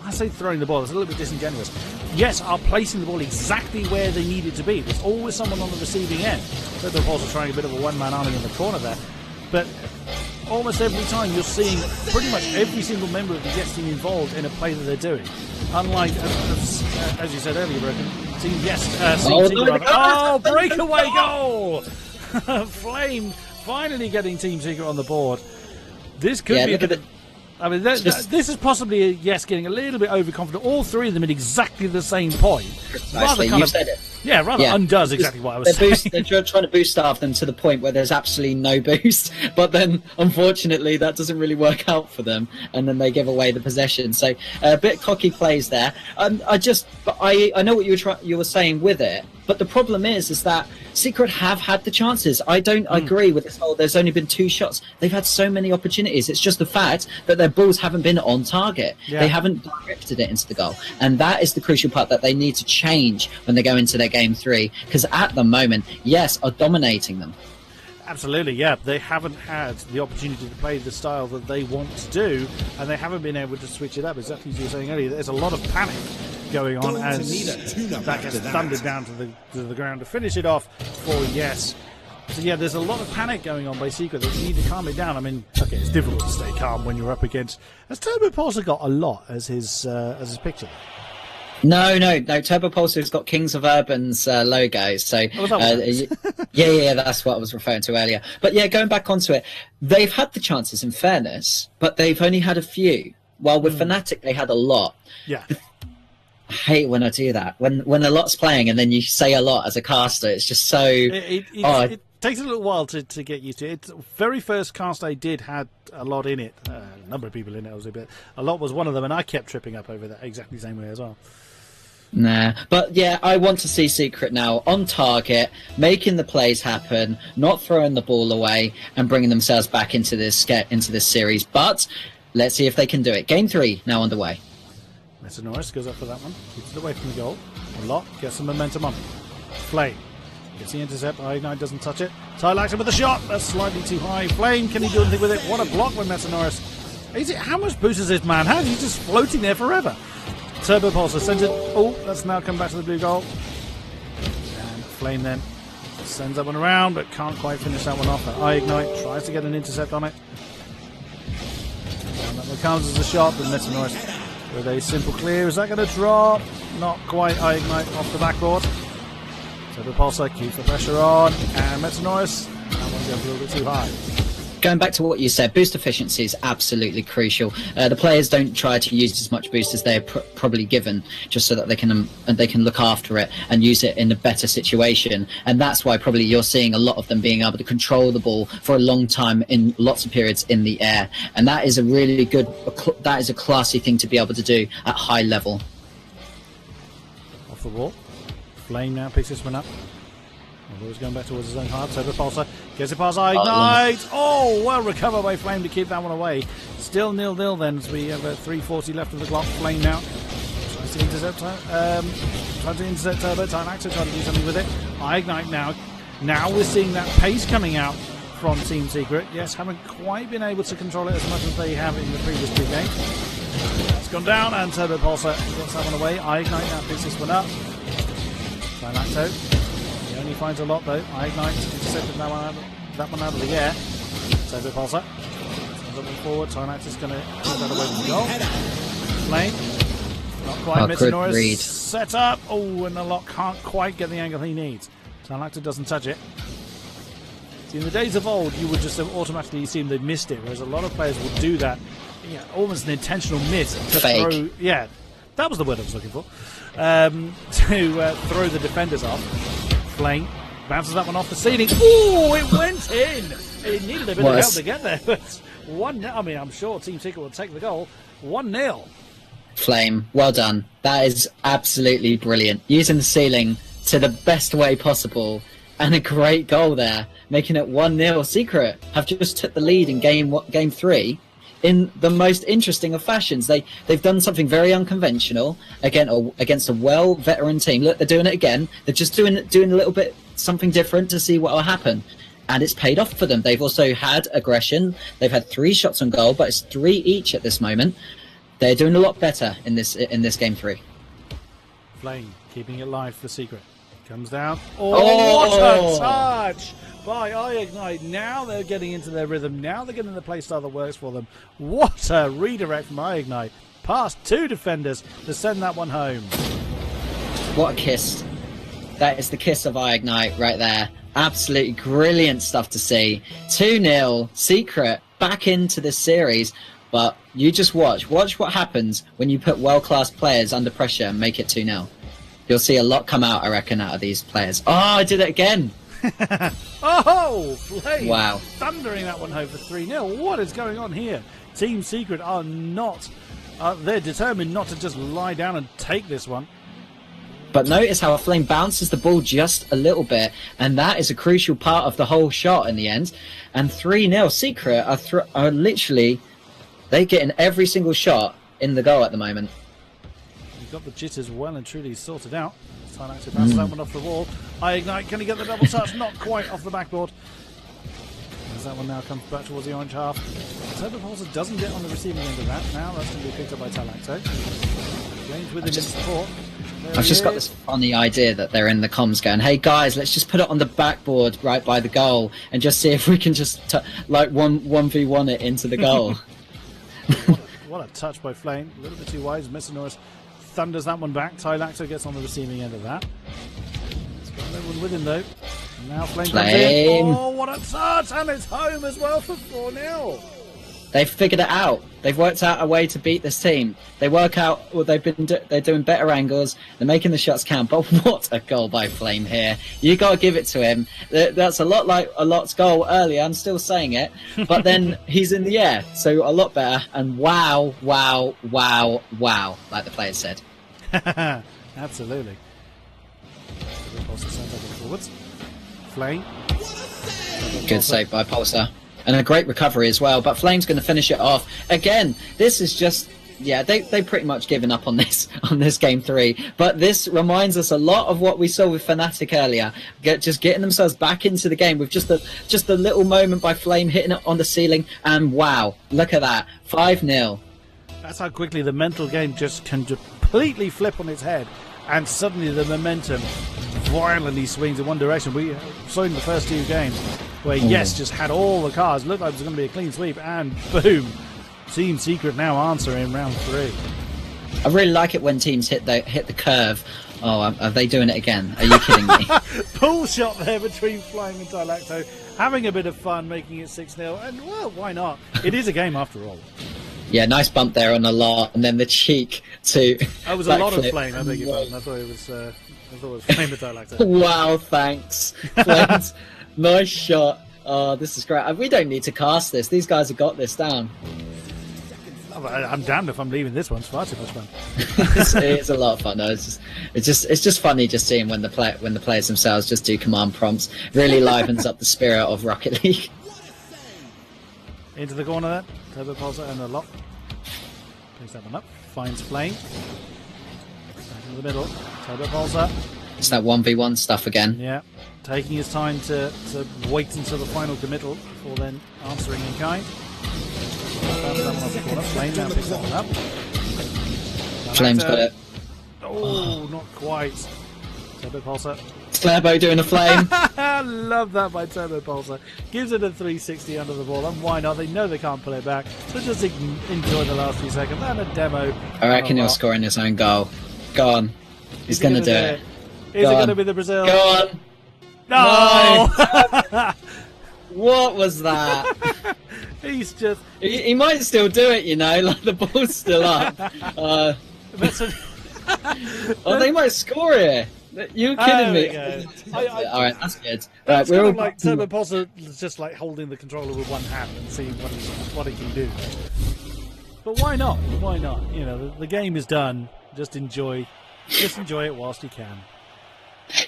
I say throwing the ball, it's a little bit disingenuous. Yes are placing the ball exactly where they need it to be. There's always someone on the receiving end. So they're also trying a bit of a one-man army in the corner there. But almost every time you're seeing pretty much every single member of the Yes team involved in a play that they're doing. Unlike, as you said earlier, Team Yes. Breakaway goal! Flame finally getting Team Secret on the board. This could be a bit. I mean, this is possibly a Yes getting a little bit overconfident. All three of them at exactly the same point. Precisely, you said it. Yeah, undoes exactly what I was saying. They're trying to boost staff them to the point where there's absolutely no boost, but then unfortunately that doesn't really work out for them, and then they give away the possession. So a bit cocky plays there. I know what you were saying with it, but But the problem is that Secret have had the chances. I don't agree with this whole there's only been 2 shots. They've had so many opportunities. It's just the fact that their balls haven't been on target. Yeah. They haven't directed it into the goal. And that is the crucial part that they need to change when they go into their game 3. Because at the moment, yes, are dominating them. Absolutely, yeah. They haven't had the opportunity to play the style that they want to do, and they haven't been able to switch it up. Exactly as you were saying earlier, there's a lot of panic going on as that gets thundered down to the ground to finish it off for yes. So yeah, there's a lot of panic going on by Secret. They need to calm it down. I mean, okay, it's difficult to stay calm when you're up against. Has Turbo Pulsar got a lot as his picture? No. Turbo Pulsar's got Kings of Urban's logo. So, yeah, that's what I was referring to earlier. But yeah, going back onto it, they've had the chances in fairness, but they've only had a few. While with Fnatic, they had a lot. Yeah. I hate when I do that. When a lot's playing and then you say a lot as a caster, it's just so... It takes a little while to get used to it. Very first cast I did had a lot in it. A number of people in it, obviously, but a lot was one of them, and I kept tripping up over that exactly the same way as well. Nah, but yeah, I want to see Secret now on target, making the plays happen, not throwing the ball away, and bringing themselves back into this series. But let's see if they can do it. Game 3 now underway. Mr. Norris goes up for that one, keeps it away from the goal. A lot, gets some momentum on. Flame gets the intercept. Ignite doesn't touch it. Tylaxon with a shot. That's slightly too high. Flame, can he do anything with it? What a block by Mr. Norris. How much boost is this man? How is he just floating there forever? Turbo Pulsar sends it. Oh, let's now come back to the blue goal. And Flame then sends that one around, but can't quite finish that one off. Ignite tries to get an intercept on it. And that one comes as a shot, but Mr. Norris with a simple clear. Is that going to drop? Not quite. Ignite off the backboard. Turbo Pulsar keeps the pressure on. And Mr. Norris, that one goes a little bit too high. Going back to what you said, boost efficiency is absolutely crucial. The players don't try to use as much boost as they're probably given, just so that they can look after it and use it in a better situation. And that's why probably you're seeing a lot of them being able to control the ball for a long time in lots of periods in the air. And that is a really good, that is a classy thing to be able to do at high level. Off the wall. Flame now picks this one up. He's going back towards his own half. Turbo Pulsar gets it past Ignite. Oh, well recovered by Flame to keep that one away. Still 0-0 then as we have 3:40 left of the clock. Flame now tries to intercept Turbo. Tylaxon trying to do something with it. Ignite now. Now we're seeing that pace coming out from Team Secret. Yes, haven't quite been able to control it as much as they have in the previous 2 games. It's gone down and Turbo Pulsar gets that one away. Ignite now picks this one up. Tylaxon. He only finds a lot though. Ignite intercepted that one out of the air. Turbo Pulsar sends it forward. Tylaxon is going to put that away from the goal. Flame, not quite. Mr. Norris set up. Oh, and the lot can't quite get the angle he needs. Tylaxon doesn't touch it. See, in the days of old, you would just automatically assume they'd missed it, whereas a lot of players will do that. Yeah, almost an intentional miss to throw. Yeah, that was the word I was looking for. To throw the defenders off. Flame bounces that one off the ceiling. Oh, it went in. It needed a bit of help to get there, but 1-0. I mean, I'm sure Team Secret will take the goal. 1-0. Flame, well done. That is absolutely brilliant. Using the ceiling to the best way possible, and a great goal there, making it 1-0. Secret have just took the lead in game 3. In the most interesting of fashions. They've done something very unconventional against a veteran team. Look, they're doing it again. They're just doing a little bit something different to see what will happen. And it's paid off for them. They've also had aggression. They've had 3 shots on goal, but it's 3 each at this moment. They're doing a lot better in this game 3. Flame keeping it live for Secret. Comes down. Oh, what a touch by Ignite. Now they're getting into their rhythm. Now they're getting the playstyle that works for them. What a redirect from Ignite. Past 2 defenders to send that one home. What a kiss. That is the kiss of Ignite right there. Absolutely brilliant stuff to see. 2-0. Secret back into this series. But you just watch. Watch what happens when you put world-class players under pressure and make it 2-0. You'll see a lot come out, I reckon, out of these players. Oh, I did it again. Oh, Flame. Wow. Thundering that one home for 3-0. What is going on here? Team Secret are not... they're determined not to just lie down and take this one. But notice how Flame bounces the ball just a little bit, and that is a crucial part of the whole shot in the end. And 3-0 Secret are literally, they're getting every single shot in the goal at the moment. You've got the jitters well and truly sorted out. Tylaxo passes that one off the wall. I Ignite, can he get the double touch? Not quite off the backboard. As that one now comes back towards the orange half. Turbo Pulsar doesn't get on the receiving end of that. Now that's going to be picked up by Tylaxo. James with him in support. I've just got this funny idea that they're in the comms going, hey guys, let's just put it on the backboard right by the goal and just see if we can just like 1v1 it into the goal. What a touch by Flame. A little bit too wide. Messinor thunders that one back. Tylaxo gets on the receiving end of that. He's got no one with him though. Now Flame comes in. Oh, what a touch! And it's home as well for 4-0. They've figured it out. They've worked out a way to beat this team. They work out. Well, they're doing better angles. They're making the shots count. But what a goal by Flame here! You got to give it to him. That's a lot like a lot's goal earlier. I'm still saying it, but then he's in the air, so a lot better. And wow, wow, wow, wow, like the players said. Absolutely. Also sends over forwards. Flame. Good save by Pulsar. And a great recovery as well, but Flame's going to finish it off. Again, this is just, yeah, they pretty much given up on this game 3. But this reminds us a lot of what we saw with Fnatic earlier. Just getting themselves back into the game with just a little moment by Flame hitting it on the ceiling. And wow, look at that, 5-0. That's how quickly the mental game just can completely flip on its head. And suddenly the momentum violently swings in one direction. We saw in the first 2 games where Yes just had all the cards, looked like it was going to be a clean sweep, and boom, Team Secret now answering round 3. I really like it when teams hit the curve. Oh, are they doing it again? Are you kidding me? Pull shot there between Flame and Tylaxo, having a bit of fun, making it 6-0, and well, why not? It is a game after all. Yeah, nice bump there on a lot, and then the cheek to. That was a lot of Flame. I beg your pardon. I thought it was Flame and Tylaxo. Wow, thanks, Flames. Nice shot. Oh, this is great. We don't need to cast this. These guys have got this down. I'm damned if I'm leaving this one. It's far too much fun. It's a lot of fun. No, it's just funny just seeing when the players themselves just do command prompts. Really livens up the spirit of Rocket League. Into the corner there. Turbo Pulsar and a lock. Picks that one up. Finds Flame. Back in the middle. Turbo Pulsar. It's that 1v1 stuff again. Yeah. Taking his time to wait until the final committal before then answering in kind. Flame now picks that one up. Flame's got it. Oh, not quite. Turbo Pulsar. Slurbo doing a Flame. Love that by Turbo Pulsar. Gives it a 360 under the ball, and why not? They know they can't pull it back, so just enjoy the last few seconds and a demo. I reckon he'll score in his own goal. Go on. He's going to do it. Is it going to be the Brazil? Go on. No! What was that? He's just... He might still do it, you know, like the ball's still up. Oh, they might score it. You're kidding me. Alright, that's good. That's kind of like Turbo Pulsar just like holding the controller with one hand and seeing what he can do. But why not? Why not? You know, the game is done. Just enjoy it whilst you can.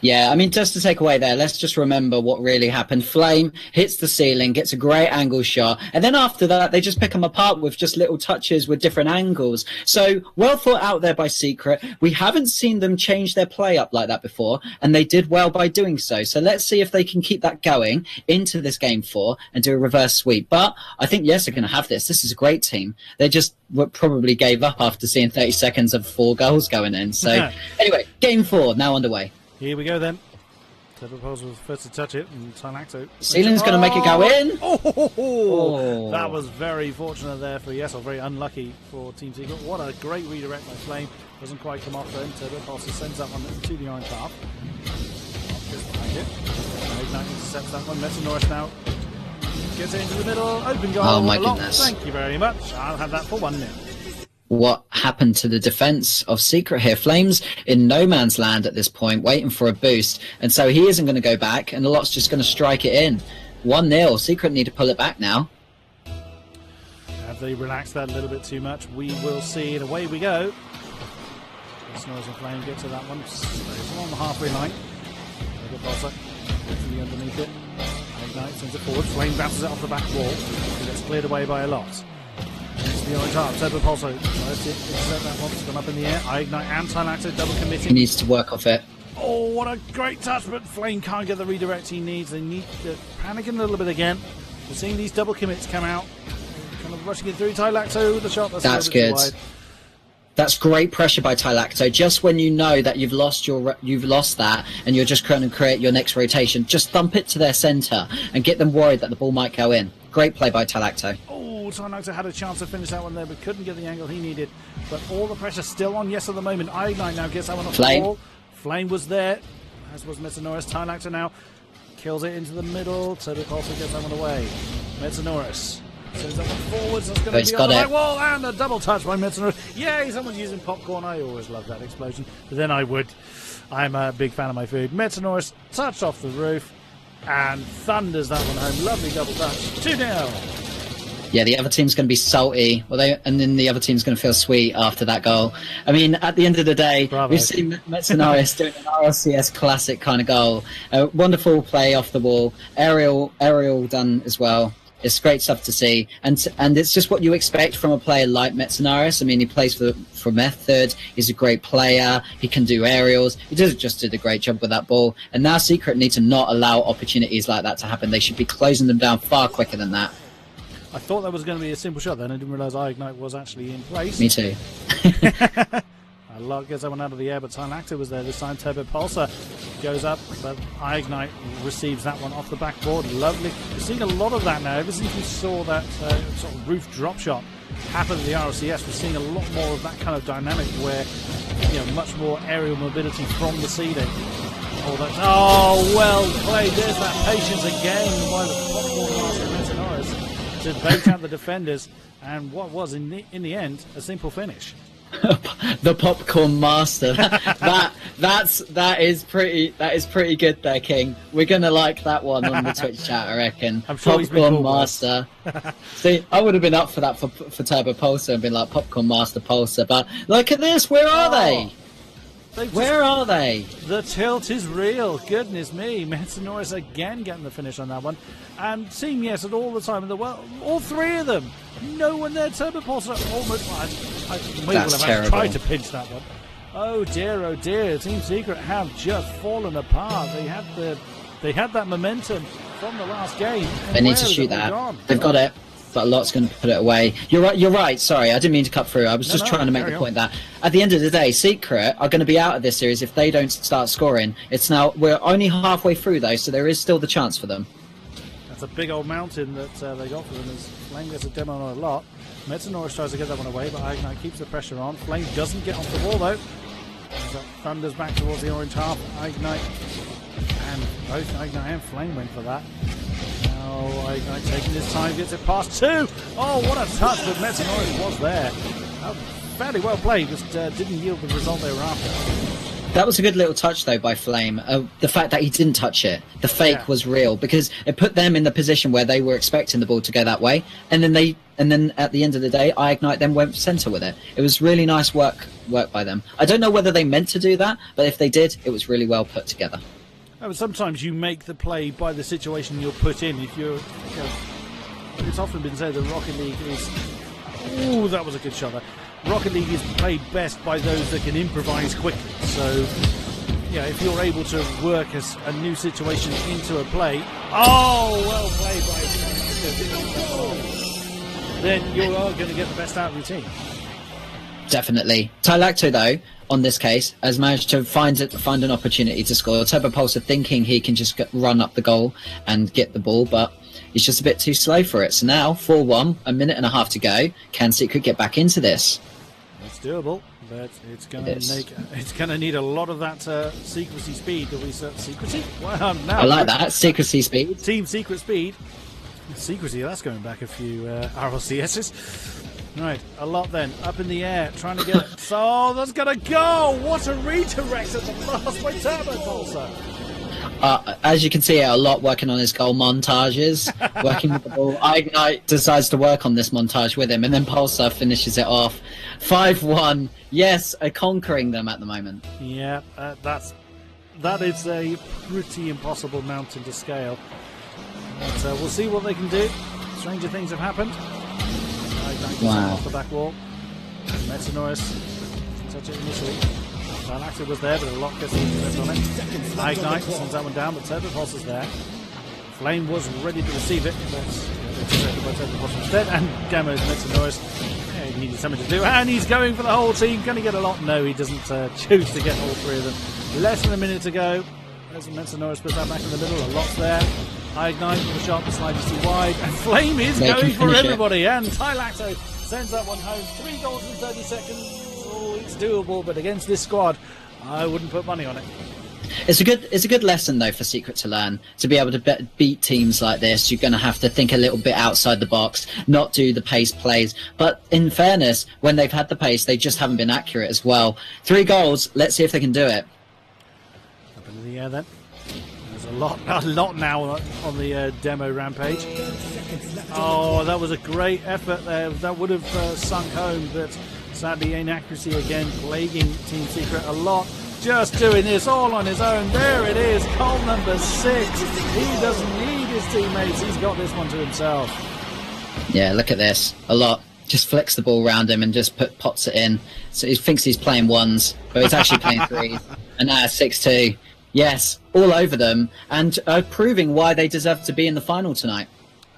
Yeah, I mean, just to take away there, let's just remember what really happened. Flame hits the ceiling, gets a great angle shot, and then after that, they just pick them apart with just little touches with different angles. So, well thought out there by Secret. We haven't seen them change their play up like that before, and they did well by doing so. So let's see if they can keep that going into this game 4 and do a reverse sweep. But I think, yes, they're going to have this. This is a great team. They just probably gave up after seeing 30 seconds of 4 goals going in. So, anyway, game 4 now underway. Here we go then. Turbo Pulsar was first to touch it, and Tylaxo. Ceiling's going to make it go in. Oh, that was very fortunate there for Yes, or very unlucky for Team Secret. What a great redirect by Flame. Doesn't quite come off though. Turbo Pulsar sends that one to the orange half. Just behind it. Ignite intercepts that one. Messinor now gets it into the middle. Open goal. Oh my goodness. Thank you very much. I'll have that for 1-0. What happened to the defense of Secret here? Flames in no man's land at this point, waiting for a boost, and so he isn't going to go back, and the lot's just going to strike it in. 1-0. Secret need to pull it back now. Have they relaxed that a little bit too much? We will see, and away we go. Snows and Flame get to that one. Stays along the halfway line. Turbo Pulsar gets to the underneath it. Ignite sends it forward. Flame bounces it off the back wall. It gets cleared away by a lot. Into the orange heart. Turbo Pulsar tries to intercept that one. It's gone up in the air. Ignite and Tylacto double committing. He needs to work off it. Oh, what a great touch, but Flame can't get the redirect he needs. They need to panic a little bit again. We're seeing these double commits come out. Kind of rushing it through. Tylacto with the shot. That's good. That's great pressure by Tylacto. Just when you know that you've lost that, and you're just trying to create your next rotation, just thump it to their centre and get them worried that the ball might go in. Great play by Tylacto. Oh, Tylacto had a chance to finish that one there, but couldn't get the angle he needed. But all the pressure still on Yes at the moment. Ignite now gets that one off the wall. Flame was there, as was Metanoris. Tylacto now kills it into the middle. Turbo Pulsar gets that one away. Metanoris sends that one forwards. That's going to be on the right wall, and a double touch by Metanoris. Yay, someone's using popcorn. I always love that explosion. But then I'm a big fan of my food. Metanoris touched off the roof and thunders that one home. Lovely double touch. 2-0. Yeah, the other team's going to be salty, and then the other team's going to feel sweet after that goal. I mean, at the end of the day, we've seen Metanoris doing an RLCS classic kind of goal. A wonderful play off the wall, aerial done as well. It's great stuff to see, and it's just what you expect from a player like Metanoris. I mean, he plays for Method. He's a great player. He can do aerials. He just did a great job with that ball. And now Secret need to not allow opportunities like that to happen. They should be closing them down far quicker than that. I thought that was going to be a simple shot then. I didn't realise Ignite was actually in place. Me too. A lot gets that one out of the air, but Tylacto was there this time. Turbo Pulsar goes up, but Ignite receives that one off the backboard. Lovely. We're seeing a lot of that now. Ever since we saw that sort of roof drop shot happen at the RLCS, we're seeing a lot more of that kind of dynamic where, much more aerial mobility from the ceiling. Oh, well played. There's that patience again by the popcorn master Metanoris to bait out the defenders, and what was in the end a simple finish. The popcorn master. That is pretty good there, King. We're gonna like that one on the Twitch chat, I reckon. I'm sure popcorn master. See, I would have been up for that for Turbo Pulsar and been like popcorn master Pulsar, but look at this. Where are they? Where are they? The tilt is real. Goodness me. Metanoris again getting the finish on that one. And Team Yes at all the time in the world. All three of them. No one there. Turbo Pulsar almost. I may well have tried to pinch that one. Oh dear. Team Secret have just fallen apart. They had that momentum from the last game. They need to shoot that. They've got it. But a lot's going to put it away. You're right. Sorry, I didn't mean to cut through. I was just trying to make the point that at the end of the day, Secret are going to be out of this series if they don't start scoring. We're only halfway through though, so there is still the chance for them. That's a big old mountain that they got for them. As Flame gets a demo on a lot. Metanoris tries to get that one away, but Ignite keeps the pressure on. Flame doesn't get off the wall though. Thunders back towards the orange half. Ignite and both Ignite and Flame went for that. Now Ignite taking his time, gets it past two. Oh, what a touch, but Metanoris was there. Fairly well played, just didn't yield the result they were after. That was a good little touch though by Flame. The fact that he didn't touch it, the fake was real because it put them in the position where they were expecting the ball to go that way, and then at the end of the day, Ignite then went centre with it. It was really nice work by them. I don't know whether they meant to do that, but if they did, it was really well put together. Sometimes you make the play by the situation you're put in. It's often been said that Rocket League is. Ooh, that was a good shot there. Rocket League is played best by those that can improvise quickly. So, if you're able to work a new situation into a play, well played by then you are going to get the best out of your team. Definitely. Tylacto, though, on this case, has managed to find an opportunity to score. Turbo Pulsar thinking he can just run up the goal and get the ball, but he's just a bit too slow for it. So now, 4-1, a minute and a half to go. Can Secret get back into this? It's doable, but it's going to need a lot of that secrecy speed that we secrecy. Well, now I like that secrecy speed. Team Secret speed. Secrecy. That's going back a few RLCSs. Right, a lot then. Up in the air, trying to get it. So that's going to go! What a redirect at the last by Turbo Pulsar! As you can see, a lot working on his goal montages, working with the ball. Ignite decides to work on this montage with him, and then Pulsar finishes it off. 5-1. Yes, conquering them at the moment. Yeah, that is a pretty impossible mountain to scale. But we'll see what they can do. Stranger things have happened. Wow. Off the back wall. Metanoris didn't touch it initially. Galactic was there, but a lot gets on it. Ignite sends that one down, but Turbo Pulse is there. Flame was ready to receive it, but Turbo Pulse instead. And Gamma's Metanoris. Yeah, he needed something to do, and he's going for the whole team. Can he get a lot? No, he doesn't choose to get all three of them. Less than a minute to go. There's Metanoris, put that back in the middle. A lot's there. Ignite with a shot, the slide is too wide, and Flame is going for everybody. And Tylacto sends that one home. 3 goals in 30 seconds. Oh, it's doable, but against this squad, I wouldn't put money on it. It's a good lesson though for Secret to learn. To be able to beat teams like this, you're going to have to think a little bit outside the box, not do the pace plays. But in fairness, when they've had the pace, they just haven't been accurate as well. 3 goals. Let's see if they can do it. Up into the air then. There's a lot now on the demo rampage. Oh, that was a great effort there. That would have sunk home, but sadly inaccuracy again plaguing Team Secret a lot. Just doing this all on his own. There it is, goal number 6. He doesn't need his teammates. He's got this one to himself. Yeah, look at this. A lot. Just flicks the ball around him and just pots it in. So he thinks he's playing ones, but he's actually playing threes. And now 6-2. Yes, all over them, and proving why they deserve to be in the final tonight.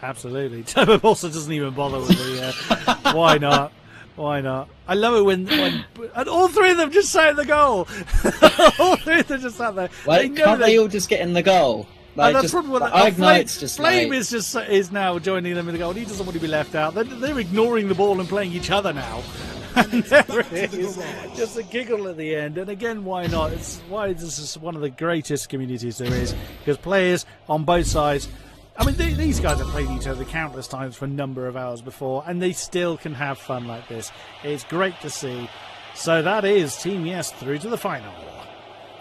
Absolutely. Turbo Pulsar doesn't even bother with the why not? Why not? I love it when and all 3 of them just sat in the goal. All 3 of them just sat there. Well, can't they all just get in the goal? Like, that's just, probably what Flame is now joining them in the goal. He doesn't want to be left out. They're ignoring the ball and playing each other now. And there it is, just a giggle at the end. And again, why not? It's why this is one of the greatest communities there is, because players on both sides. I mean, these guys have played each other countless times for a number of hours before, and they still can have fun like this. It's great to see. So that is Team Yes through to the final.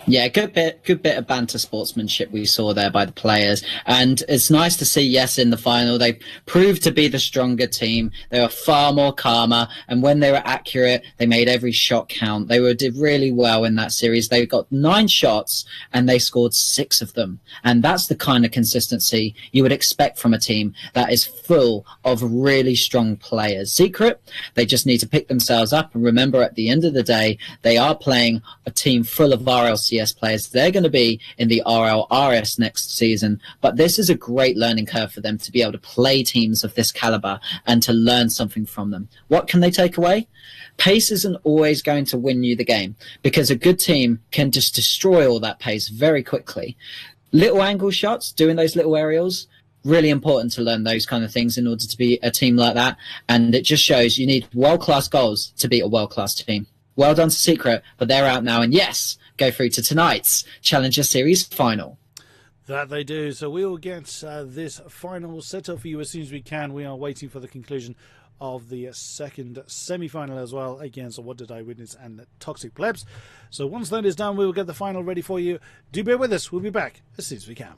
Yeah, good bit of banter sportsmanship we saw there by the players, and it's nice to see Yes in the final. They proved to be the stronger team. They were far more calmer, and when they were accurate, they made every shot count. They did really well in that series. They got 9 shots, and they scored 6 of them, and that's the kind of consistency you would expect from a team that is full of really strong players. Secret, they just need to pick themselves up and remember at the end of the day, they are playing a team full of RLCS players. They're going to be in the RLRS next season, but this is a great learning curve for them to be able to play teams of this caliber and to learn something from them. What can they take away? Pace isn't always going to win you the game, because a good team can just destroy all that pace very quickly. Little angle shots, doing those little aerials, really important to learn those kind of things in order to be a team like that, and it just shows you need world-class goals to beat a world-class team. Well done to Secret, but they're out now, and yes, go through to tonight's Challenger Series final. That they do. So we will get this final set up for you as soon as we can. We are waiting for the conclusion of the second semi-final as well against What Did I Witness and Toxic Plebs. So once that is done, we will get the final ready for you. Do bear with us. We'll be back as soon as we can.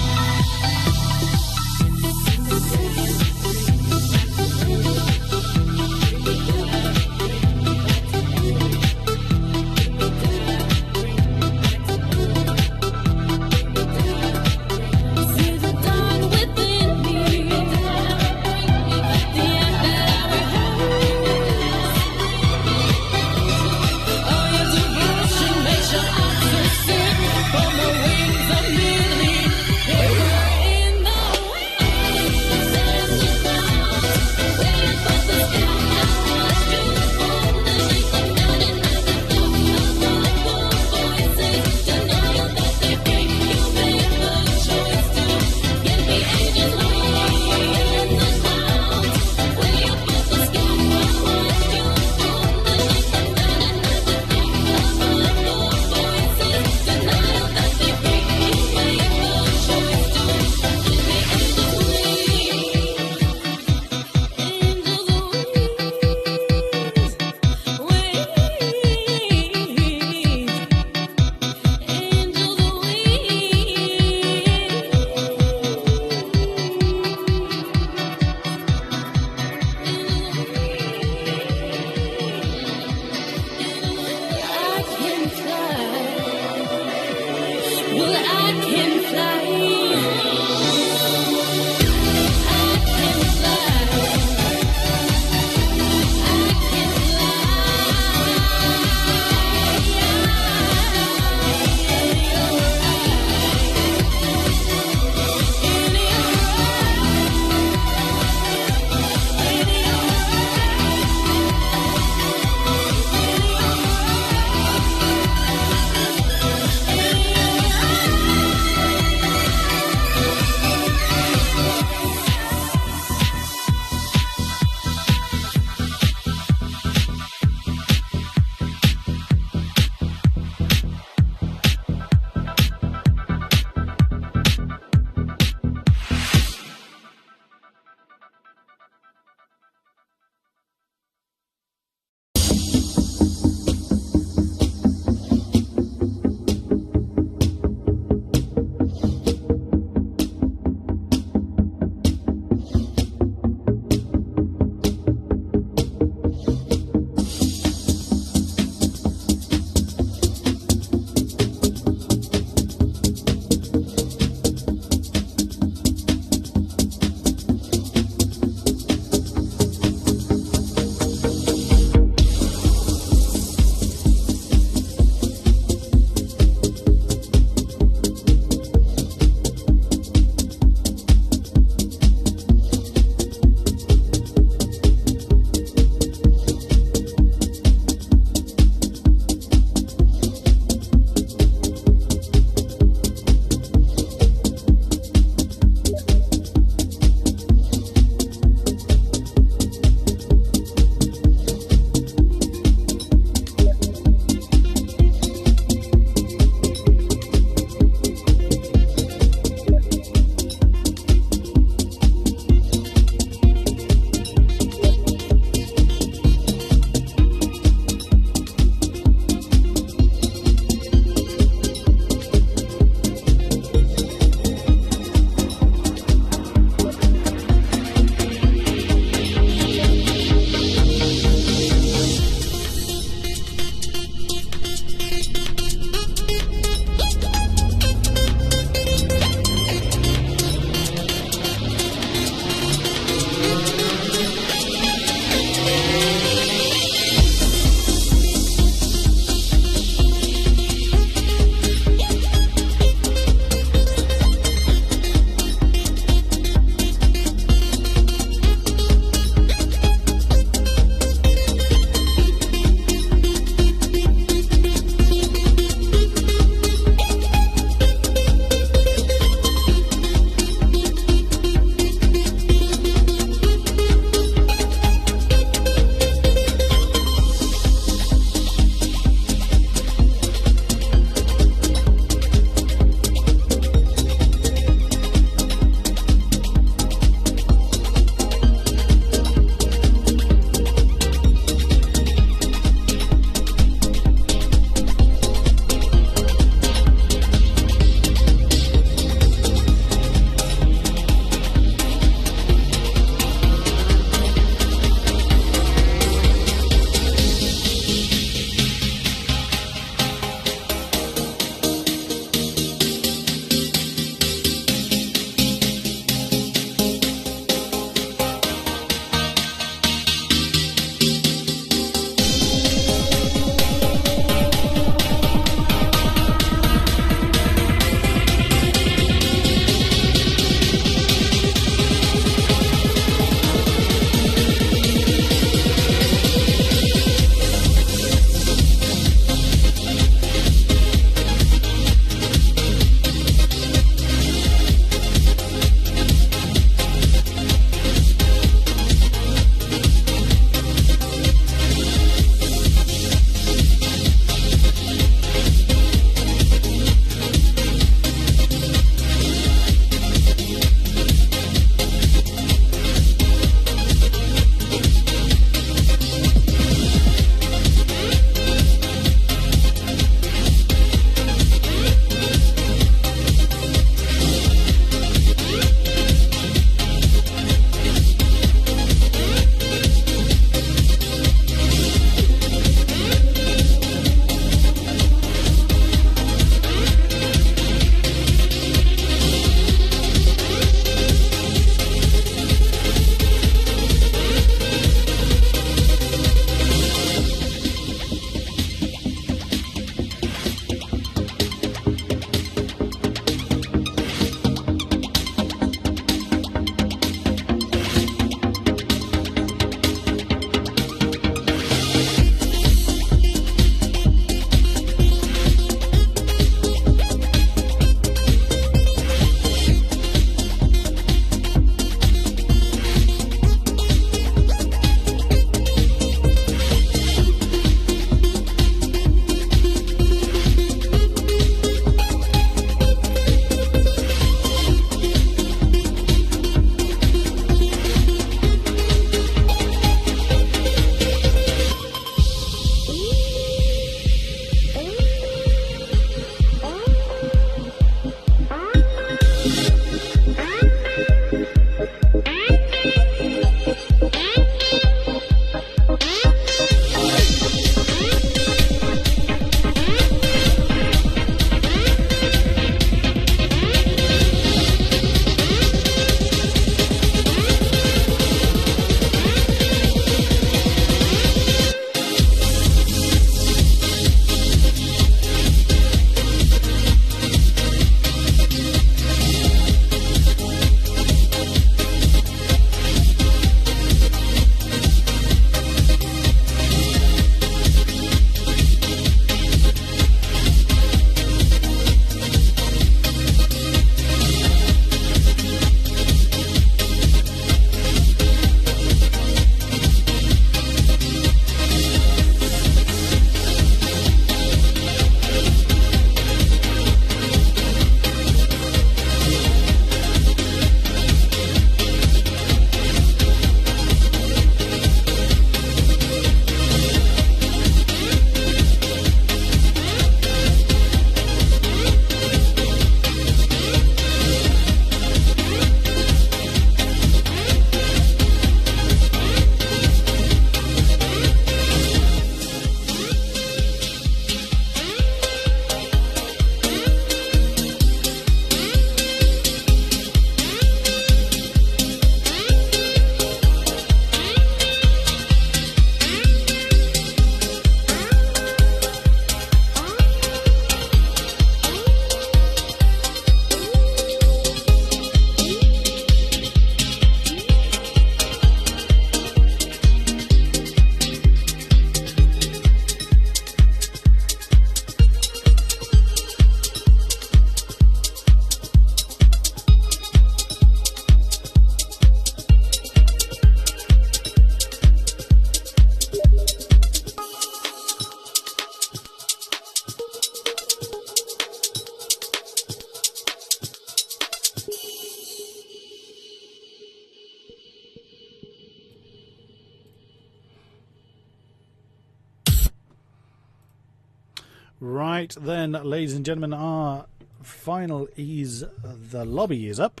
Right then, ladies and gentlemen, our final is the lobby is up.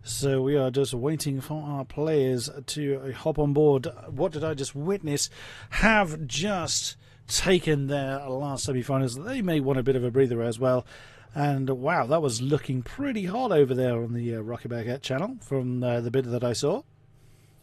So we are just waiting for our players to hop on board. What did I just witness? Have just taken their last semi-finals. They may want a bit of a breather as well. And wow, that was looking pretty hot over there on the Rocket Baguette channel from the bit that I saw.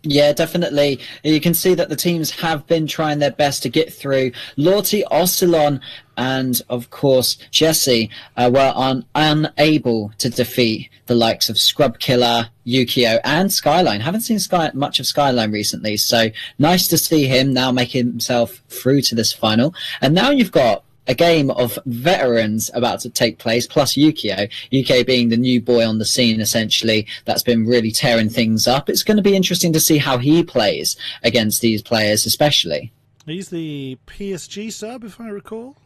Yeah, definitely. You can see that the teams have been trying their best to get through. Lorty, Oscillon, and of course Jesse were unable to defeat the likes of Scrub Killer, Yukio, and Skyline. Haven't seen much of Skyline recently, so nice to see him now making himself through to this final. And now you've got a game of veterans about to take place, plus Yukio. Yukio being the new boy on the scene, essentially, that's been really tearing things up. It's going to be interesting to see how he plays against these players, especially. He's the PSG sub, if I recall.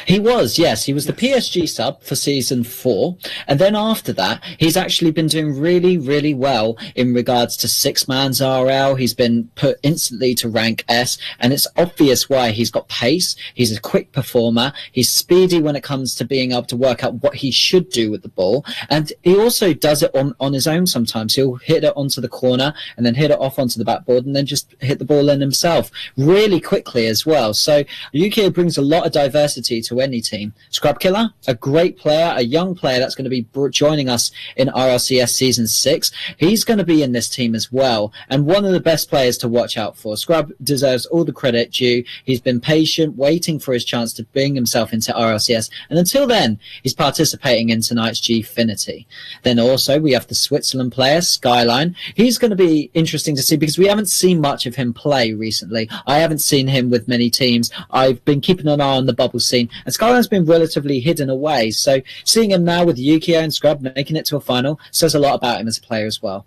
He was, yes. He was the PSG sub for Season 4. And then after that, he's actually been doing really, really well in regards to 6-man's RL. He's been put instantly to rank S. And it's obvious why. He's got pace. He's a quick performer. He's speedy when it comes to being able to work out what he should do with the ball. And he also does it on his own sometimes. He'll hit it onto the corner and then hit it off onto the backboard and then just hit the ball in himself really quickly as well. So Yukio brings a lot of diversity to any team. Scrub Killer, a great player, a young player that's going to be joining us in RLCS Season 6. He's going to be in this team as well, and one of the best players to watch out for. Scrub deserves all the credit due. He's been patient, waiting for his chance to bring himself into RLCS, and until then, he's participating in tonight's Gfinity. Then also, we have the Switzerland player, Skyline. He's going to be interesting to see because we haven't seen much of him play recently. I haven't seen him with many teams. I've been keeping an eye on the bubble scene, and Skyline's been relatively hidden away. So seeing him now with Yukio and Scrub making it to a final says a lot about him as a player as well.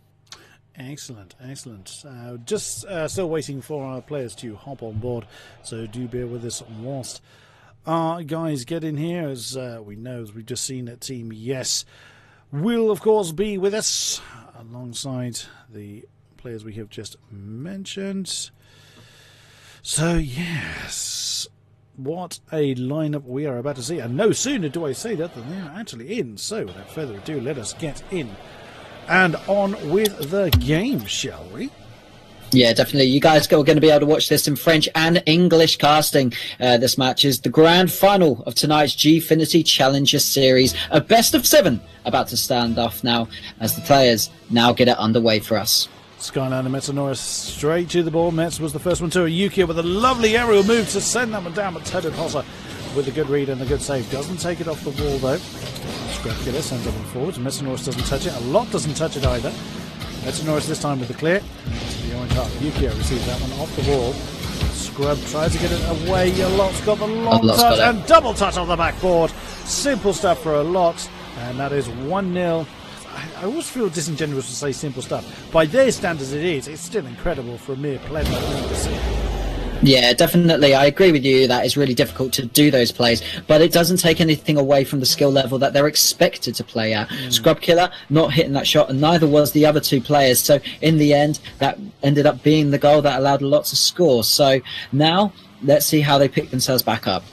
Excellent, excellent. Just still waiting for our players to hop on board, so do bear with us whilst our guys get in here. As we know, as we've just seen, that Team Yes will, of course, be with us alongside the players we have just mentioned. So, yes, what a lineup we are about to see. And no sooner do I say that than they're actually in. So, without further ado, let us get in and on with the game, shall we? Yeah, definitely. You guys are going to be able to watch this in French and English casting. This match is the grand final of tonight's Gfinity Challenger Series. A best of 7 about to stand off now as the players now get it underway for us. Skyline and Metanoris straight to the ball. Mets was the first one to a Yukio with a lovely aerial move to send that one down, but Tedder Potter with a good read and a good save. Doesn't take it off the wall though. Scrap Killer sends that one forward. Metanoris doesn't touch it. A lot doesn't touch it either. Metanoris this time with the clear. To the orange heart. Yukio receives that one off the wall. Scrub tries to get it away. A lot's got the long touch and double touch on the backboard. Simple stuff for a lot. And that is 1-0. I always feel disingenuous to say simple stuff. By their standards it is. It's still incredible for a mere pleb like me to see. Yeah, definitely. I agree with you. That is really difficult to do those plays, but it doesn't take anything away from the skill level that they're expected to play at. Scrub Killer not hitting that shot, and neither was the other two players. So in the end, that ended up being the goal that allowed a lot to score. So now let's see how they pick themselves back up.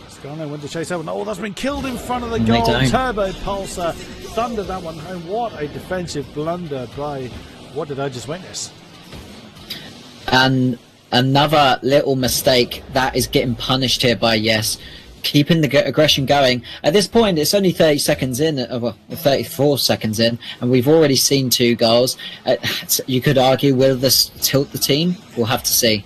Skyline went to chase that one. Oh, that's been killed in front of the goal. Turbo Pulsar thundered that one home. What a defensive blunder by, what did I just witness? And another little mistake that is getting punished here by Yes, keeping the aggression going. At this point, it's only 30 seconds in, well, 34 seconds in, and we've already seen 2 goals. You could argue, will this tilt the team? We'll have to see.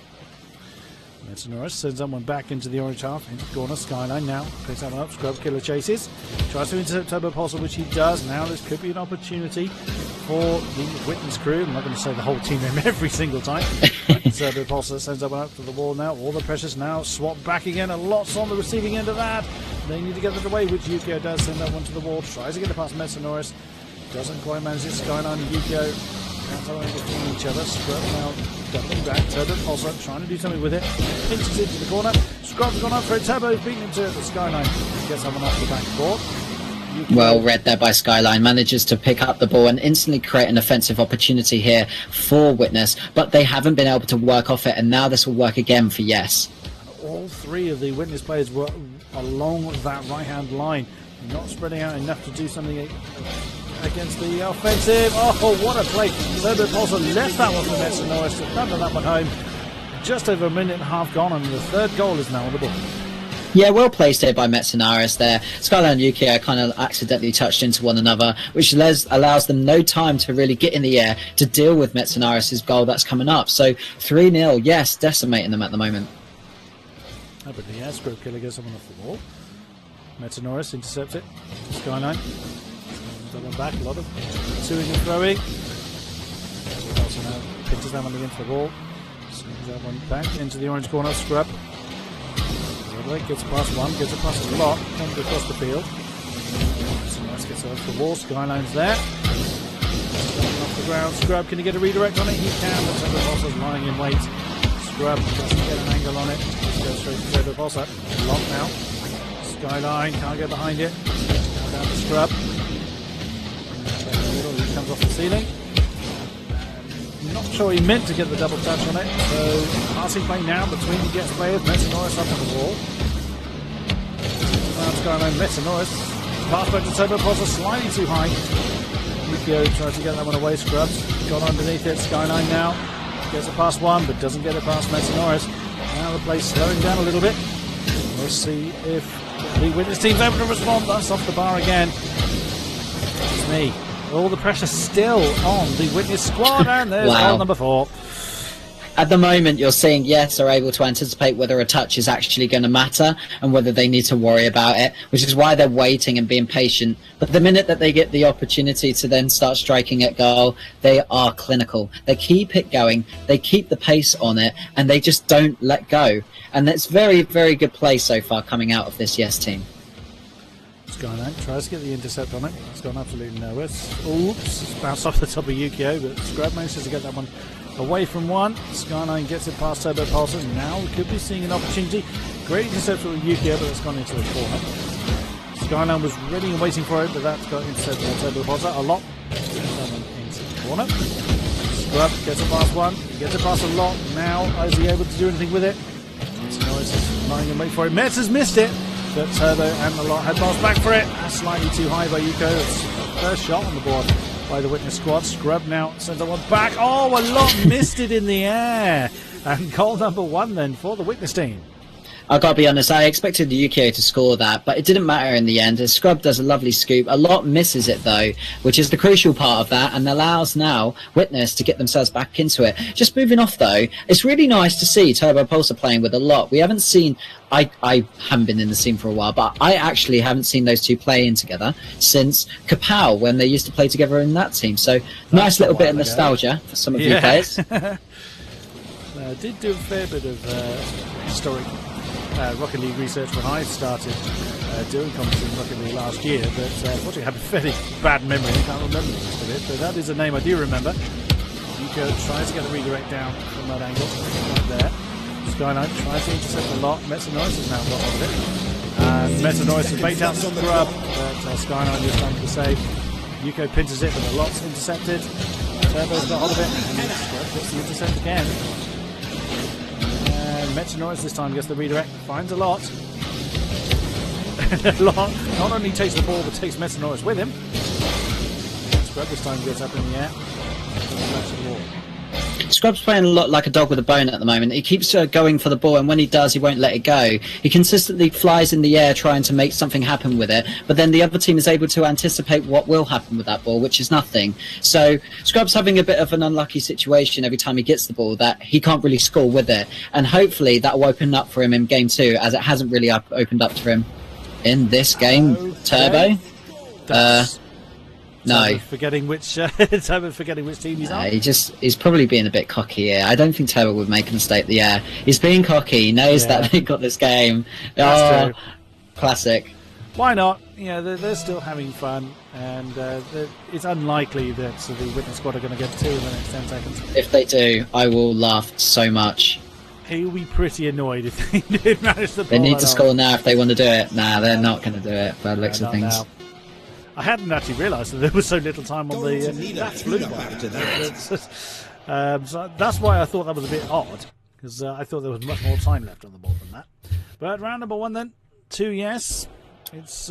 Norris sends that one back into the orange half, into the corner. Skyline now picks that one up. Scrub Killer chases, tries to intercept Turbo Pulsar, which he does. Now this could be an opportunity for the Witness crew. I'm not going to say the whole team name every single time. Turbo Pulsar sends that one up to the wall now. All the pressures now swapped back again. A lot's on the receiving end of that. They need to get that away, which Yukio does. Send that one to the wall. Tries to get it past Metanoris. Doesn't quite manage it. Skyline and Yukio between each other. Scrub now doubling back. Turbo Pulsar trying to do something with it. Pinches it to the corner. Scrub's gone up for it. Turbo's beaten into the Skyline. Gets someone off the backboard. Well read there by Skyline. Manages to pick up the ball and instantly create an offensive opportunity here for Witness, but they haven't been able to work off it, and now this will work again for Yes. all three of the Witness players were along that right-hand line, not spreading out enough to do something against the offensive. Oh, what a play. Turbo Pulsar left that one for Metzer Norris to thunder that one home. Just over a minute and a half gone, and the third goal is now on the board. Yeah, well placed here by Metzenaris there. Skyline and Yuki kind of accidentally touched into one another, which allows them no time to really get in the air to deal with Metzenaris' goal that's coming up. So 3-0, yes, decimating them at the moment. Up in the air, Script Killer gets someone off the ball. Metzenaris intercepts it. Skyline. Double back, a lot of suing and throwing. Also now pitches that one against the ball. Swings that one back into the orange corner. Scrub. Gets past one, gets it past a lot, comes across the field. So nice, gets off the wall. Skyline's there. Off the ground. Scrub, can he get a redirect on it? He can, but Turbo Pulsar's lying in wait. Scrub doesn't get an angle on it. Just goes straight to Turbo Pulsar. Locked now. Skyline can't get behind it. Now down to Scrub. He comes off the ceiling. Not sure he meant to get the double touch on it, so passing play now between the Jets players. Metzer Norris up on the wall. Skyline, Metzer Norris. Pass back to Turbo Pulsar, slightly too high. Yukio tries to get that one away. Scrubs got underneath it. Skyline now gets it past one, but doesn't get it past Metzer Norris. Now the play's slowing down a little bit. We'll see if the Witness team's able to respond. That's off the bar again. It's me. All the pressure still on the Witness squad, and there's goal number 4. At the moment, you're seeing yes are able to anticipate whether a touch is actually going to matter and whether they need to worry about it, which is why they're waiting and being patient. But the minute that they get the opportunity to then start striking at goal, they are clinical. They keep it going, they keep the pace on it, and they just don't let go. And that's very, very good play so far coming out of this yes team. Skyline tries to get the intercept on it. It's gone absolutely nowhere. Oops, it's bounced off the top of Yukio, but Scrub manages to get that one away from one. Skyline gets it past Turbo Pulsar. Now we could be seeing an opportunity. Great intercept from Yukio, but it's gone into the corner. Skyline was ready and waiting for it, but that's got intercepted by Turbo Pulsar. A lot. That one into the corner. Scrub gets it past one. Gets it past a lot. Now, is he able to do anything with it? Noise is lying in wait for it. Metz has missed it. But Turbo and the lot had passed back for it. That's slightly too high by Yuko. It's first shot on the board by the Witness squad. Scrub now sends that one back. Oh, a lot missed it in the air. And goal number 1 then for the Witness team. I've got to be honest, I expected the Yukio to score that, but it didn't matter in the end. Scrub does a lovely scoop. A lot misses it, though, which is the crucial part of that, and allows now Witness to get themselves back into it. Just moving off, though, it's really nice to see Turbo Pulsar playing with a lot. We haven't seen... I haven't been in the scene for a while, but I actually haven't seen those two playing together since Kapow, when they used to play together in that team. So, nice little bit of nostalgia for some of you players. Did do a fair bit of historic Rocket League research when I started doing commentary in Rocket League last year, but unfortunately I have a fairly bad memory. I can't remember most of it, but that is a name I do remember. Yuko tries to get a redirect down from that angle, right there. Skyline tries to intercept a lot. Metzer Norris has now got hold of it. And Metzer Norris has baked out the Scrub, but Skyline just done the save. Yuko pinches it, but the lot's intercepted. Turbo's got hold of it, and Scrub gets the intercept again. Metzer Norris this time gets the redirect, finds a lot. Lot not only takes the ball, but takes Metzer Norris with him. Scrub this time gets up in the air. Scrub's playing a lot like a dog with a bone at the moment. He keeps going for the ball, and when he does, he won't let it go. He consistently flies in the air trying to make something happen with it, but then the other team is able to anticipate what will happen with that ball, which is nothing. So Scrub's having a bit of an unlucky situation every time he gets the ball that he can't really score with it, and hopefully that will open up for him in game 2, as it hasn't really opened up for him in this game. Okay. Turbo? No. Forgetting which team he's on. He's probably being a bit cocky here. I don't think Turbo would make a mistake. Yeah, he's being cocky. He knows that they got this game. That's true. Classic. Why not? Yeah, they're still having fun, and it's unlikely that the Witness squad are going to get 2 in the next 10 seconds. If they do, I will laugh so much. He'll be pretty annoyed if they did manage to pull They need to off. score now if they want to do it. Nah, they're not going to do it by the looks of things. Now. I hadn't actually realised that there was so little time on the that's blue one. So that's why I thought that was a bit odd, because I thought there was much more time left on the board than that. But round number 1 then, 2 yes. It's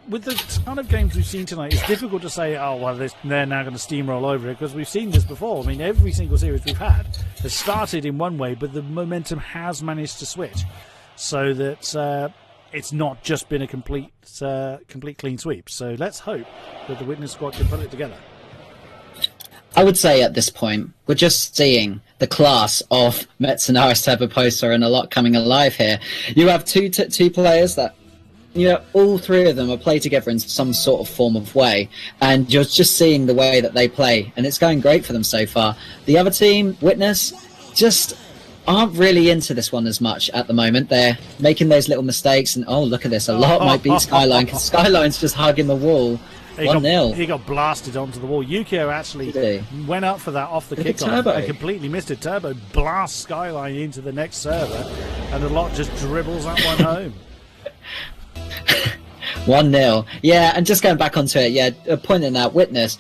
with the kind of games we've seen tonight, it's difficult to say, oh, well, they're now going to steamroll over it, because we've seen this before. I mean, every single series we've had has started in one way, but the momentum has managed to switch, so that it's not just been a complete clean sweep. So let's hope that the Witness squad can put it together. I would say at this point, we're just seeing the class of Metsunaris, Turboposa, and a lot coming alive here. You have two players that, all three of them are played together in some sort of form of way, and you're just seeing the way that they play, and it's going great for them so far. The other team, Witness, just aren't really into this one as much at the moment. They're making those little mistakes, and oh, look at this, a lot might beat Skyline, because Skyline's just hugging the wall. 1-0. He got blasted onto the wall. Yukio actually went up for that off the kickoff and completely missed it. Turbo blasts Skyline into the next server, and a lot just dribbles that one home. 1-0. Yeah, and just going back onto it, pointing out, Witness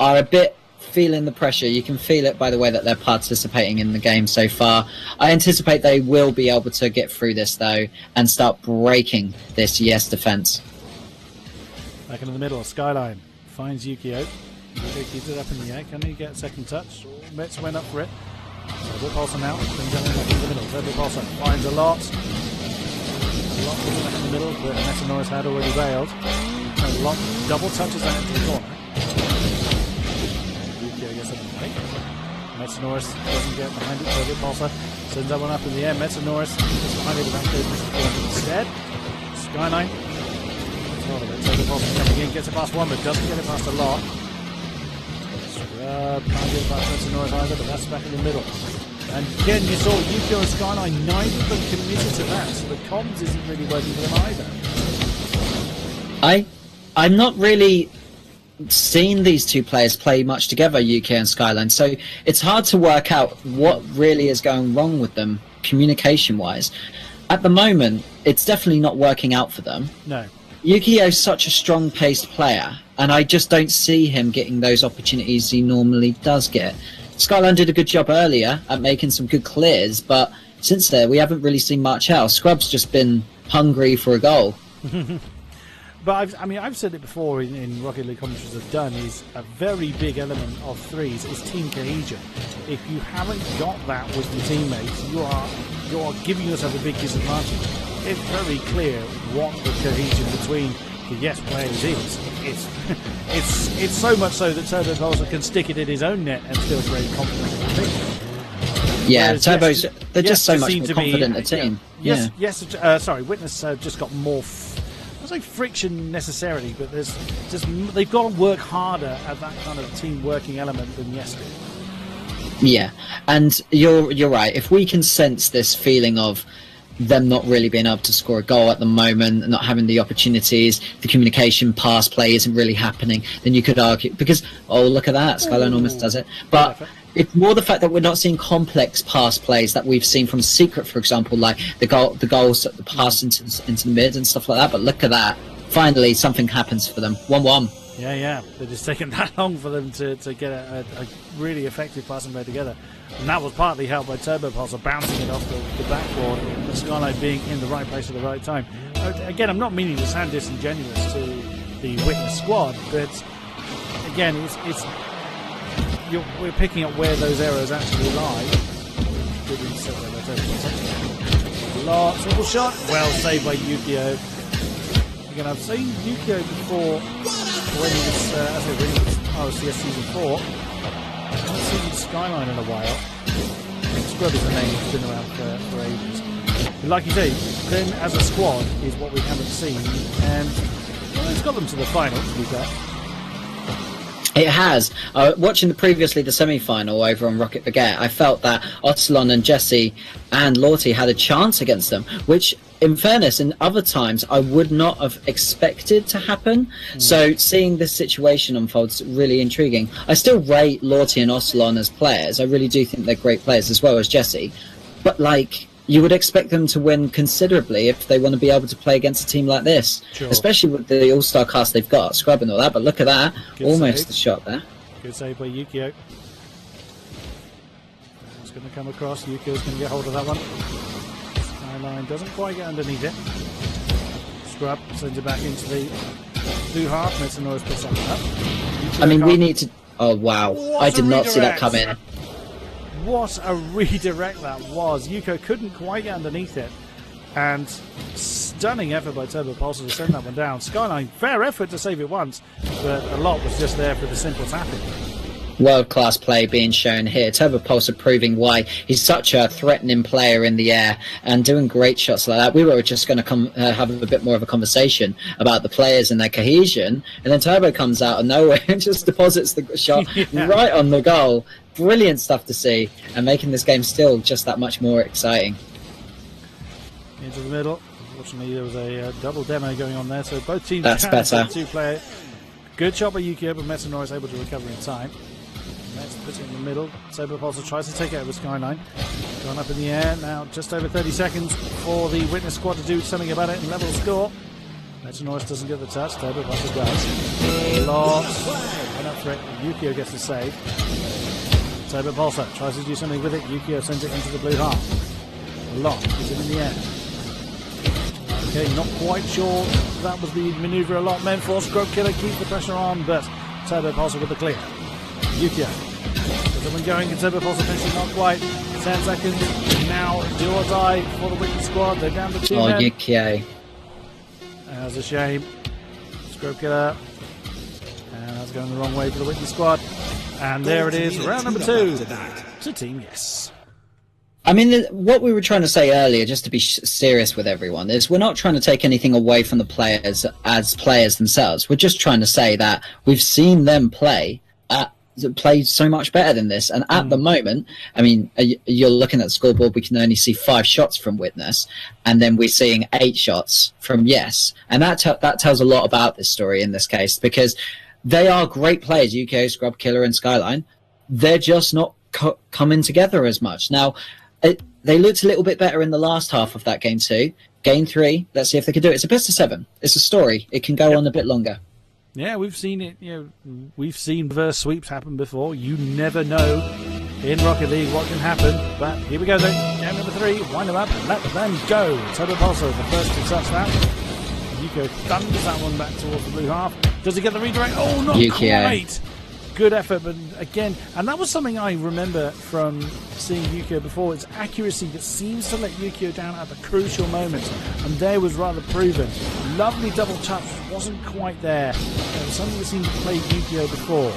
are a bit feeling the pressure. You can feel it by the way that they're participating in the game so far. I anticipate they will be able to get through this, though, and start breaking this yes defense. Back into the middle, Skyline finds Yukio. Keeps it up in the air. Can he get a second touch? Mets went up for it. Turbo now. Then down back in the middle. Turbo finds a lot. A lot was back in the middle, but Metsunaris had already bailed. A lot double touches that into the corner. Yukio gets up in the break. Metsunaris doesn't get behind it. Turbo sends that one up in the air. Metsunaris gets behind it without getting instead. Skyline. Turbo coming in, gets it past one, but doesn't get it past a lot. Can't get it past Metsunaris either, but that's back in the middle. And again, you saw Yukio and Skyline, neither of them committed to that, so the comms isn't really working for them either. I'm not really seeing these two players play much together, Yukio and Skyline, so it's hard to work out what really is going wrong with them communication-wise. At the moment, it's definitely not working out for them. No. Yukio's such a strong-paced player, and I just don't see him getting those opportunities he normally does get. Skyline did a good job earlier at making some good clears, but since then we haven't really seen much else. Scrub's just been hungry for a goal. But I've said it before in Rocket League commentaries I've done, is a very big element of threes is team cohesion. If you haven't got that with your teammates, you are giving yourself a big disadvantage. It's very clear what the cohesion between the yes players is. It's so much so that Turbo also can stick it in his own net and still very confident in the team. Yeah, whereas Turbo's they're just so much more confident a team. Witness just got more. I don't say friction necessarily, but they've got to work harder at that kind of team working element than yes did. Yeah, and you're right. If we can sense this feeling of them not really being able to score a goal at the moment, not having the opportunities, the communication pass play isn't really happening, then you could argue, because, oh, look at that, Skyline almost does it. But it's more the fact that we're not seeing complex pass plays that we've seen from Secret, for example, like the goals, the pass into the mid and stuff like that. But look at that. Finally, something happens for them. 1-1. Yeah. They've just taken that long for them to get a really effective passing play together. And that was partly helped by Turbo Pulsar bouncing it off the backboard, and Skyline being in the right place at the right time. Again, I'm not meaning to sound disingenuous to the Witness squad, but again, we're picking up where those errors actually lie. Little shot, well saved by Yukio. Again, I've seen Yukio before when he was RCS Season 4. I haven't seen Skyline in a while. Scrub is the name that's been around for ages. But like you say, them as a squad is what we haven't seen, and it's got them to the final, to be fair. It has. Watching the semi-final over on Rocket Baguette, I felt that Ocelon and Jesse and Lorty had a chance against them, which, in fairness, in other times I would not have expected to happen. So seeing this situation unfold is really intriguing. I still rate Lorty and Ocelon as players. I really do think they're great players, as well as Jesse. But, you would expect them to win considerably if they want to be able to play against a team like this, especially with the all-star cast they've got, Scrub and all that. But look at that, almost a shot there. Good save by Yukio. going to come across. Yukio's going to get hold of that one. Skyline doesn't quite get underneath it. Scrub sends it back into the blue half. Metanoris picks that one up. Yukio I mean, we can't- need to... Oh, wow. What I a did not see that redirect. come in. What a redirect that was. Yuko couldn't quite get underneath it. And stunning effort by Turbo Pulsar to send that one down. Skyline, fair effort to save it once, but a lot was just there for the simple tapping. World-class play being shown here. Turbo Pulsar proving why he's such a threatening player in the air and doing great shots like that. We were just going to come have a bit more of a conversation about the players and their cohesion, and then Turbo comes out of nowhere and just deposits the shot right on the goal. Brilliant stuff to see, and making this game still just that much more exciting. Into the middle. Unfortunately, there was a double demo going on there, so both teams That's better. Two-player. Good shot by Yukio, but Metanoris able to recover in time. Let's put it in the middle. Turbo Pulsar tries to take it over Skyline. Gone up in the air. Now just over 30 seconds for the Witness squad to do something about it and level the score. Metanoris doesn't get the touch. Turbo Pulsar does. Lost. Went up for it. Yukio gets the save. Turbo Pulsar tries to do something with it. Yukio sends it into the blue half. Lock is it in the air. Okay, not quite sure that was the manoeuvre a lot meant for. Scrub Killer keeps the pressure on, but Turbo Pulsar with the clear. Yukio. Is it going? Can Turbo Pulsar finish it? Not quite. 10 seconds. Now, do or die for the Witness squad. They're down to 2 Oh, men. Yukio. That's a shame. Scrub Killer. And that's going the wrong way for the Witness squad. And there it is. Round number 2. To Team Yes. I mean, what we were trying to say earlier, just to be serious with everyone, is we're not trying to take anything away from the players as players themselves. We're just trying to say that we've seen them play so much better than this. And at the moment, I mean, you're looking at the scoreboard, we can only see 5 shots from Witness, and then we're seeing 8 shots from Yes. And that tells a lot about this story in this case, because they are great players, UK, Scrub Killer, and Skyline. They're just not coming together as much. Now, they looked a little bit better in the last half of that game too. Game 3, let's see if they can do it. It's a best of 7. It's a story. It can go on a bit longer. Yeah, we've seen it. We've seen reverse sweeps happen before. You never know in Rocket League what can happen. But here we go, though. Game number 3. Wind them up and let them go. Turbo Pulsar, the first to touch that. Yukio thunders that one back towards the blue half. Does he get the redirect? Oh, not quite. Good effort, but again, and that was something I remember from seeing Yukio before. It's accuracy that seems to let Yukio down at the crucial moments, and there was rather proven. Lovely double touch, wasn't quite there. It was something that seemed to play Yukio before.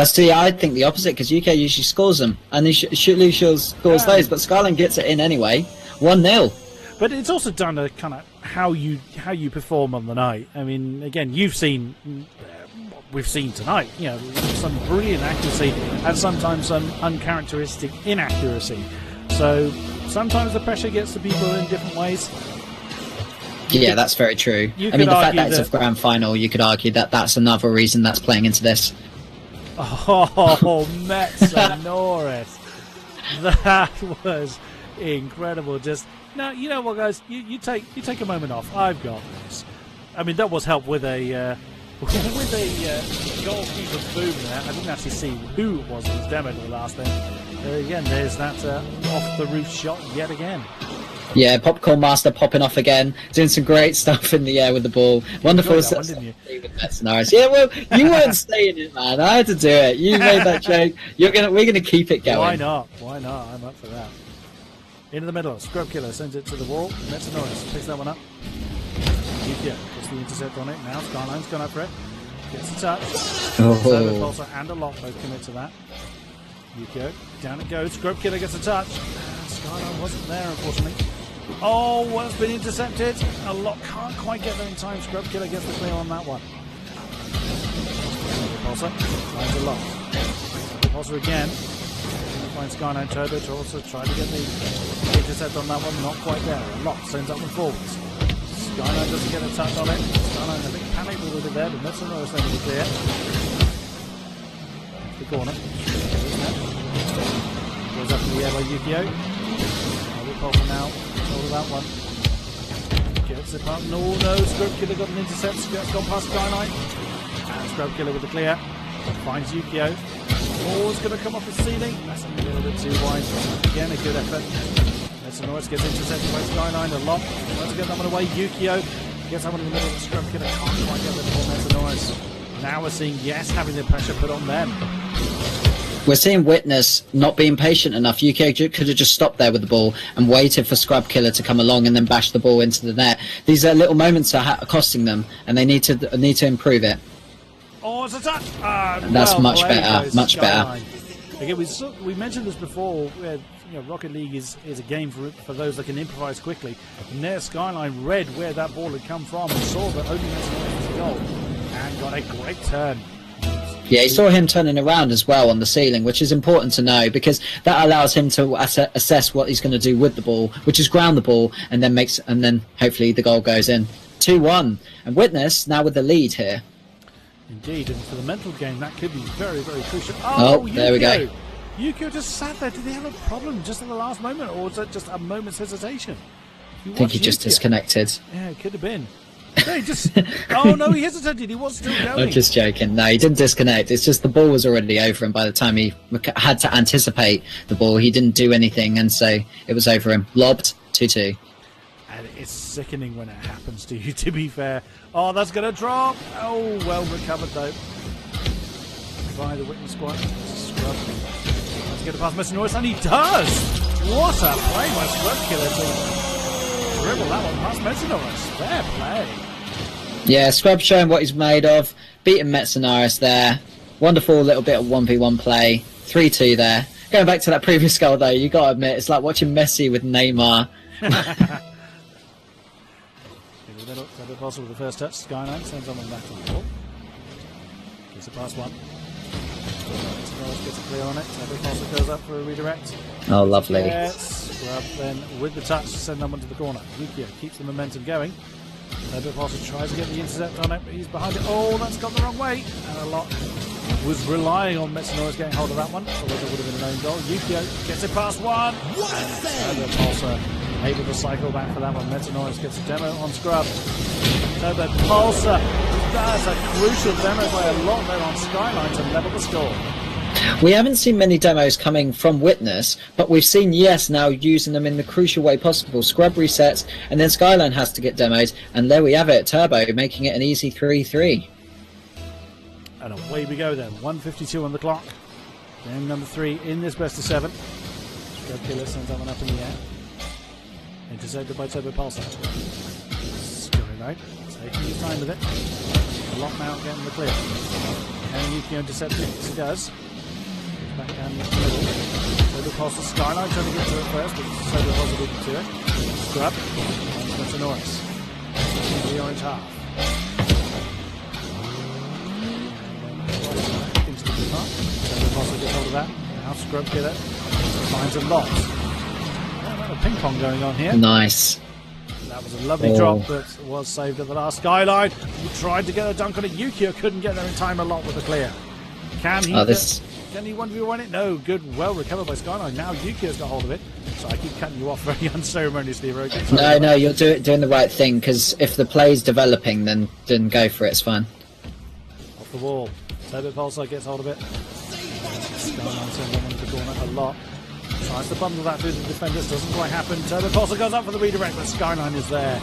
See, I think the opposite, because UK usually scores them, and he usually scores those, but Skyline gets it in anyway. 1-0. But it's also done to kind of how you perform on the night. I mean, again, we've seen tonight, some brilliant accuracy and sometimes some uncharacteristic inaccuracy. So sometimes the pressure gets to people in different ways. Yeah, that's very true. I mean, the fact that it's a grand final, you could argue that that's another reason that's playing into this. Oh, Metanoris. That was incredible. Just now, you know what, guys? You take a moment off. I've got this. I mean, that was helped with a goalkeeper boom there. I didn't actually see who it was that was demoed at the last thing. Again, there's that off the roof shot yet again. Yeah, Popcorn Master popping off again, doing some great stuff in the air with the ball. Wonderful stuff didn't you? with Metanoris. Yeah, well, you weren't saying it, man. I had to do it. You made that joke. We're gonna keep it going. Why not? I'm up for that. Into the middle, Scrub Killer sends it to the wall. Metanoris picks that one up. Yeah, gets the intercept on it. Now Skyline's gone up for it. Gets a touch. Turbo Pulsar and a lock both commit to that. Yukio, down it goes. Scrub Killer gets a touch. Skyline wasn't there, unfortunately. Oh, one's been intercepted. A lock can't quite get there in time. Scrub Killer gets the clear on that one. Pulsar finds a lock. Pulsar again. Finds Skyline. Turbo to also try to get the intercept on that one. Not quite there. A lock sends that one forwards. Skyline doesn't get a touch on it. Skyline a bit panicked a little bit there, but Metanoris able to clear. The corner. Goes up in the air by Yukio. Pulsar now. Hold of that one. Gets it up. No, Scrub Killer got an intercept. Gone past Skyline. And Scrub Killer with the clear. Finds Yukio. Ball's going to come off the ceiling. That's a little bit too wide. Again, a good effort. Norris gets intercepted by Skyline a lot. Tries to get that one away. Yukio gets that one in the middle of the scrum. Can't quite get the ball. Norris. Now we're seeing Yes having the pressure put on them. We're seeing Witness not being patient enough. Yukio could have just stopped there with the ball and waited for Scrub Killer to come along and then bash the ball into the net. These little moments are costing them, and they need to improve it. Oh, it's a touch! That's much better. Much better. Again, we mentioned this before. Where, Rocket League is a game for those that can improvise quickly. And there, Skyline read where that ball had come from and saw that only was a goal and got a great turn. Yeah, he saw him turning around as well on the ceiling, which is important to know because that allows him to assess what he's going to do with the ball, which is ground the ball and then hopefully the goal goes in. 2-1, and Witness now with the lead here. Indeed, and for the mental game, that could be very, very crucial. Oh, there we go. Yukio just sat there. Did he have a problem just at the last moment, or was that just a moment's hesitation? I think he just disconnected. Yeah, it could have been. No, he just... oh, no, he hesitated. He was still going. I'm just joking. No, he didn't disconnect. It's just the ball was already over him by the time he had to anticipate the ball. He didn't do anything, and so it was over him. Lobbed, 2-2. And it's sickening when it happens to you, to be fair. Oh, that's going to drop. Oh, well recovered, though. By the Witness squad. Scrub. Let's get it past Mr. Norris, and he does! What a play by Scrub Killer to dribble that one past Mr. Norris. Fair play. Yeah, Scrub showing what he's made of. Beating Metsanaris there. Wonderful little bit of 1v1 play. 3-2 there. Going back to that previous goal, though, you got to admit, it's like watching Messi with Neymar. A bit possible with the first touch. Skyline sends someone back to the ball. Gets it past one. Gets a clear on it. A bit possible goes up for a redirect. Oh, lovely. Yes. Grab then with the touch, send that one to the corner. Yukio keeps the momentum going. A bit possible tries to get the intercept on it, but he's behind it. Oh, that's gone the wrong way. And a lot was relying on Metsanoris getting hold of that one. Otherwise it would have been an own goal. Yukio gets it past one. And a pulsar able to cycle back for that one. Metsanoris gets a demo on Scrub. Turbo Pulsar. That's a crucial demo by a lot there on Skyline to level the score. We haven't seen many demos coming from Witness, but we've seen Yes now using them in the crucial way possible. Scrub resets, and then Skyline has to get demos, and there we have it, Turbo making it an easy 3-3. And away we go then. 1:52 on the clock. Game number 3 in this best of 7. Scrub Killer sends that one up in the air. Intercepted by Turbo Pulsar. Skyline taking his time with it. A lot now getting the clear. And Yukio intercepted as he does. Back down the middle. Turbo Pulsar Skyline trying to get to it first, but Turbo Pulsar didn't do it. Scrub. And Spencer Norris. In the orange half. Into the blue half. Turbo Pulsar gets hold of that. Now Scrub Killer finds a lot. A ping pong going on here. Nice. That was a lovely drop, but was saved at the last. Skyline. He tried to get a dunk on it. Yukio couldn't get there in time. A lot with the clear. Can he? Can he 1v1 it? No. Good. Well recovered by Skyline. Now Yukio's got hold of it. So I keep cutting you off very unceremoniously, Rogan. No, you're doing the right thing because if the play's developing, then go for it. It's fine. Off the wall. Turbo Pulsar gets hold of it. Skyline sends one into the corner a lot. Tries to bundle that through the defenders, doesn't quite happen. Turbo Pulsar goes up for the redirect, but Skyline is there.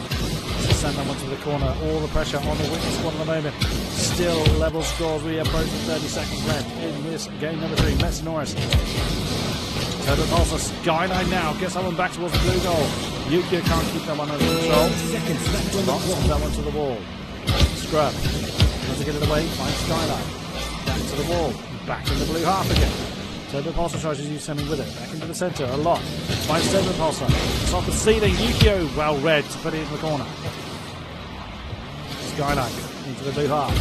Send that one to the corner. All the pressure on the Witness squad at the moment. Still level scores. We approach the 30 seconds left in this game number 3. Metsanoris. Turbo Pulsar. Skyline now gets that one back towards the blue goal. Yukio can't keep that one under control. Sends that one to the wall. Scrub. Tries to get it away. Finds Skyline. Back to the wall. Back in the blue half again. Turbo Pulsar tries to do something with it. Back into the centre, a lot. Finds Turbo Pulsar. It's off the ceiling. Yukio, well read to put it in the corner. Skyline into the blue half.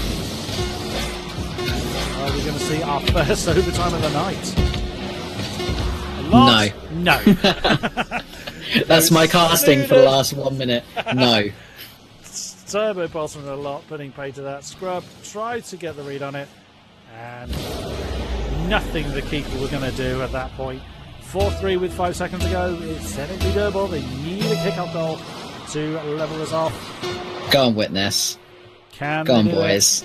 Are we going to see our first overtime of the night? A lot? No. That's my casting for the last 1 minute. No. Turbo Pulsar a lot, putting pay to that. Scrub tried to get the read on it. And nothing the keeper were going to do at that point. 4-3 with 5 seconds to go. It's technically doable. They need a kick-off goal to level us off. Go on, Witness. Go on, boys.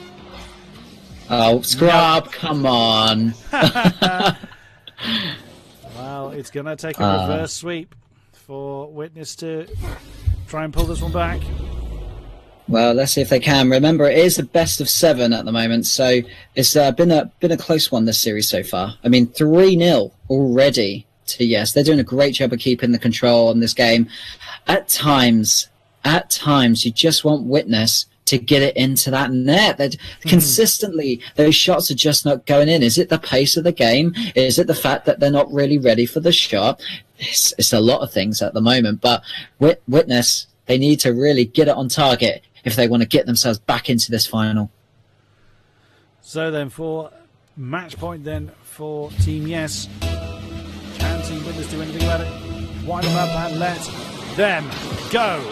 Oh, Scrub, come on. Well, it's going to take a reverse sweep for Witness to try and pull this one back. Well, let's see if they can. Remember, it is the best of 7 at the moment, so it's been a close one this series so far. I mean, 3-0 already to Yes. They're doing a great job of keeping the control on this game. At times, you just want Witness to get it into that net. That consistently, those shots are just not going in. Is it the pace of the game? Is it the fact that they're not really ready for the shot? It's a lot of things at the moment, but Witness, they need to really get it on target if they want to get themselves back into this final. So then for match point then for Team Yes. Can Team Witness do anything about it? Wind them up and let them go.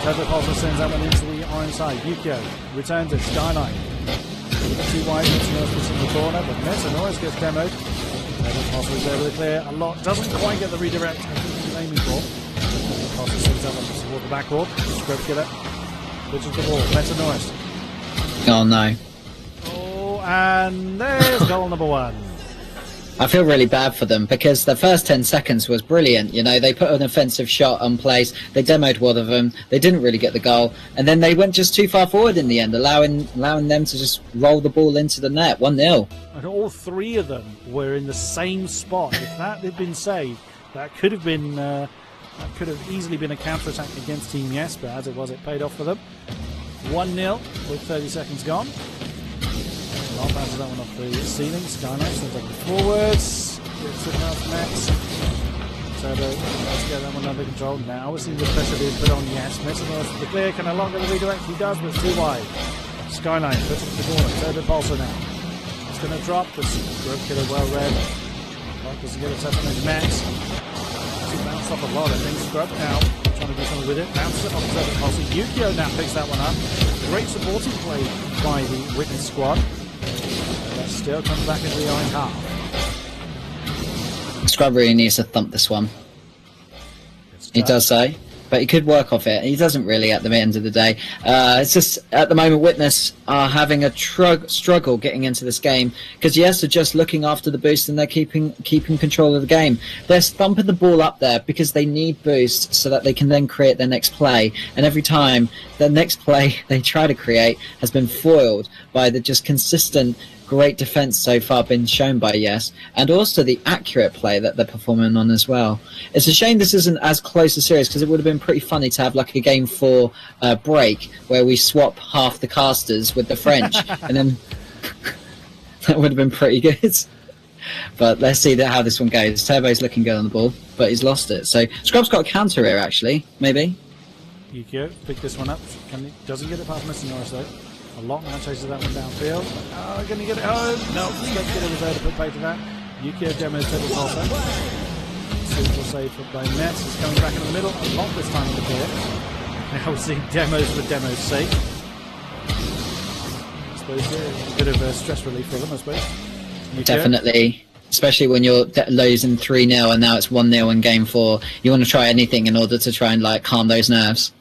Turbo Pulsar sends that one into the orange side. Yukio returns it. Skyline. Too wide. Metanoris gets in the corner, but Metanoris gets demoed. Turbo Pulsar is able to clear a lot. Doesn't quite get the redirect I think he's aiming for. Turbo Pulsar sends that one toward the backboard. Scrub killer. Which is the ball. Metanoris. Oh, no. Oh, and there's goal number 1. I feel really bad for them because the first 10 seconds was brilliant. You know, they put an offensive shot on place. They demoed one of them. They didn't really get the goal. And then they went just too far forward in the end, allowing them to just roll the ball into the net. 1-0. And all 3 of them were in the same spot. If that had been saved, that could have been... that could have easily been a counter-attack against Team Yes, but as it was, it paid off for them. 1-0 with 30 seconds gone. I'll bounce that one off the ceiling. Skyline sends it forwards. Gets it past Max. Turbo, let's get that one under control. Now we're seeing the pressure being put on Yes. Metanoris for the clear. Can no longer the redirect. He does, but it's too wide. Skyline puts it to the corner. Turbo Pulsar now. It's going to drop. The Grove Killer well read. Doesn't get a touch on his Max. He bounced off a lot, I think. Scrub now trying to do something with it. Bounces it off the Turbo Pulsar. Yukio now picks that one up. Great supporting play by the Witness squad. That still comes back into the orange half. Scrub really needs to thump this one. He does so, but he could work off it. He doesn't really at the end of the day. It's just at the moment Witness are having a struggle getting into this game because Yes are just looking after the boost and they're keeping control of the game. They're thumping the ball up there because they need boost so that they can then create their next play. And every time the next play they try to create has been foiled by the just consistent great defense so far been shown by Yes, and also the accurate play that they're performing on as well. It's a shame this isn't as close a series because it would have been pretty funny to have like a game 4 break where we swap half the casters with the French and then that would have been pretty good. But let's see how this one goes. Turbo's looking good on the ball, but he's lost it. So Scrub's got a counter here actually, maybe. Yukio pick this one up. Doesn't get it past Metanoris though. A lot now chases that one downfield. Oh, going to get it home. No, let's get it there to put pay to that. Yukio demos Turbo Pulsar. Super save by Nets. He's coming back in the middle. A lot this time in the clear. Now we're seeing demos for demos' sake. I suppose a bit of stress relief for them, I suppose. Yukio. Definitely. Especially when you're losing 3-0 and now it's 1-0 in game 4. You want to try anything in order to try and like calm those nerves.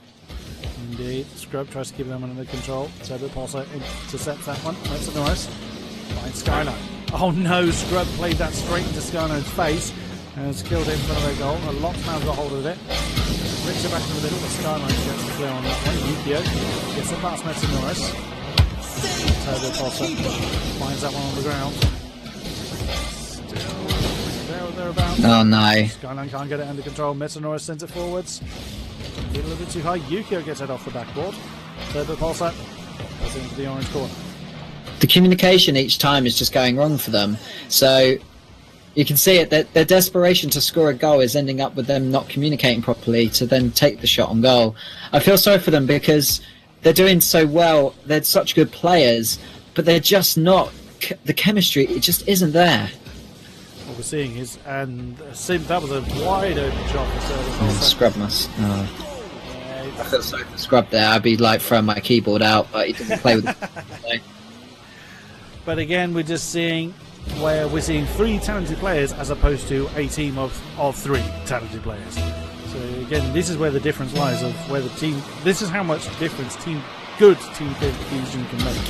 Indeed. Scrub tries to keep them under control. Turbo Pulsar intercepts that one. That's nice. Finds Skyline. Oh no, Scrub played that straight into Skyline's face and has killed him for their goal. A lot now got hold of it. Brings it back in the middle, but Skyline gets the clear on that one. Yukio gets it past Metanoris. Turbo Pulsar finds that one on the ground. Still there or thereabouts. Oh no. Skyline can't get it under control. Metanoris sends it forwards. A little bit too high. Yukio gets it off the backboard. Turbo Pulsar goes into the orange corner. The communication each time is just going wrong for them. So you can see it that their desperation to score a goal is ending up with them not communicating properly to then take the shot on goal. I feel sorry for them because they're doing so well. They're such good players, but they're just not. The chemistry, it just isn't there. What we're seeing is, and that was a wide open shot for Turbo Pulsar. Scrub must. I feel sorry for Scrub there. I'd be like throwing my keyboard out, but he didn't play with it. But again, we're just seeing where we're seeing 3 talented players as opposed to a team of 3 talented players. So again, this is where the difference lies of where the team. This is how much difference good team cohesion can make.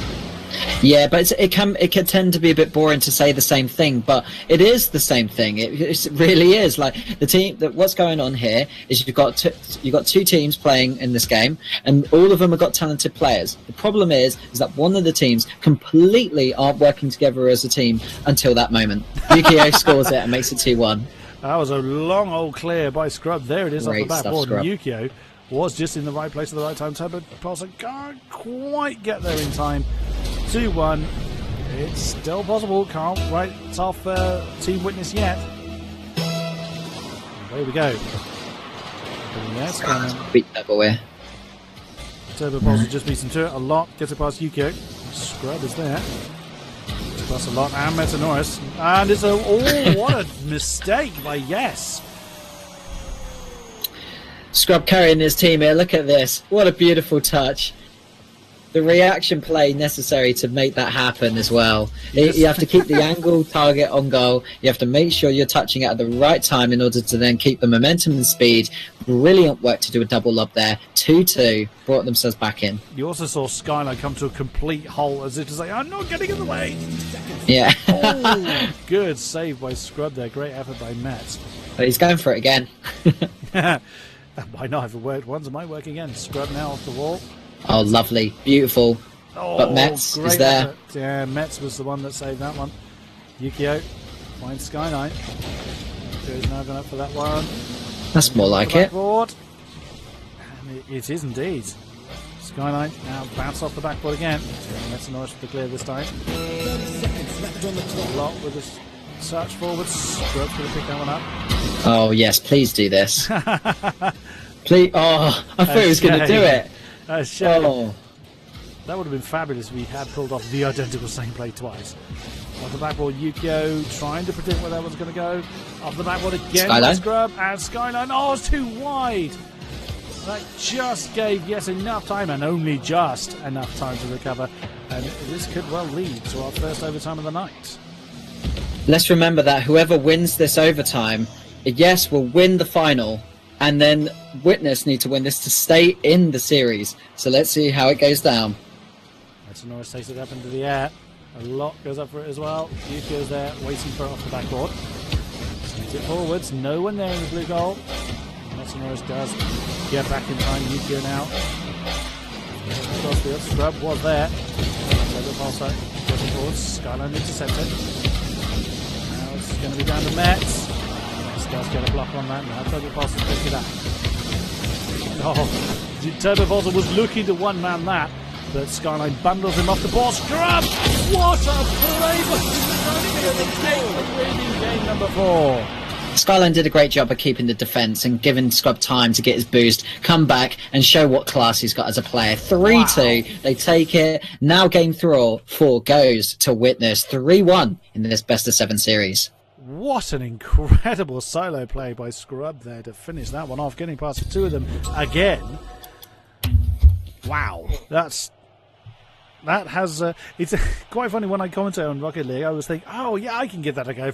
Yeah, but it can tend to be a bit boring to say the same thing, but it is the same thing. It really is. Like the team. What's going on here is you've got two teams playing in this game, and all of them have got talented players. The problem is that one of the teams completely aren't working together as a team until that moment. Yukio scores it and makes it 2-1. That was a long old clear by Scrub. There it is Great off the backboard. stuff, Scrub. Yukio was just in the right place at the right time. Turbo Pulsar can't quite get there in time. 2-1. It's still possible. Can't write off Team Witness yet. There we go. Yes, Beat that boy. Turbo Pulsar just beats into it a lot. Gets it past Yukio. Scrub is there. Plus a lot, and Metanoris. And it's what a mistake by Yes. Scrub carrying his team here. Look at this. What a beautiful touch. The reaction play necessary to make that happen as well. You have to keep the angle target on goal. You have to make sure you're touching it at the right time in order to then keep the momentum and speed. Brilliant work to do a double lob there. 2-2. Brought themselves back in. You also saw Skyline come to a complete halt as if to say, I'm not getting in the way. Yeah. Oh, good save by Scrub there. Great effort by Matt. But he's going for it again. Why not? If it worked once, it might work again. Scrub now off the wall. Oh, lovely. Beautiful. Oh, but Metz is there. Effort. Yeah, Metz was the one that saved that one. Yukio finds Skyline. Yukio's now going up for that one. That's more like it. And it is indeed. Skyline now bounce off the backboard again. Metz and Norris with the clear this time. A lot with this search forward. Scrub's going to pick that one up. Oh, yes. Please do this. Please. Oh, I thought he was going to do it. Oh. That would have been fabulous if we had pulled off the identical same play twice. Off the backboard, Yukio trying to predict where that was going to go. Off the backboard again, Skyline. Scrub and Skyline. Oh, it's too wide. That just gave Yes enough time, and only just enough time to recover. And this could well lead to our first overtime of the night. Let's remember that whoever wins this overtime, Yes will win the final. And then Witness need to win this to stay in the series. So let's see how it goes down. Norris takes it up into the air. A lot goes up for it as well. Yukio's there waiting for it off the backboard. Sends it forwards. No one there in the blue goal. Norris does get back in time. Yukio now. Crossfield. Scrub was there. Turbo Pulsar pushing forwards. Skyline intercepted. Now it's going to be down to Metz. Does get a block on that now. Turbo Pulsar picked it up. Oh, Turbo Pulsar was looking to one-man that, but Skyline bundles him off the ball. Scrub! What a play! Winning game number 4. Skyline did a great job of keeping the defence and giving Scrub time to get his boost, come back and show what class he's got as a player. 3-2, they take it. Now game 4 goes to Witness. 3-1 in this best-of-7 series. What an incredible solo play by Scrub there to finish that one off, getting past the two of them again. Wow, that has it's quite funny. When I commentate on Rocket League, I was thinking, oh yeah, I can give that a go,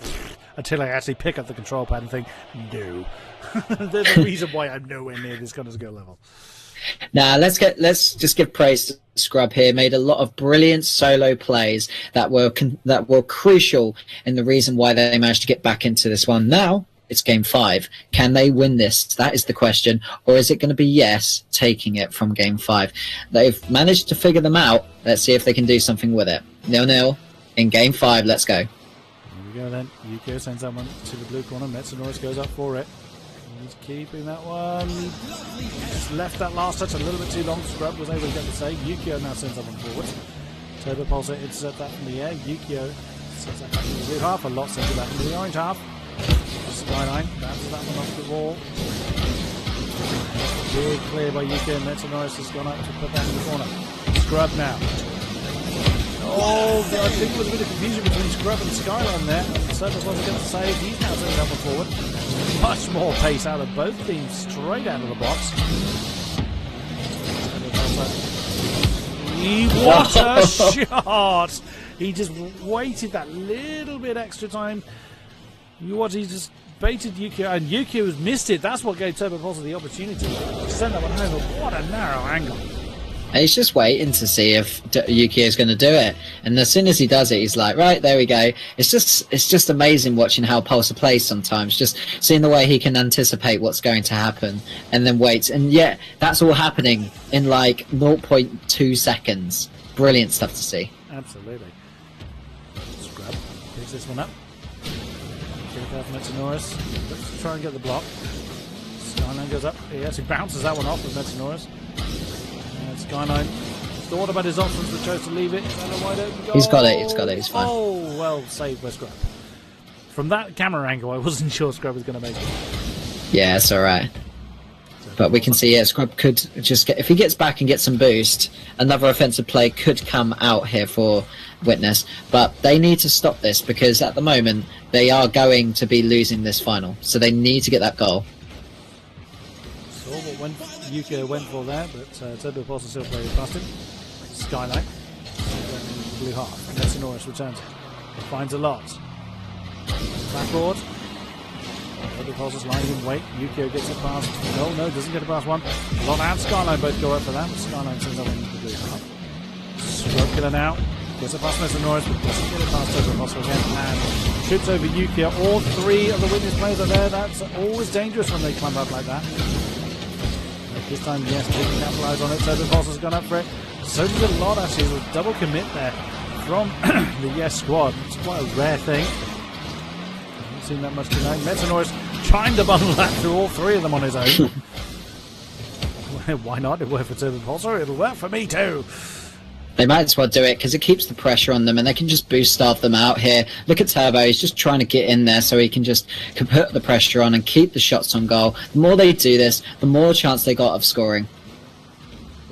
until I actually pick up the control pad and think, no. There's a reason why I'm nowhere near this kind of skill level. Now let's just give praise to Scrub here. Made a lot of brilliant solo plays that were crucial in the reason why they managed to get back into this one. Now it's game 5. Can they win this? That is the question. Or is it going to be Yes taking it from game 5? They've managed to figure them out. Let's see if they can do something with it. 0-0 in game 5. Let's go. Here we go then. Yukio sends that one to the blue corner. Metanoris goes up for it. He's keeping that one. Just left that last touch a little bit too long. Scrub was able to get the save. Yukio now sends that one forward. Turbo Pulsar intercept that from the air. Yukio sends that back in the blue half. A lot sends it back into the orange half. Skyline bounces that one off the wall. Big clear by Yukio. Metanoris has gone up to put that in the corner. Scrub now. Oh, I think there was a bit of confusion between Scrub and Skyline there. Turbo Pulsar gets the save. He's now sending that one forward. Much more pace out of both teams, straight out of the box. What a shot! He just waited that little bit extra time. He just baited Yukio, and Yukio has missed it. That's what gave Turbo Pulsar the opportunity to send that one home. But what a narrow angle. And he's just waiting to see if Yukio is going to do it. And as soon as he does it, he's like, right, there we go. It's just amazing watching how Pulsar plays sometimes. Just seeing the way he can anticipate what's going to happen and then waits. And yet, that's all happening in like 0.2 seconds. Brilliant stuff to see. Absolutely. Scrub picks this one up. Get it out from Metanoris. Let's try and get the block. Skyline goes up. He actually bounces that one off with Metanoris. Skyline thought about his options but chose to leave it. He's got it, he's fine. Oh, well saved by Scrub. From that camera angle, I wasn't sure Scrub was going to make it. Yeah, it's alright. But we can see, yeah, Scrub could just get... If he gets back and gets some boost, another offensive play could come out here for Witness. But they need to stop this because at the moment, they are going to be losing this final. So they need to get that goal. Saw what Yukio went for there, but Turbo Pulsar still played past him. Skylight. Blue half. Metanoris returns it. Finds a lot. Backboard. Turbo Pulsar's lying in wait. Yukio gets it past. No, doesn't get it past one. A lot and Skyline both go up for that. Skyline sends that one into the blue half. Scrub killer now. Gets it past Metanoris, but doesn't get it past Turbo Pulsar again. And trips over Yukio. All three of the Witness players are there. That's always dangerous when they climb up like that. This time, yes, they can capitalise on it. Turbo Pulsar's gone up for it. So did a lot, actually. There's a double commit there from the Yes squad. It's quite a rare thing. Haven't seen that much tonight. Metanoris trying to bundle that through all three of them on his own. Why not? It worked for Turbo Pulsar. It'll work for me too. They might as well do it because it keeps the pressure on them and they can just boost starve them out here. Look at Turbo, he's just trying to get in there so he can put the pressure on and keep the shots on goal. The more they do this, the more chance they got of scoring.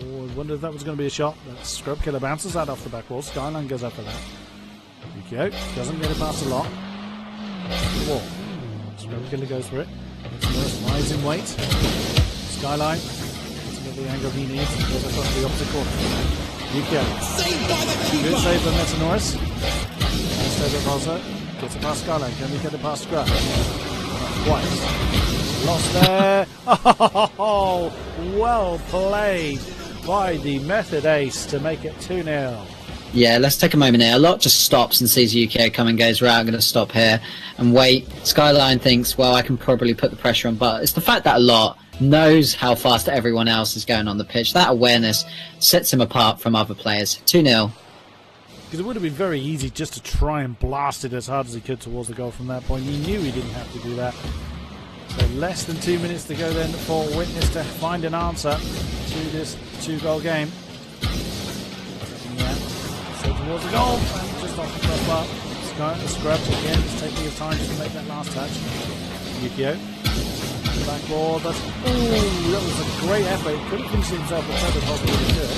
Oh, I wonder if that was going to be a shot. That Scrub killer bounces that off the back wall. Skyline goes up for that. Yukio doesn't get it past a lot. Wall. Scrub killer goes for it. Lies in wait. Skyline doesn't get the angle he needs and goes across the opposite corner. Yukio. Good save by Metanoris. Turbo Pulsar gets it past Skyline. Can we get it past Scrub? Twice. Lost there. Oh, well played by the Method Ace to make it 2-0. Yeah, let's take a moment here. A lot just stops and sees Yukio come and goes, right, I'm going to stop here and wait. Skyline thinks, well, I can probably put the pressure on, but it's the fact that a lot knows how fast everyone else is going on the pitch. That awareness sets him apart from other players. 2-0. Because it would have been very easy just to try and blast it as hard as he could towards the goal from that point. He knew he didn't have to do that. So less than 2 minutes to go then for Witness to find an answer to this 2-goal game. Yeah, so towards the goal and just off the crossbar. Scrub again, just taking his time just to make that last touch. Yukio. Backboard, that was a great effort. He couldn't finish himself, but Turbo Pulsar really good.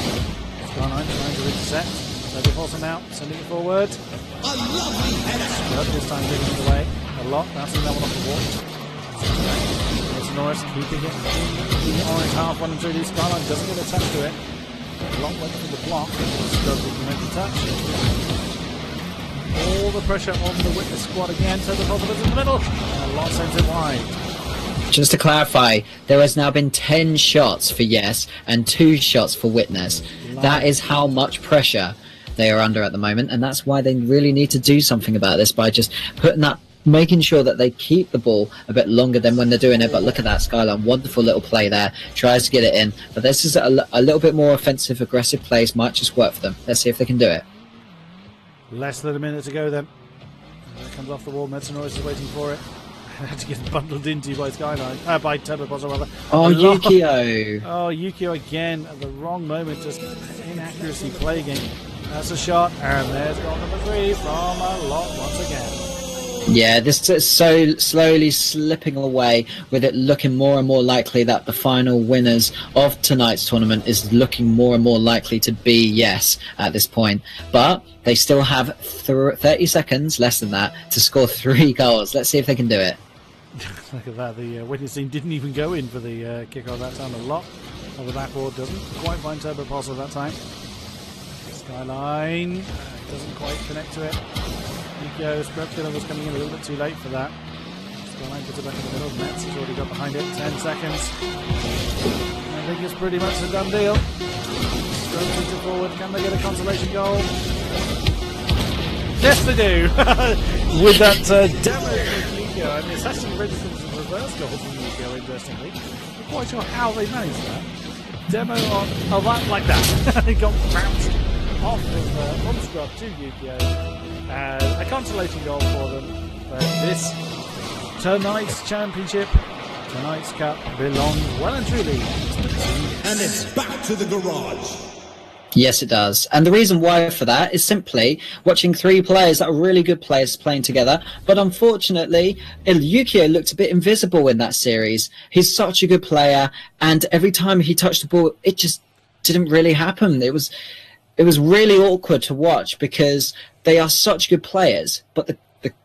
Skyline trying to intercept. Turbo Pulsar now, sending it forward. Scrub this time giving it away. A lot, bouncing that one off the wall. Norris keeping it in the orange half, 1 and 3D. Skyline doesn't get attached to it. A lot went for the block. Scrub can make the touch. All the pressure on the Witness squad again. Turbo Pulsar is in the middle. And a lot sends it wide. Just to clarify, there has now been 10 shots for Yes and 2 shots for Witness. That is how much pressure they are under at the moment, and that's why they really need to do something about this by just making sure that they keep the ball a bit longer than when they're doing it. But look at that, Skyline, wonderful little play there, tries to get it in, but this is a little bit more offensive, aggressive plays might just work for them. Let's see if they can do it. Less than a minute to go then. It comes off the wall. Metanoris is waiting for it. Had to get bundled into by Skyline, by Turbo Pulsar rather. Oh, Yukio! Oh, Yukio again at the wrong moment, just inaccuracy play game. That's a shot, and there's goal number 3 from a lot once again. Yeah, this is so slowly slipping away, with it looking more and more likely that the final winners of tonight's tournament is looking more and more likely to be Yes at this point. But they still have 30 seconds, less than that, to score 3 goals. Let's see if they can do it. Look at that, the Witness team didn't even go in for the kick-off that time. A lot of the backboard doesn't quite find Turbo Pulsar that time. Skyline doesn't quite connect to it. Yukio Scrub Killer was coming in a little bit too late for that. Skyline puts it back in the middle. Mets has already got behind it. 10 seconds. I think it's pretty much a done deal. Rotated forward. Can they get a consolation goal? Yes, they do. With that demo from Yukio. And it's actually registered as a reverse goal from Yukio, interestingly. Not quite sure how they managed that. Demo on like that. He got bounced off of on scrub to Yukio. And a consolation goal for them. But this tonight's championship, tonight's cup, belongs well and truly to the team. And it's back to the garage. Yes, it does. And the reason why for that is simply watching three players that are really good players playing together. But unfortunately, Yukio looked a bit invisible in that series. He's such a good player, and every time he touched the ball, it just didn't really happen. It was really awkward to watch because they are such good players, but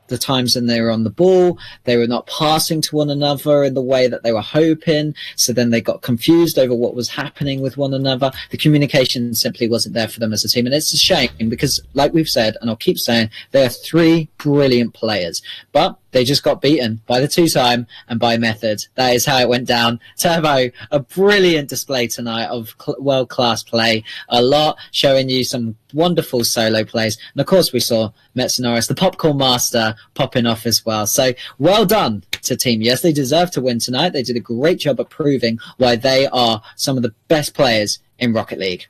the times when they were on the ball, they were not passing to one another in the way that they were hoping. So then they got confused over what was happening with one another. The communication simply wasn't there for them as a team. And it's a shame because, like we've said, and I'll keep saying, they are three brilliant players. But they just got beaten by the two-time and by method. That is how it went down. Turbo, a brilliant display tonight of world-class play. A lot showing you some wonderful solo plays. And, of course, we saw Metsunoris, the popcorn master, popping off as well. So well done to Team Yes. They deserve to win tonight. They did a great job at proving why they are some of the best players in Rocket League.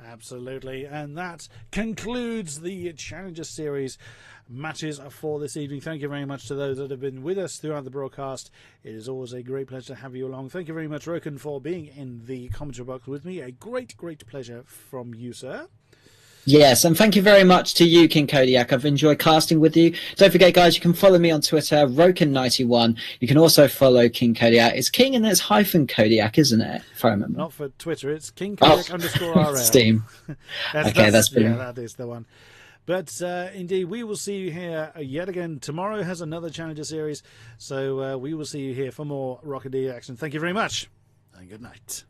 Absolutely. And that concludes the Challenger Series matches for this evening. Thank you very much to those that have been with us throughout the broadcast. It is always a great pleasure to have you along. Thank you very much, Roken, for being in the commentary box with me. A great pleasure from you, sir. Yes, and thank you very much to you, King-Kodiak. I've enjoyed casting with you. Don't forget, guys, you can follow me on Twitter, Roken91. You can also follow King-Kodiak. It's King and there's hyphen Kodiak, isn't it? If I remember. Not for Twitter. It's King-Kodiak _RL. Steam. That's brilliant. Yeah, that is the one. But indeed, we will see you here yet again. Tomorrow has another Challenger Series, so we will see you here for more Rocket League action. Thank you very much, and good night.